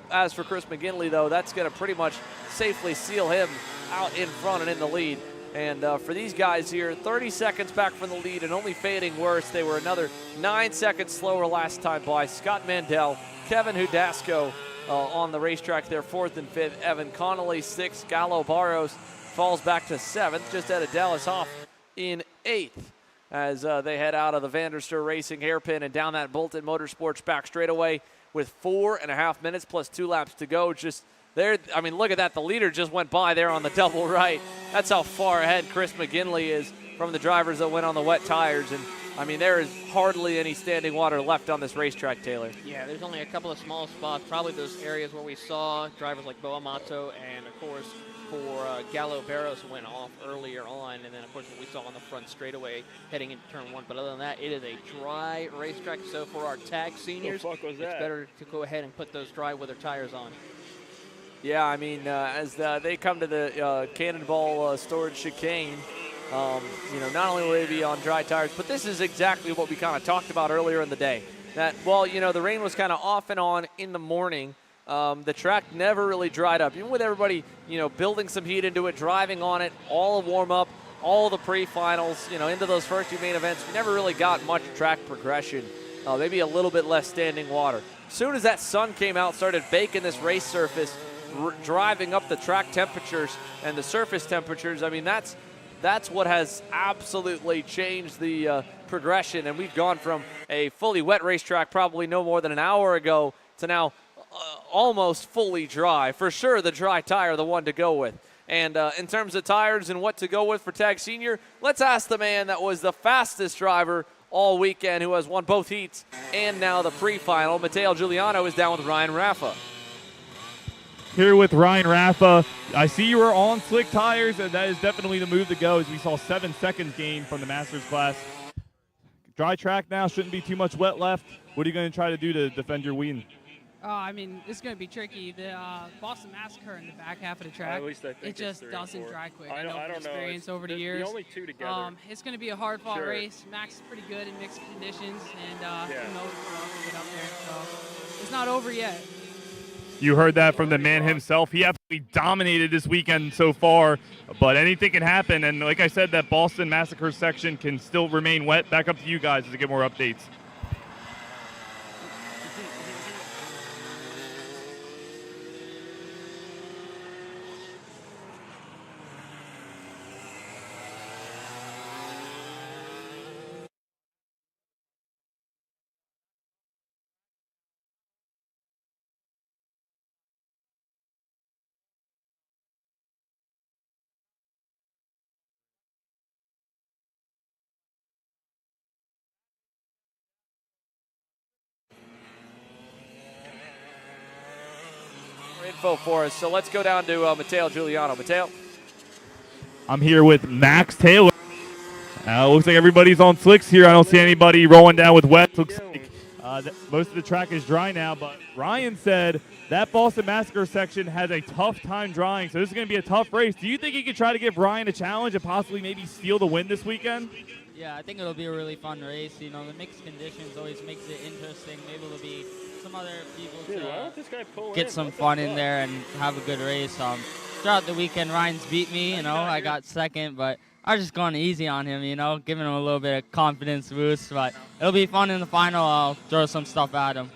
S1: As for Chris McGinley, though, that's going to pretty much safely seal him out in front and in the lead. And for these guys here, 30 seconds back from the lead and only fading worse. They were another 9 seconds slower last time by. Scott Mandel, Kevin Hudasco on the racetrack there, 4th and 5th. Evan Connolly, 6th. Gallo Barros falls back to 7th, just ahead of Dallas Hoff in 8th. As they head out of the Vanderster Racing hairpin and down that Bolton Motorsports back straightaway with 4.5 minutes plus 2 laps to go. Just there, I mean, look at that. The leader just went by there on the double right. That's how far ahead Chris McGinley is from the drivers that went on the wet tires. And, I mean, there is hardly any standing water left on this racetrack, Taylor.
S4: Yeah, there's only a couple of small spots, probably those areas where we saw drivers like Bo Amato and, of course, for Gallo Barros went off earlier on. And then, of course, what we saw on the front straightaway heading into turn 1. But other than that, it is a dry racetrack. So for our tag seniors, it's better to go ahead and put those dry weather tires on.
S1: Yeah, I mean, as they come to the Cannonball Storage Chicane, not only will they be on dry tires, but this is exactly what we kind of talked about earlier in the day. That, the rain was kind of off and on in the morning. The track never really dried up. Even with everybody, building some heat into it, driving on it, all the warm-up, all the pre-finals, into those first 2 main events, we never really got much track progression. Maybe a little bit less standing water. As soon as that sun came out, started baking this race surface, driving up the track temperatures and the surface temperatures. I mean, that's what has absolutely changed the progression. And we've gone from a fully wet racetrack probably no more than an hour ago to now almost fully dry. For sure, the dry tire, the one to go with. And in terms of tires and what to go with for Tag Senior, let's ask the man that was the fastest driver all weekend, who has won both heats and now the pre-final. Matteo Giuliano is down with Ryan Raffa.
S2: Here with Ryan Raffa. I see you were on slick tires, and that is definitely the move to go, as we saw 7 seconds gain from the Masters class. Dry track now, shouldn't be too much wet left. What are you going to try to do to defend your win?
S17: I mean, it's going to be tricky. The Boston Massacre in the back half of the track,
S15: at least I think
S17: it just doesn't dry quick.
S15: I don't know.
S17: Experience over the years.
S15: The only 2 together.
S17: It's going to be a hard-fought race. Max is pretty good in mixed conditions, and who knows what else will get up there. So it's not over yet.
S2: You heard that from the man himself. He absolutely dominated this weekend so far, but anything can happen. And like I said, that Boston Massacre section can still remain wet. Back up to you guys to get more updates.
S1: Info for us. So let's go down to Matteo Giuliano. Matteo?
S2: I'm here with Max Taylor. Looks like everybody's on slicks here. I don't see anybody rolling down with wet. Looks like most of the track is dry now, but Ryan said that Boston Massacre section has a tough time drying, so this is going to be a tough race. Do you think he could try to give Ryan a challenge and possibly maybe steal the win this weekend?
S18: Yeah, I think it'll be a really fun race. The mixed conditions always makes it interesting. Maybe there'll be some other people to get some fun in there and have a good race. Throughout the weekend, Ryan's beat me. I got second, but I was just going easy on him. Giving him a little bit of confidence boost. But it'll be fun in the final. I'll throw some stuff at him.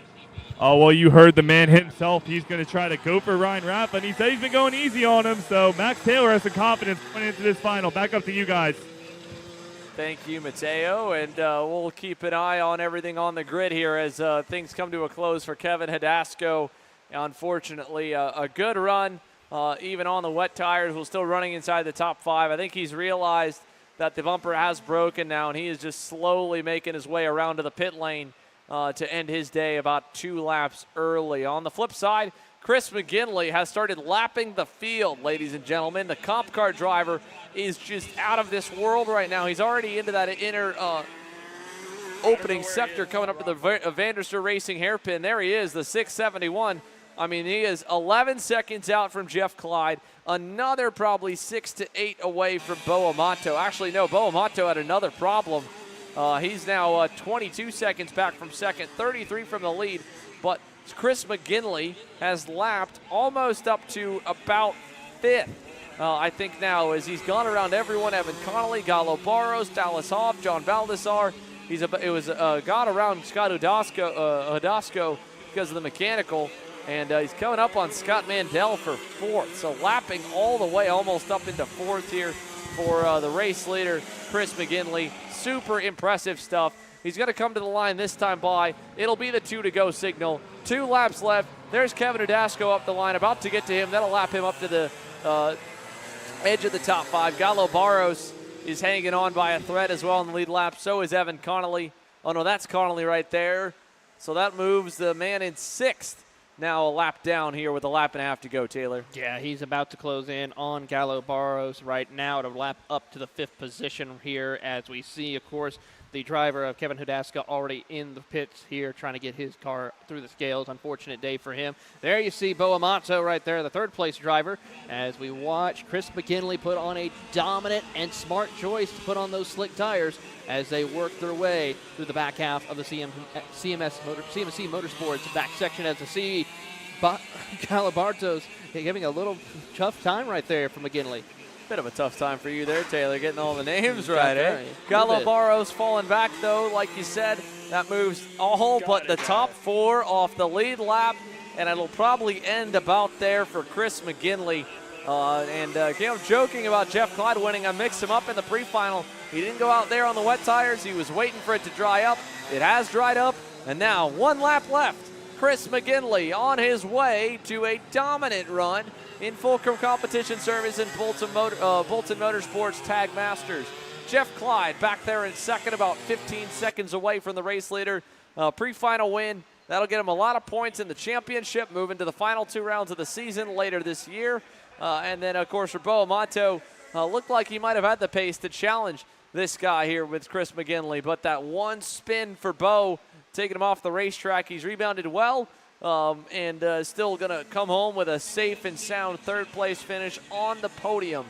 S2: Oh, well, you heard the man himself. He's going to try to go for Ryan Rapp, and he said he's been going easy on him. So Max Taylor has some confidence going into this final. Back up to you guys.
S1: Thank you, Mateo, and we'll keep an eye on everything on the grid here as things come to a close for Kevin Hidasco. Unfortunately, a good run, even on the wet tires, was still running inside the top 5. I think he's realized that the bumper has broken now, and he is just slowly making his way around to the pit lane to end his day about 2 laps early. On the flip side, Chris McGinley has started lapping the field, ladies and gentlemen. The comp car driver is just out of this world right now. He's already into that inner opening sector coming up to the Vanderster Racing hairpin. There he is, the 671. I mean, he is 11 seconds out from Jeff Clyde. Another probably 6 to 8 away from Bo Amato. Actually, no, Bo Amato had another problem. He's now 22 seconds back from second, 33 from the lead. But Chris McGinley has lapped almost up to about 5th. I think now, as he's gone around everyone, Evan Connolly, Gallo Barros, Dallas Hoff, John Baldessar. Got around Scott Hidasco because of the mechanical, and he's coming up on Scott Mandel for 4th. So lapping all the way almost up into 4th here for the race leader, Chris McGinley. Super impressive stuff. He's going to come to the line this time by. It'll be the 2 to go signal. 2 laps left. There's Kevin Hidasco up the line, about to get to him. That'll lap him up to the edge of the top 5. Gallo Barros is hanging on by a thread as well in the lead lap. So is Evan Connolly. Oh, no, that's Connolly right there. So that moves the man in 6th. Now a lap down here with a lap and a half to go, Taylor.
S4: Yeah, he's about to close in on Gallo Barros right now to lap up to the 5th position here, as we see, of course, the driver of Kevin Hidasco already in the pits here trying to get his car through the scales. Unfortunate day for him. There you see Bo Amato right there, the 3rd place driver, as we watch Chris McGinley put on a dominant and smart choice to put on those slick tires as they work their way through the back half of the CMC Motorsports back section, as to see Galabartos giving a little tough time right there for McGinley.
S1: Bit of a tough time for you there, Taylor, getting all the names right, eh? Gallo Barros falling back, though, like you said. That moves all but the top 4 off the lead lap, and it'll probably end about there for Chris McGinley. I'm joking about Jeff Clyde winning. I mixed him up in the pre-final. He didn't go out there on the wet tires. He was waiting for it to dry up. It has dried up, and now 1 lap left. Chris McGinley on his way to a dominant run in Fulcrum Competition Service in Bolton Motorsports Tag Masters. Jeff Clyde back there in 2nd, about 15 seconds away from the race leader. Pre-final win. That'll get him a lot of points in the championship, moving to the final 2 rounds of the season later this year. And then, of course, for Bo Amato, looked like he might have had the pace to challenge this guy here with Chris McGinley. But that 1 spin for Bo, taking him off the racetrack. He's rebounded well. Still going to come home with a safe and sound 3rd place finish on the podium.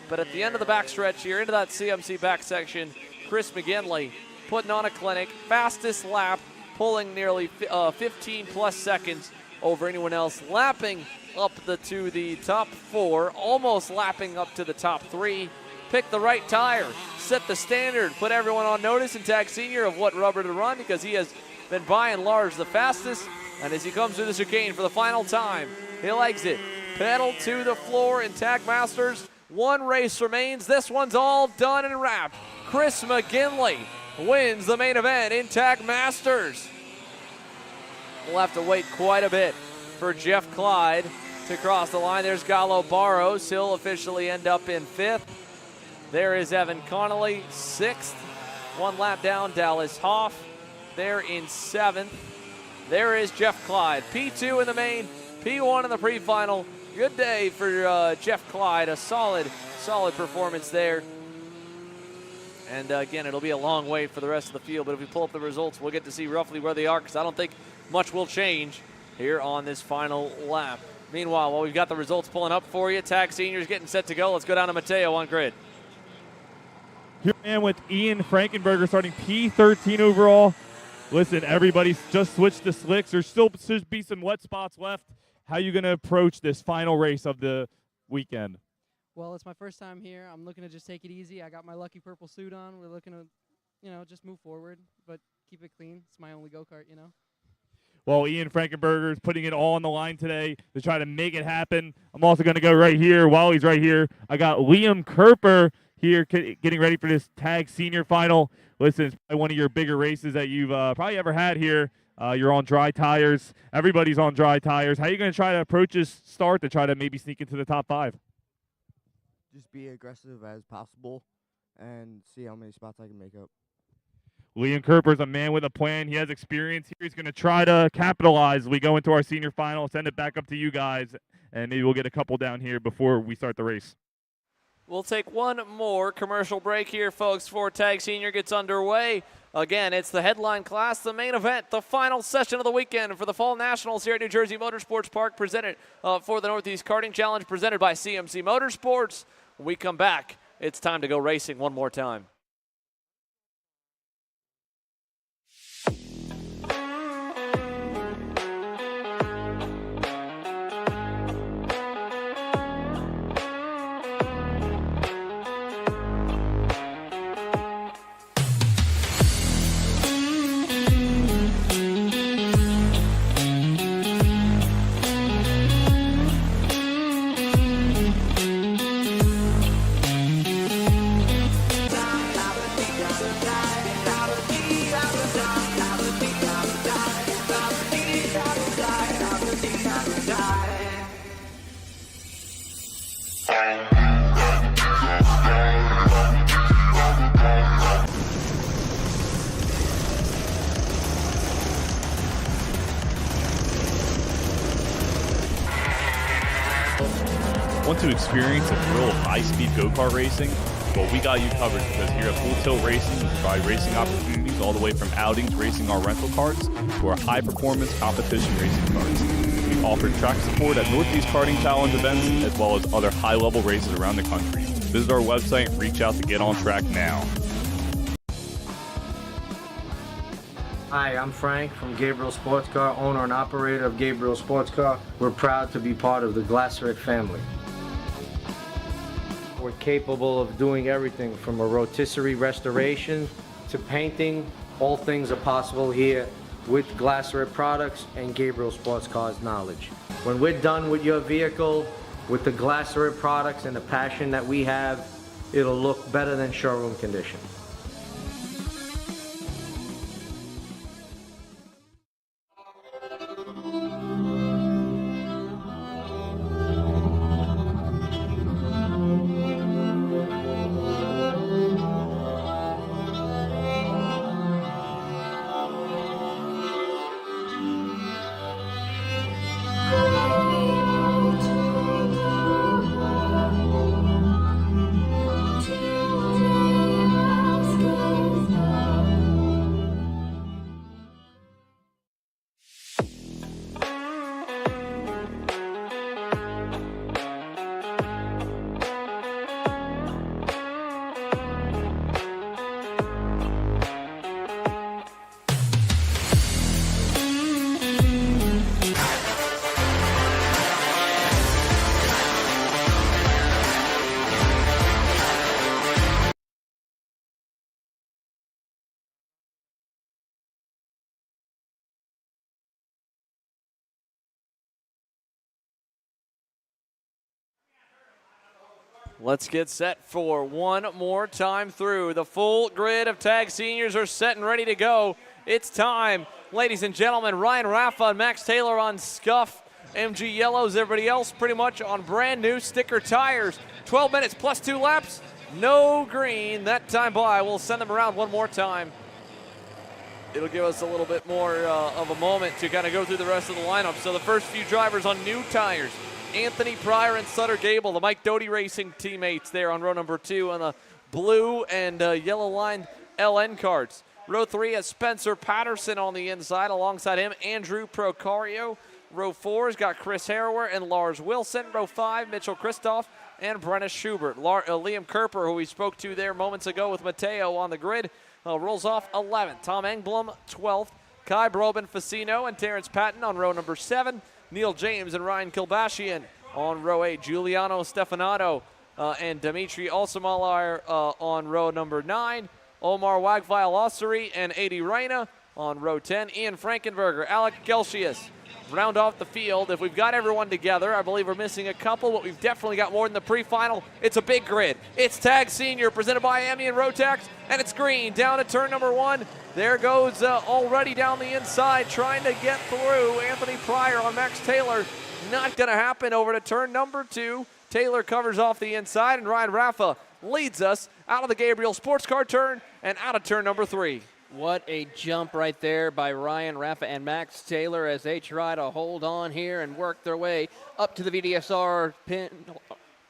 S1: But at the end of the backstretch here, into that CMC back section, Chris McGinley putting on a clinic, fastest lap, pulling nearly 15 plus seconds over anyone else, lapping up to the top 4, almost lapping up to the top 3. Pick the right tire, set the standard, put everyone on notice in Tag Senior of what rubber to run, because he has been by and large the fastest. And as he comes through the chicane for the final time, he'll exit, pedal to the floor in Tag Masters. 1 race remains. This one's all done and wrapped. Chris McGinley wins the main event in Tag Masters. We'll have to wait quite a bit for Jeff Clyde to cross the line. There's Gallo Barros. He'll officially end up in 5th. There is Evan Connolly, 6th. 1 lap down, Dallas Hoff. There in 7th. There is Jeff Clyde. P2 in the main, P1 in the pre-final. Good day for Jeff Clyde. A solid performance there. And again, it'll be a long wait for the rest of the field, but if we pull up the results, we'll get to see roughly where they are, because I don't think much will change here on this final lap. Meanwhile, while we've got the results pulling up for you, Tag Seniors getting set to go. Let's go down to Mateo on grid.
S2: Here I am with Ian Frankenberger starting P13 overall. Listen, everybody's just switched to slicks. There still should be some wet spots left. How are you going to approach this final race of the weekend?
S19: Well, it's my first time here. I'm looking to just take it easy. I got my lucky purple suit on. We're looking to, just move forward, but keep it clean. It's my only go-kart,
S2: Well, Ian Frankenberger is putting it all on the line today to try to make it happen. I'm also going to go right here. While he's right here, I got Liam Kerper here getting ready for this tag senior final. Listen, it's probably one of your bigger races that you've probably ever had here. You're on dry tires. Everybody's on dry tires. How are you going to try to approach this start to try to maybe sneak into the top 5?
S20: Just be aggressive as possible and see how many spots I can make up.
S2: Liam Kerper's a man with a plan. He has experience here. He's going to try to capitalize as we go into our senior final. Send it back up to you guys, and maybe we'll get a couple down here before we start the race.
S1: We'll take one more commercial break here, folks, before Tag Senior gets underway. Again, it's the headline class, the main event, the final session of the weekend for the Fall Nationals here at New Jersey Motorsports Park, presented for the Northeast Karting Challenge, presented by CMC Motorsports. When we come back, it's time to go racing one more time.
S13: Want to experience a thrill of high-speed go-kart racing? Well, we got you covered, because here at Full Tilt Racing, we provide racing opportunities all the way from outings racing our rental karts to our high-performance competition racing karts. We offer track support at Northeast Karting Challenge events, as well as other high-level races around the country. Visit our website and reach out to get on track now.
S6: Hi, I'm Frank from Gabriel Sports Car, owner and operator of Gabriel Sports Car. We're proud to be part of the Glasseret family. We're capable of doing everything from a rotisserie restoration to painting. All things are possible here with Glasseret products and Gabriel Sports Car's knowledge. When we're done with your vehicle, with the Glasseret products and the passion that we have, it'll look better than showroom condition.
S1: Let's get set for one more time through. The full grid of tag seniors are set and ready to go. It's time, ladies and gentlemen. Ryan Raffa and Max Taylor on scuff MG yellows. Everybody else pretty much on brand new sticker tires. 12 minutes plus 2 laps. No green that time by. We'll send them around one more time. It'll give us a little bit more of a moment to kind of go through the rest of the lineup. So the first few drivers on new tires. Anthony Pryor and Sutter Gable, the Mike Doty Racing teammates there on row number 2 on the blue and yellow line LN carts. Row 3 has Spencer Patterson on the inside. Alongside him, Andrew Procario. Row 4 has got Chris Harrower and Lars Wilson. Row 5, Mitchell Kristoff and Brenna Schubert. Liam Kerper, who we spoke to there moments ago with Mateo on the grid, rolls off 11th. Tom Engblom, 12th. Kai Broben Facino and Terrence Patton on row number 7. Neil James and Ryan Kilbashian on row 8. Giuliano Stefanato and Dimitri Olsemalar on row number 9. Omar Wagvile Ossery and Adi Reina on row 10. Ian Frankenberger, Alec Gelsius round off the field. If we've got everyone together, I believe we're missing a couple, but we've definitely got more than the pre-final. It's a big grid. It's Tag Senior presented by Amian Rotax, and it's green down to turn number 1. There goes already down the inside trying to get through Anthony Pryor on Max Taylor. Not going to happen. Over to turn number 2. Taylor covers off the inside, and Ryan Raffa leads us out of the Gabriel Sports Car turn and out of turn number 3.
S4: What a jump right there by Ryan Raffa and Max Taylor as they try to hold on here and work their way up to the VDSR pin,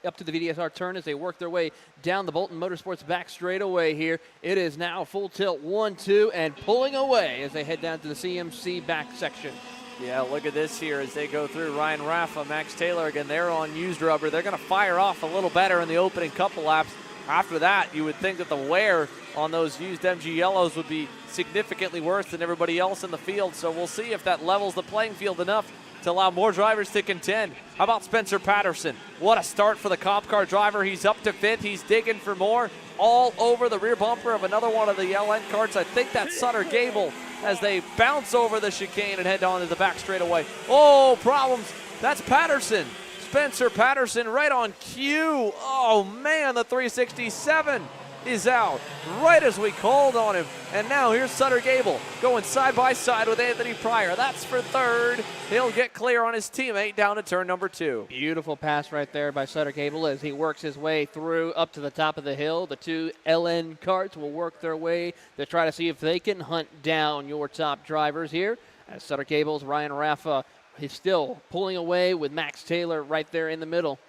S4: up to the VDSR turn as they work their way down the Bolton Motorsports back straightaway here. It is now full tilt 1-2 and pulling away as they head down to the CMC back section.
S1: Yeah, look at this here as they go through. Ryan Raffa, Max Taylor, again, they're on used rubber. They're going to fire off a little better in the opening couple laps. After that, you would think that the wear on those used MG Yellows would be significantly worse than everybody else in the field. So we'll see if that levels the playing field enough to allow more drivers to contend. How about Spencer Patterson? What a start for the Comp Car driver. He's up to 5th. He's digging for more. All over the rear bumper of another one of the LN carts. I think that's Sutter Gable as they bounce over the chicane and head on to the back straightaway. Oh, problems. That's Patterson. Spencer Patterson right on cue. Oh, man, the 367 is out right as we called on him. And now here's Sutter Gable going side by side with Anthony Pryor. That's for 3rd. He'll get clear on his teammate down to turn number 2.
S4: Beautiful pass right there by Sutter Gable as he works his way through up to the top of the hill. The 2 LN carts will work their way to try to see if they can hunt down your top drivers here. As Sutter Gable's Ryan Raffa, he's still pulling away with Max Taylor right there in the middle.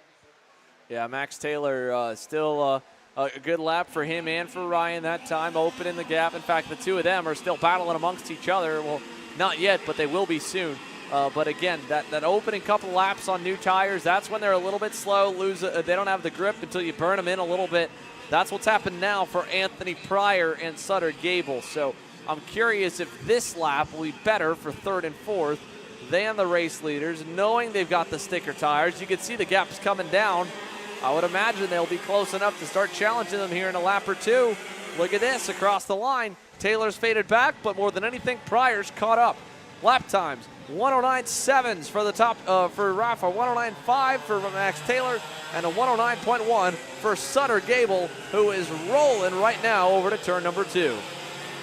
S1: Yeah, Max Taylor still a good lap for him and for Ryan that time, opening the gap. In fact, the two of them are still battling amongst each other. Well, not yet, but they will be soon. But again, that opening couple laps on new tires, that's when they're a little bit slow. They don't have the grip until you burn them in a little bit. That's what's happened now for Anthony Pryor and Sutter Gable. So I'm curious if this lap will be better for 3rd and 4th than the race leaders, knowing they've got the sticker tires. You can see the gaps coming down. I would imagine they'll be close enough to start challenging them here in a lap or 2. Look at this across the line. Taylor's faded back, but more than anything, Pryor's caught up. Lap times, 109.7s for the top for Rafa, 109.5 for Max Taylor, and a 109.1 for Sutter Gable, who is rolling right now over to turn number 2.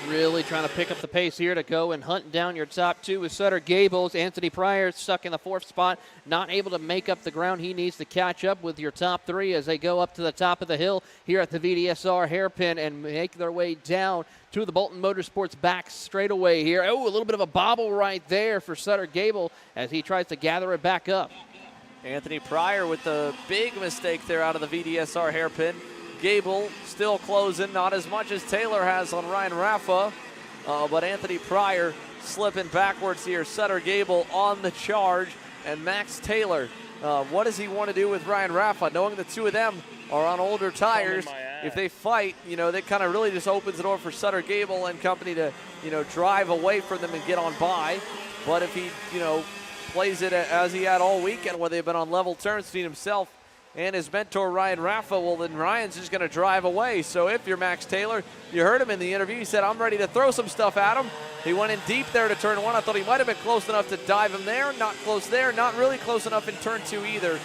S4: Really trying to pick up the pace here to go and hunt down your top 2 with Sutter Gables. Anthony Pryor stuck in the 4th spot, not able to make up the ground he needs to catch up with your top 3 as they go up to the top of the hill here at the VDSR hairpin and make their way down to the Bolton Motorsports back straightaway here. Oh, a little bit of a bobble right there for Sutter Gable as he tries to gather it back up.
S1: Anthony Pryor with the big mistake there out of the VDSR hairpin. Gable still closing, not as much as Taylor has on Ryan Raffa, but Anthony Pryor slipping backwards here. Sutter Gable on the charge, and Max Taylor. What does he want to do with Ryan Raffa? Knowing the two of them are on older tires, if they fight, that kind of really just opens the door for Sutter Gable and company to, drive away from them and get on by. But if he, plays it as he had all weekend where they've been on level terms between himself and his mentor Ryan Raffa, well, then Ryan's just going to drive away. So if you're Max Taylor, you heard him in the interview. He said, I'm ready to throw some stuff at him. He went in deep there to turn 1. I thought he might have been close enough to dive him there. Not close there. Not really close enough in turn 2 either.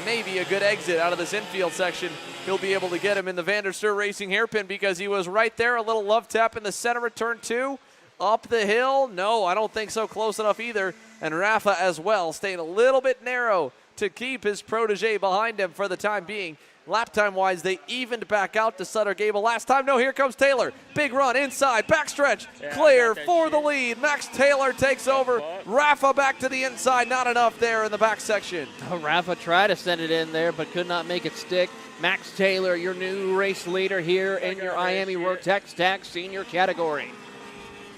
S1: Maybe a good exit out of this infield section. He'll be able to get him in the Vanderstur Racing hairpin because he was right there. A little love tap in the center of turn 2. Up the hill. No, I don't think so. Close enough either. And Raffa as well, staying a little bit narrow to keep his protege behind him for the time being. Lap time-wise, they evened back out to Sutter Gable last time. No, here comes Taylor. Big run inside, backstretch, clear for the lead. Max Taylor takes over. Raffa back to the inside, not enough there in the back section.
S4: Raffa tried to send it in there, but could not make it stick. Max Taylor, your new race leader here in your Miami Rotex Tag Senior category.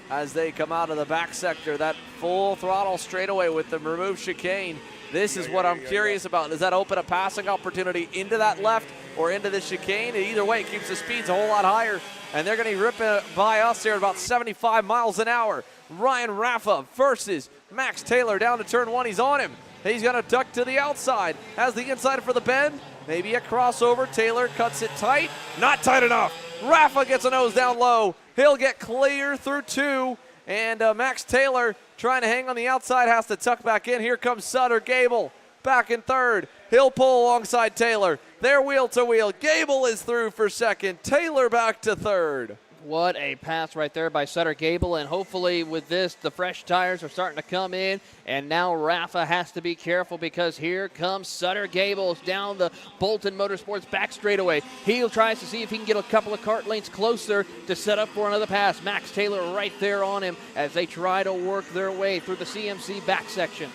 S1: As they come out of the back sector, that full throttle straightaway with the removed chicane. This is what I'm curious about. Does that open a passing opportunity into that left or into the chicane? Either way, it keeps the speeds a whole lot higher. And they're going to rip by us here at about 75 miles an hour. Ryan Raffa versus Max Taylor down to turn 1. He's on him. He's going to duck to the outside. Has the inside for the bend. Maybe a crossover. Taylor cuts it tight. Not tight enough. Raffa gets a nose down low. He'll get clear through 2. And Max Taylor trying to hang on the outside, has to tuck back in. Here comes Sutter Gable back in third. He'll pull alongside Taylor. They're wheel to wheel. Gable is through for second. Taylor back to third.
S4: What a pass right there by Sutter Gable, and hopefully with this, the fresh tires are starting to come in, and now Rafa has to be careful because here comes Sutter Gable down the Bolton Motorsports back straightaway. He tries to see if he can get a couple of kart lanes closer to set up for another pass. Max Taylor right there on him as they try to work their way through the CMC back section.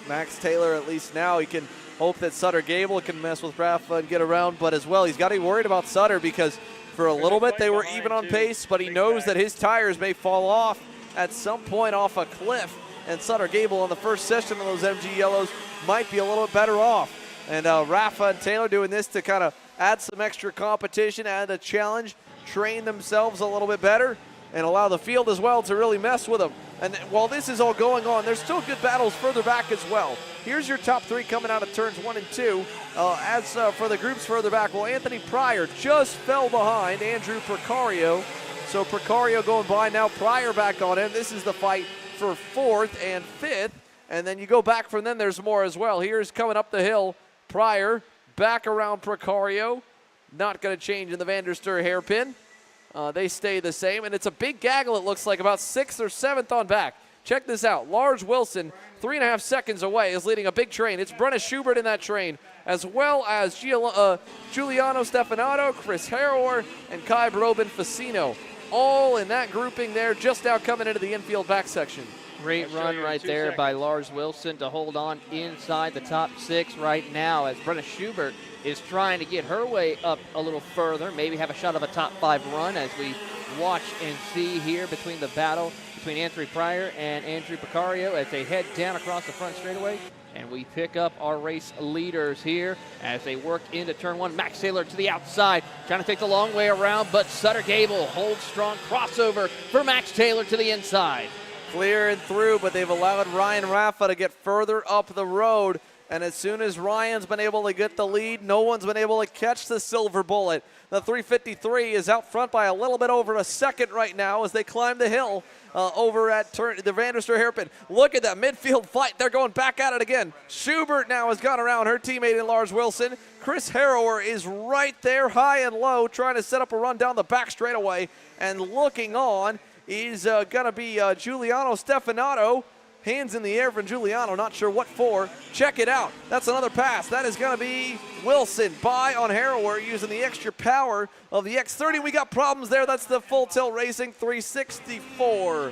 S1: Max Taylor, at least now, he can hope that Sutter Gable can mess with Rafa and get around, but as well, he's got to be worried about Sutter because for a little bit they were even on pace, but he knows that his tires may fall off at some point off a cliff, and Sutter Gable in the first session of those MG Yellows might be a little bit better off. And Rafa and Taylor doing this to kind of add some extra competition, add a challenge, train themselves a little bit better, and allow the field as well to really mess with them. And while this is all going on, there's still good battles further back as well. Here's your top three coming out of turns 1 and 2. As for the groups further back, well, Anthony Pryor just fell behind Andrew Precario. So Precario going by now, Pryor back on him. This is the fight for 4th and 5th. And then you go back from then, there's more as well. Here's coming up the hill, Pryor back around Precario. Not going to change in the Vanderster hairpin. They stay the same, and it's a big gaggle, it looks like, about 6th or 7th on back. Check this out. Lars Wilson, 3.5 seconds away, is leading a big train. It's Brenna Schubert in that train, as well as Giuliano Stefanato, Chris Harrower, and Kai Broben Facino. All in that grouping there, just now coming into the infield back section.
S4: Great run right there by Lars Wilson to hold on inside the top 6 right now as Brenna Schubert is trying to get her way up a little further, maybe have a shot of a top 5 run as we watch and see here between the battle between Anthony Pryor and Andrew Precario as they head down across the front straightaway. And we pick up our race leaders here as they work into turn 1. Max Taylor to the outside, trying to take the long way around, but Sutter Gable holds strong. Crossover for Max Taylor to the inside.
S1: Clear and through, but they've allowed Ryan Rafa to get further up the road. And as soon as Ryan's been able to get the lead, no one's been able to catch the silver bullet. The 353 is out front by a little bit over a second right now as they climb the hill over at the Vanderster hairpin. Look at that midfield fight. They're going back at it again. Schubert now has gone around her teammate in Lars Wilson. Chris Harrower is right there, high and low, trying to set up a run down the back straightaway. And looking on is going to be Giuliano Stefanato. Hands in the air from Giuliano, not sure what for. Check it out. That's another pass. That is going to be Wilson by on Harrower using the extra power of the X30. We got problems there. That's the Full Tilt Racing 364.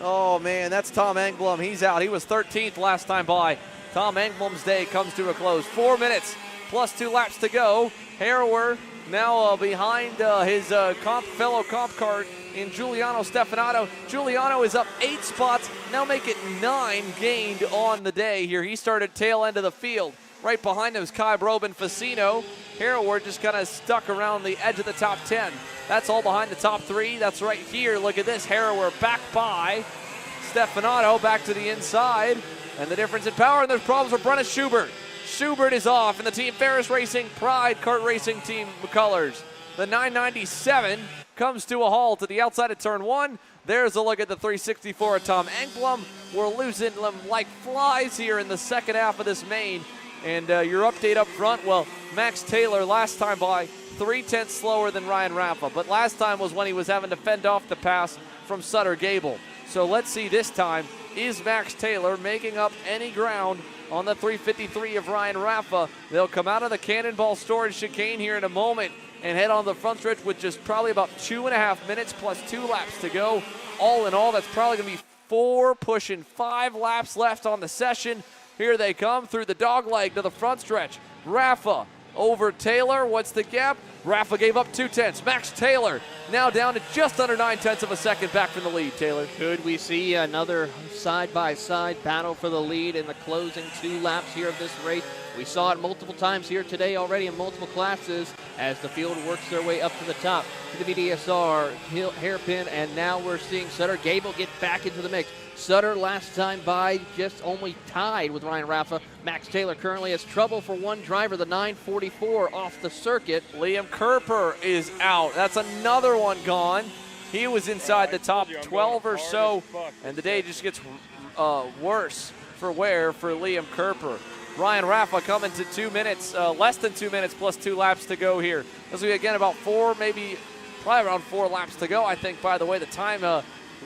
S1: Oh, man, that's Tom Engblom. He's out. He was 13th last time by. Tom Engblom's day comes to a close. 4 minutes plus 2 laps to go. Harrower now behind his fellow comp cart in Giuliano Stefanato. Giuliano is up 8 spots, now make it 9 gained on the day here. He started tail end of the field. Right behind him is Kai Broben Facino. Harrower just kind of stuck around the edge of the top 10. That's all behind the top 3. That's right here. Look at this. Harrower back by Stefanato, back to the inside. And the difference in power, and there's problems with Brenna Schubert. Schubert is off in the Team Ferris Racing Pride Kart Racing Team colors. The 997 comes to a halt at the outside of turn 1. There's a look at the 364 of Tom Engblom. We're losing them like flies here in the second half of this main. And your update up front, well, Max Taylor last time by 3/10 slower than Ryan Rafa. But last time was when he was having to fend off the pass from Sutter Gable. So let's see this time. Is Max Taylor making up any ground on the 353 of Ryan Rafa? They'll come out of the Cannonball Storage chicane here in a moment and head on the front stretch with just probably about 2.5 minutes plus 2 laps to go. All in all, that's probably going to be 4 pushing 5 laps left on the session. Here they come through the dog leg to the front stretch. Rafa over Taylor. What's the gap? Rafa gave up 2/10. Max Taylor now down to just under 9/10 of a second back from the lead, Taylor.
S4: Could we see another side-by-side battle for the lead in the closing 2 laps here of this race? We saw it multiple times here today already in multiple classes as the field works their way up to the top to the VDSR hairpin, and now we're seeing Sutter Gable get back into the mix. Sutter last time by just only tied with Ryan Rafa. Max Taylor currently has trouble for one driver, the 944 off the circuit.
S1: Liam Kerper is out. That's another one gone. He was inside the top 12 or so, and the day just gets worse for wear for Liam Kerper. Ryan Raffa coming to 2 minutes, less than 2 minutes plus 2 laps to go here. This will be again about probably around 4 laps to go, I think. By the way, the time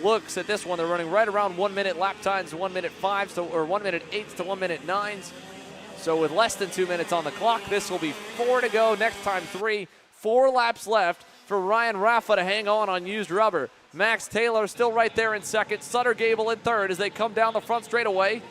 S1: looks at this one, they're running right around 1 minute lap times, 1 minute 5s to, or 1 minute 8s to 1 minute 9s. So with less than 2 minutes on the clock, this will be 4 to go. Next time 3, 4 laps left for Ryan Raffa to hang on used rubber. Max Taylor still right there in second. Sutter Gable in third as they come down the front straightaway.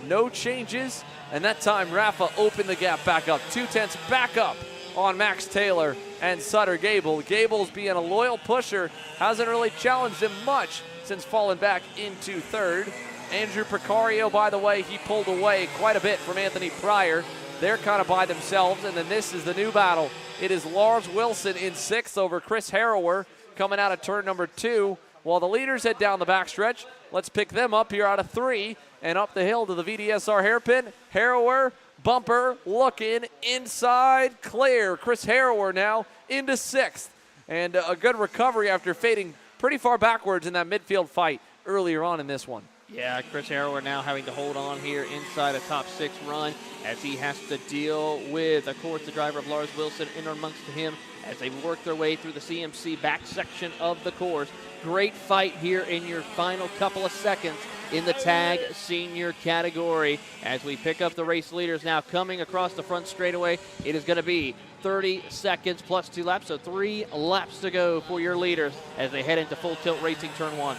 S1: No changes, and that time Raffa opened the gap back up. 2/10 back up on Max Taylor and Sutter Gable. Gable's being a loyal pusher, hasn't really challenged him much since falling back into third. Andrew Precario, by the way, he pulled away quite a bit from Anthony Pryor. They're kind of by themselves, and then this is the new battle. It is Lars Wilson in sixth over Chris Harrower coming out of turn number 2. While the leaders head down the backstretch, let's pick them up here out of 3 and up the hill to the VDSR hairpin. Harrower, bumper, looking inside, clear. Chris Harrower now into 6th. And a good recovery after fading pretty far backwards in that midfield fight earlier on in this one.
S4: Yeah, Chris Harrower now having to hold on here inside a top 6 run as he has to deal with, of course, the driver of Lars Wilson in amongst him as they work their way through the CMC back section of the course. Great fight here in your final couple of seconds in the tag senior category as we pick up the race leaders now coming across the front straightaway. It is going to be 30 seconds plus 2 laps, so 3 laps to go for your leaders as they head into Full Tilt Racing turn 1.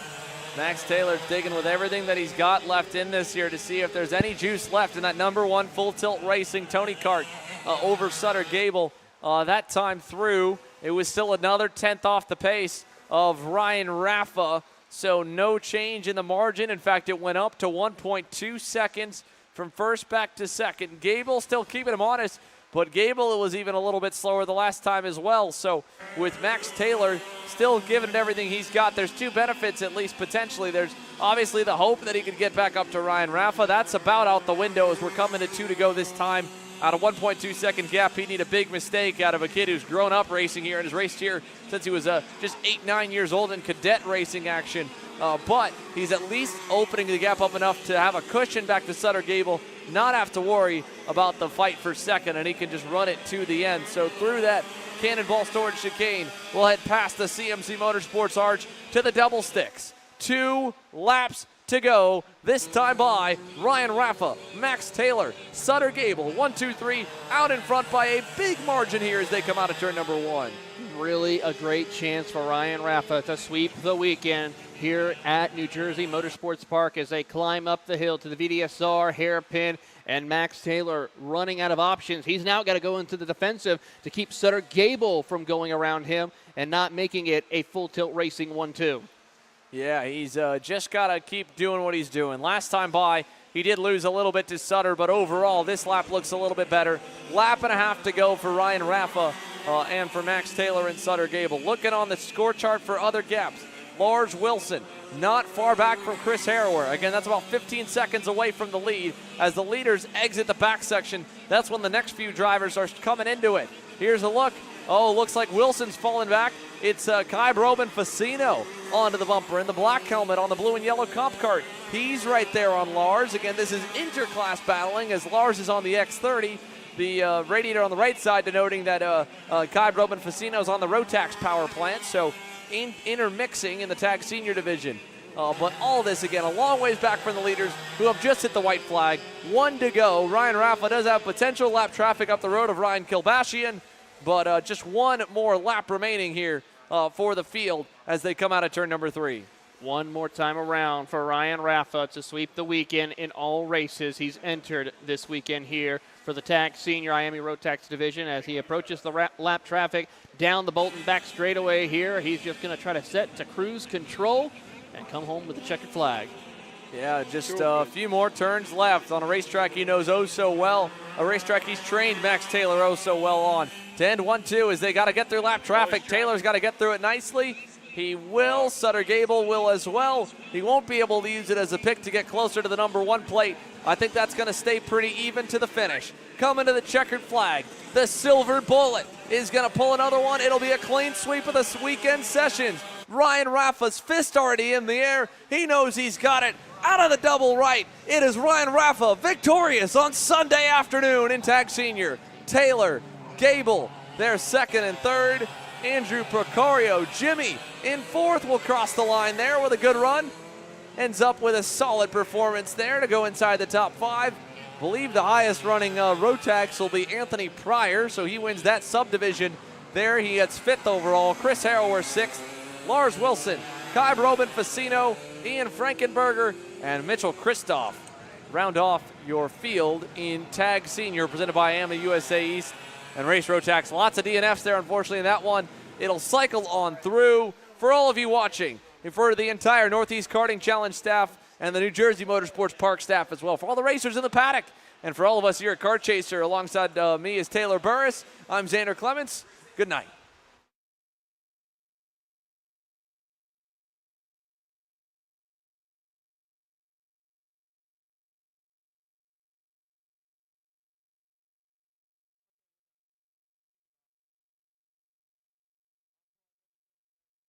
S1: Max Taylor's digging with everything that he's got left in this here to see if there's any juice left in that number 1 Full Tilt Racing Tony Kart over Sutter Gable. That time through, it was still another 10th off the pace of Ryan Raffa, so no change in the margin. In fact, it went up to 1.2 seconds from first back to second. Gable still keeping him honest, but Gable was even a little bit slower the last time as well. So with Max Taylor still giving it everything he's got, there's 2 benefits at least potentially. There's obviously the hope that he could get back up to Ryan Raffa. That's about out the window as we're coming to 2 to go this time. Out of 1.2 second gap, he'd need a big mistake out of a kid who's grown up racing here and has raced here since he was just 8-9 years old in cadet racing action. But he's at least opening the gap up enough to have a cushion back to Sutter Gable, not have to worry about the fight for second, and he can just run it to the end. So through that Cannonball Storage chicane, we'll head past the CMC Motorsports Arch to the double sticks. 2 laps to go, this time by Ryan Raffa, Max Taylor, Sutter Gable, 1, 2, 3, out in front by a big margin here as they come out of turn number 1.
S4: Really a great chance for Ryan Raffa to sweep the weekend here at New Jersey Motorsports Park as they climb up the hill to the VDSR hairpin, and Max Taylor running out of options. He's now got to go into the defensive to keep Sutter Gable from going around him and not making it a Full Tilt Racing 1-2.
S1: Yeah, he's just got to keep doing what he's doing. Last time by, he did lose a little bit to Sutter, but overall, this lap looks a little bit better. Lap and a half to go for Ryan Raffa and for Max Taylor and Sutter Gable. Looking on the score chart for other gaps, Lars Wilson not far back from Chris Harrower. Again, that's about 15 seconds away from the lead. As the leaders exit the back section, that's when the next few drivers are coming into it. Here's a look. Oh, looks like Wilson's falling back. It's Kai Broman Facino onto the bumper in the black helmet on the blue and yellow comp cart. He's right there on Lars. Again, this is interclass battling as Lars is on the X30. The radiator on the right side denoting that Kai Broman Facino's on the Rotax power plant. So intermixing in the tag senior division. But all this, again, a long ways back from the leaders who have just hit the white flag. 1 to go. Ryan Raffa does have potential lap traffic up the road of Ryan Kilbashian, but just 1 more lap remaining here for the field as they come out of turn number 3.
S4: One more time around for Ryan Raffa to sweep the weekend in all races he's entered this weekend here for the tag senior Miami Rotax division as he approaches the lap traffic down the Bolton back straightaway here. He's just going to try to set to cruise control and come home with the checkered flag.
S1: Yeah, just a few more turns left on a racetrack he knows oh so well, a racetrack he's trained Max Taylor oh so well on. To end 1-2 as they got to get through lap traffic. Taylor's got to get through it nicely. He will. Sutter Gable will as well. He won't be able to use it as a pick to get closer to the number 1 plate. I think that's going to stay pretty even to the finish. Coming to the checkered flag, the silver bullet is going to pull another one. It'll be a clean sweep of this weekend sessions. Ryan Raffa's fist already in the air. He knows he's got it. Out of the double right, it is Ryan Raffa victorious on Sunday afternoon in Tag Senior. Taylor, Gable, they're second and third. Andrew Procario, Jimmy in fourth will cross the line there with a good run. Ends up with a solid performance there to go inside the top 5. Believe the highest running Rotax will be Anthony Pryor, so he wins that subdivision there. He gets 5th overall. Chris Harrower 6th. Lars Wilson, Kai Robin Facino, Ian Frankenberger, and Mitchell Kristoff round off your field in Tag Senior, presented by AMA USA East and Race Rotax. Lots of DNFs there, unfortunately, in that one. It'll cycle on through. For all of you watching, and for the entire Northeast Karting Challenge staff and the New Jersey Motorsports Park staff as well, for all the racers in the paddock, and for all of us here at Kart Chaser, alongside me is Taylor Burris. I'm Xander Clements. Good night.